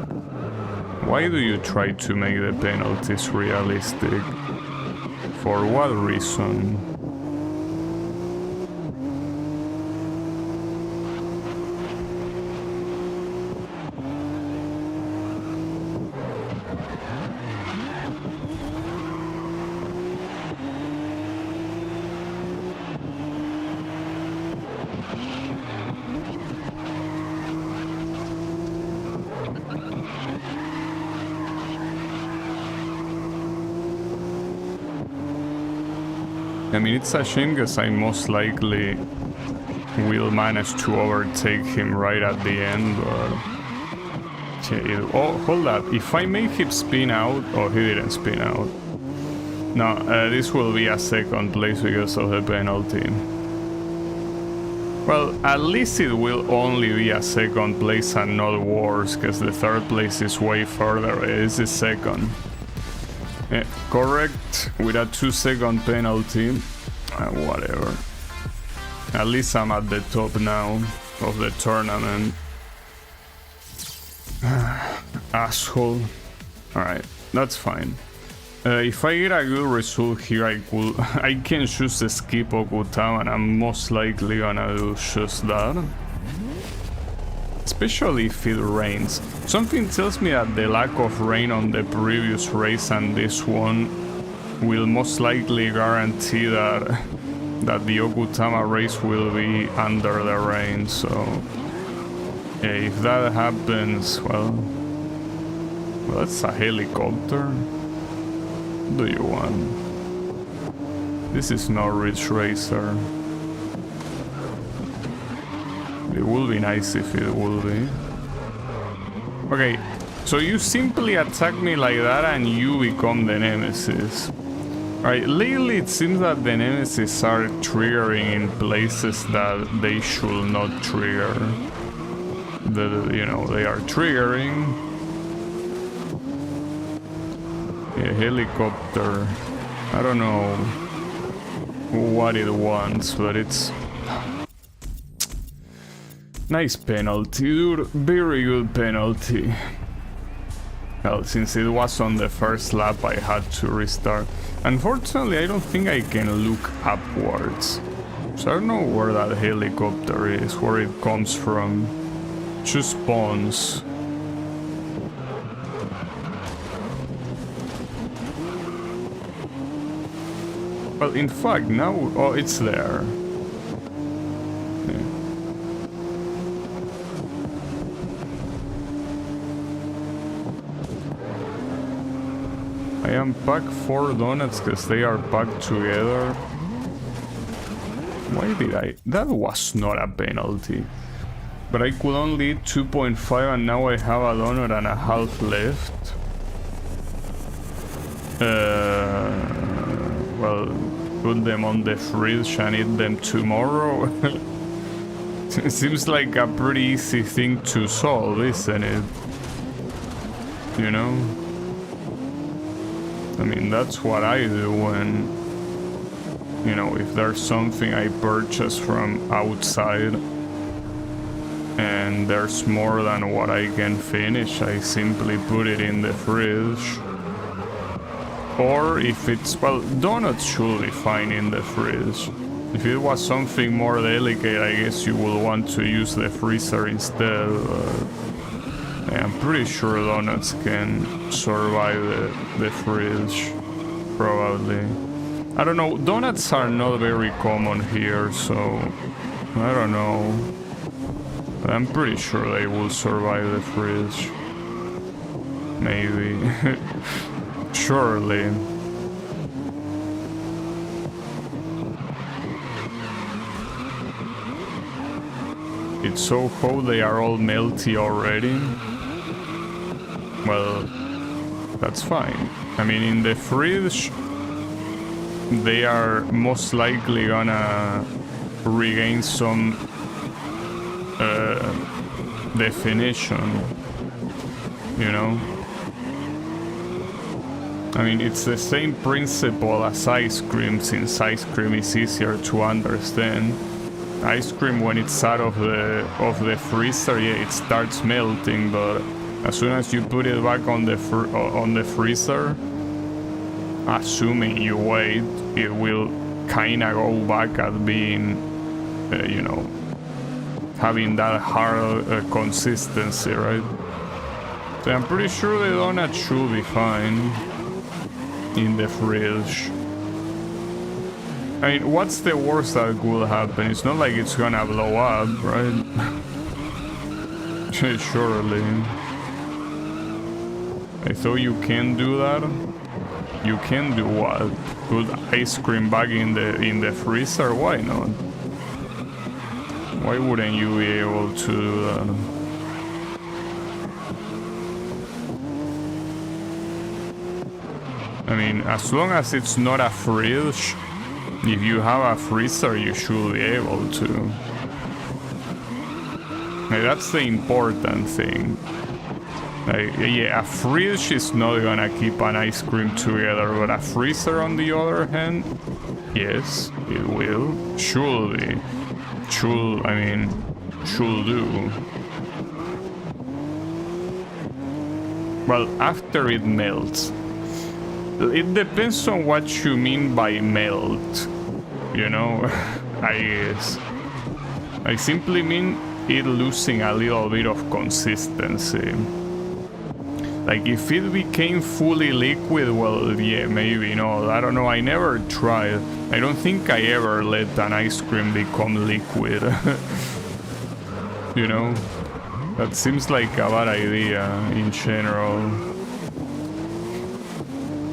Why do you try to make the penalties realistic? For what reason? I mean, it's a shame because I most likely will manage to overtake him right at the end, but... Oh, hold up. If I make him spin out... Oh, he didn't spin out. No, this will be a second place because of the penalty. Well, at least it will only be a second place and not worse, because the third place is way further. This is second. Yeah, correct, with a 2-second penalty. Whatever. At least I'm at the top now of the tournament. Asshole. Alright, that's fine. If I get a good result here, I can choose to skip Okutama, and I'm most likely gonna do just that. Especially if it rains. Something tells me that the lack of rain on the previous race and this one will most likely guarantee that the Okutama race will be under the rain, so yeah, if that happens, well, that's a helicopter. What do you want? This is not Ridge Racer. It would be nice if it would be. Okay, so you simply attack me like that and you become the nemesis. Alright, lately it seems that the nemesis are triggering in places that they should not trigger. You know, they are triggering. A helicopter. I don't know what it wants, but it's... Nice penalty, dude. Very good penalty. Well, since it was on the first lap, I had to restart. Unfortunately, I don't think I can look upwards. So I don't know where that helicopter is, where it comes from. Just spawns. Well, in fact, now... Oh, it's there. Yeah. I unpacked 4 donuts because they are packed together. Why did I? That was not a penalty. But I could only eat 2.5 and now I have a donut and a half left. Well, put them on the fridge and eat them tomorrow. It seems like a pretty easy thing to solve, isn't it? You know? I mean, that's what I do when, you know, if there's something I purchase from outside and there's more than what I can finish, I simply put it in the fridge. Or if it's, well, donuts should be fine in the fridge. If it was something more delicate, I guess you will want to use the freezer instead. I'm pretty sure donuts can survive the fridge, probably. I don't know, donuts are not very common here, so I don't know. I'm pretty sure they will survive the fridge. Maybe. Surely. It's so hot they are all melty already. Well, that's fine. I mean, in the fridge, they are most likely gonna regain some definition, you know? I mean, it's the same principle as ice cream, since ice cream is easier to understand. Ice cream, when it's out of the freezer, yeah, it starts melting, but as soon as you put it back on the freezer, assuming you wait, it will kind of go back at being, you know, having that hard consistency, right? So I'm pretty sure the donut should be fine in the fridge. I mean, what's the worst that could happen? It's not like it's gonna blow up, right? Surely. I thought you can do that. You can do what? Put ice cream back in the freezer? Why not? Why wouldn't you be able to do that? I mean, as long as it's not a fridge, if you have a freezer, you should be able to. Like, that's the important thing. Like, yeah, a fridge is not gonna keep an ice cream together, but a freezer, on the other hand, yes, it will. Should be. Should do. Well, after it melts. It depends on what you mean by melt, you know, I guess. I simply mean it losing a little bit of consistency. Like, if it became fully liquid, well, yeah, maybe, no, I don't know, I never tried. I don't think I ever let an ice cream become liquid. You know? That seems like a bad idea in general.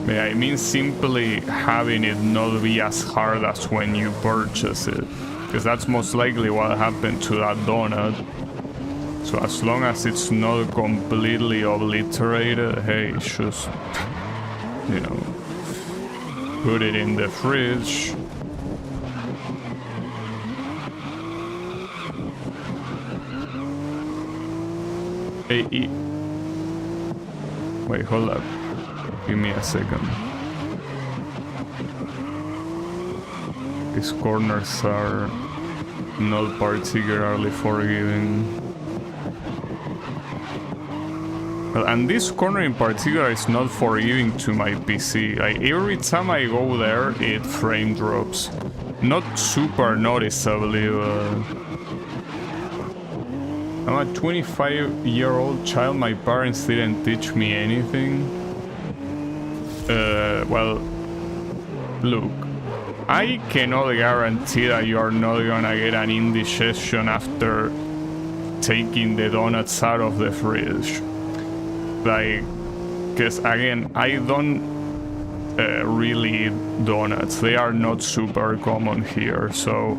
Yeah, I mean simply having it not be as hard as when you purchase it. Because that's most likely what happened to that donut. So as long as it's not completely obliterated, hey, just, you know, put it in the fridge. Hey, wait, hold up. Give me a second. These corners are not particularly forgiving. Well, and this corner in particular is not forgiving to my PC. Like, every time I go there, it frame drops. Not super noticeably, but... I'm a 25-year-old child, my parents didn't teach me anything. Well, look, I cannot guarantee that you are not gonna get an indigestion after taking the donuts out of the fridge. Like, because again, I don't really donuts. They are not super common here, so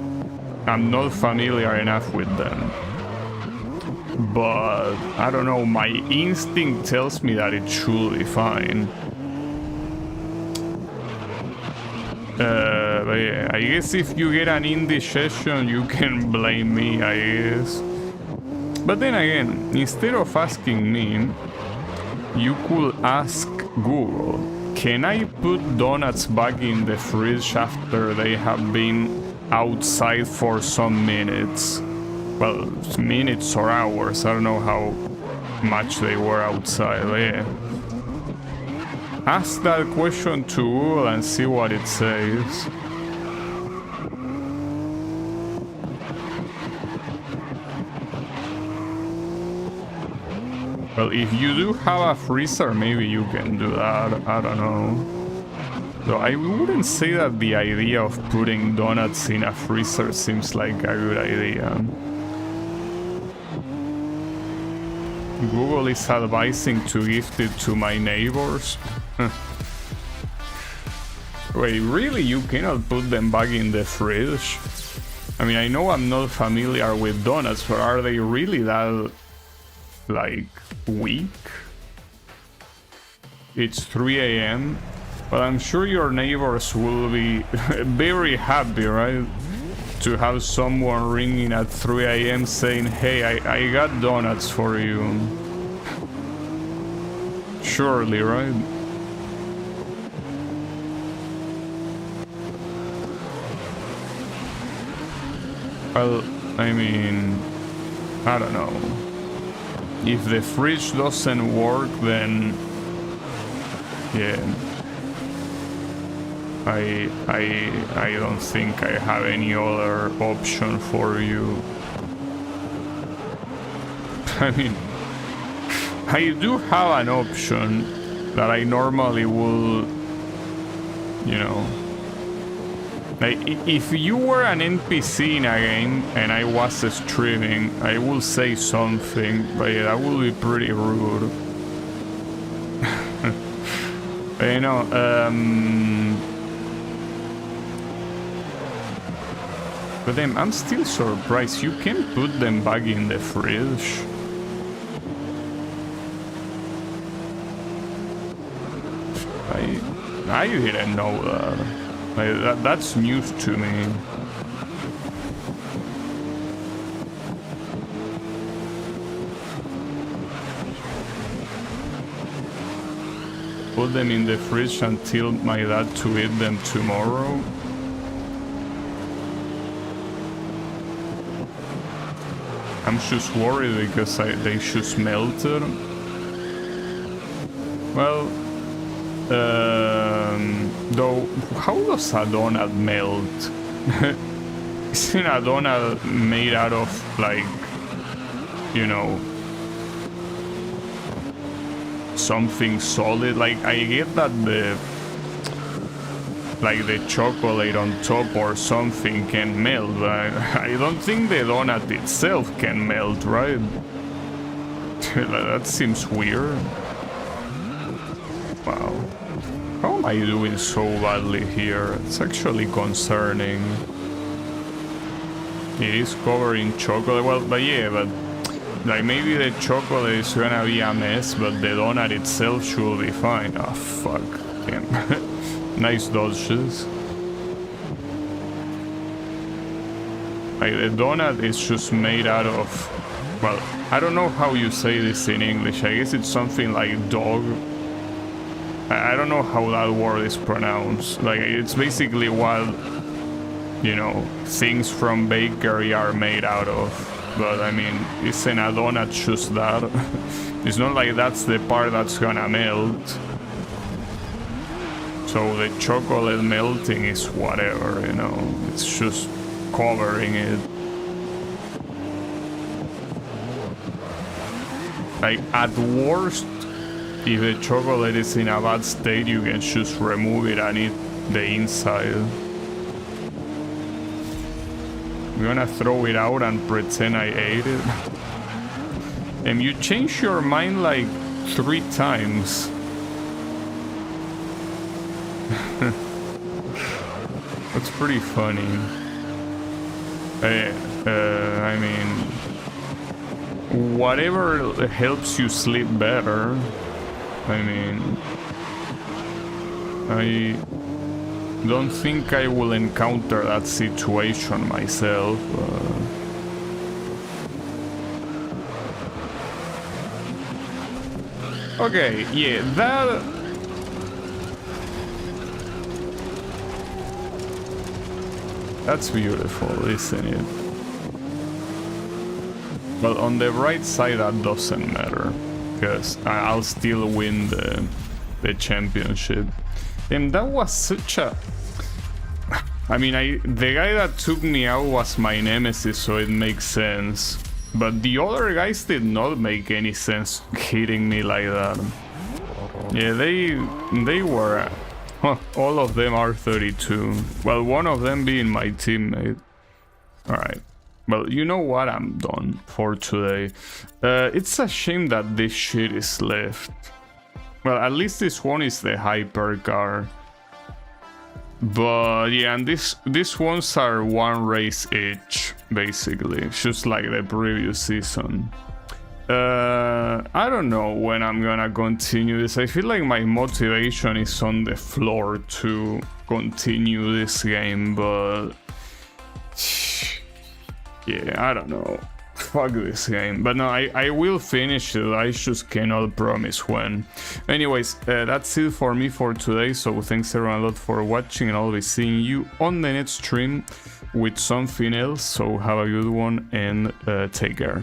I'm not familiar enough with them. But I don't know, my instinct tells me that it should be fine. But yeah, I guess if you get an indigestion, you can blame me, I guess. But then again, instead of asking me, you could ask Google, can I put donuts back in the fridge after they have been outside for some minutes? Well, minutes or hours, I don't know how much they were outside, but yeah. Ask that question to Google and see what it says. Well, if you do have a freezer, maybe you can do that, I don't know. Though I wouldn't say that the idea of putting donuts in a freezer seems like a good idea. Google is advising to gift it to my neighbors. Wait, really? You cannot put them back in the fridge? I mean, I know I'm not familiar with donuts, but are they really that, like, weak? It's 3 a.m. But I'm sure your neighbors will be very happy, right? To have someone ringing at 3 a.m. saying, hey, I got donuts for you. Surely, right? Well, I mean, I don't know. If the fridge doesn't work, then yeah. I don't think I have any other option for you. I mean, I do have an option that I normally will, you know. Like, if you were an NPC in a game and I was streaming, I will say something, but yeah, that would be pretty rude. But, you know, but then I'm still surprised you can put them back in the fridge. I didn't know that. Like, that's news to me. Put them in the fridge and tell my dad to eat them tomorrow. I'm just worried because they just melted. Well, though, how does a donut melt? Isn't a donut made out of, like, you know, something solid? Like, I get that the chocolate on top or something can melt, but I don't think the donut itself can melt, right? That seems weird. Wow. How am I doing so badly here? It's actually concerning. It is covered in chocolate. Well, but yeah, but like maybe the chocolate is gonna be a mess, but the donut itself should be fine. Oh, fuck. Damn. Nice dodges. Like, the donut is just made out of, well, I don't know how you say this in English. I guess it's something like dog. I don't know how that word is pronounced. Like, it's basically what, you know, things from bakery are made out of. But I mean, isn't a donut just that? It's not like that's the part that's gonna melt. So the chocolate melting is whatever, you know, it's just covering it. Like, at worst, if the chocolate is in a bad state, you can just remove it and eat the inside. I'm gonna throw it out and pretend I ate it. And you change your mind like 3 times. That's pretty funny. I mean, whatever helps you sleep better. I mean, I don't think I will encounter that situation myself. Okay, yeah, that's beautiful, isn't it? Well, on the right side, that doesn't matter, because I'll still win the championship. And that was such a... I mean, the guy that took me out was my nemesis, so it makes sense. But the other guys did not make any sense hitting me like that. Yeah, they were... all of them are 32. Well, one of them being my teammate. Alright. Well, you know what? I'm done for today. It's a shame that this shit is left. Well, at least this one is the hypercar. But yeah, and these ones are one race each, basically, just like the previous season. I don't know when I'm gonna continue this. I feel like my motivation is on the floor to continue this game, but yeah, I don't know. Fuck this game. But no, I will finish it. I just cannot promise when. Anyways, that's it for me for today. So thanks everyone a lot for watching, and I'll be seeing you on the next stream with something else. So have a good one and take care.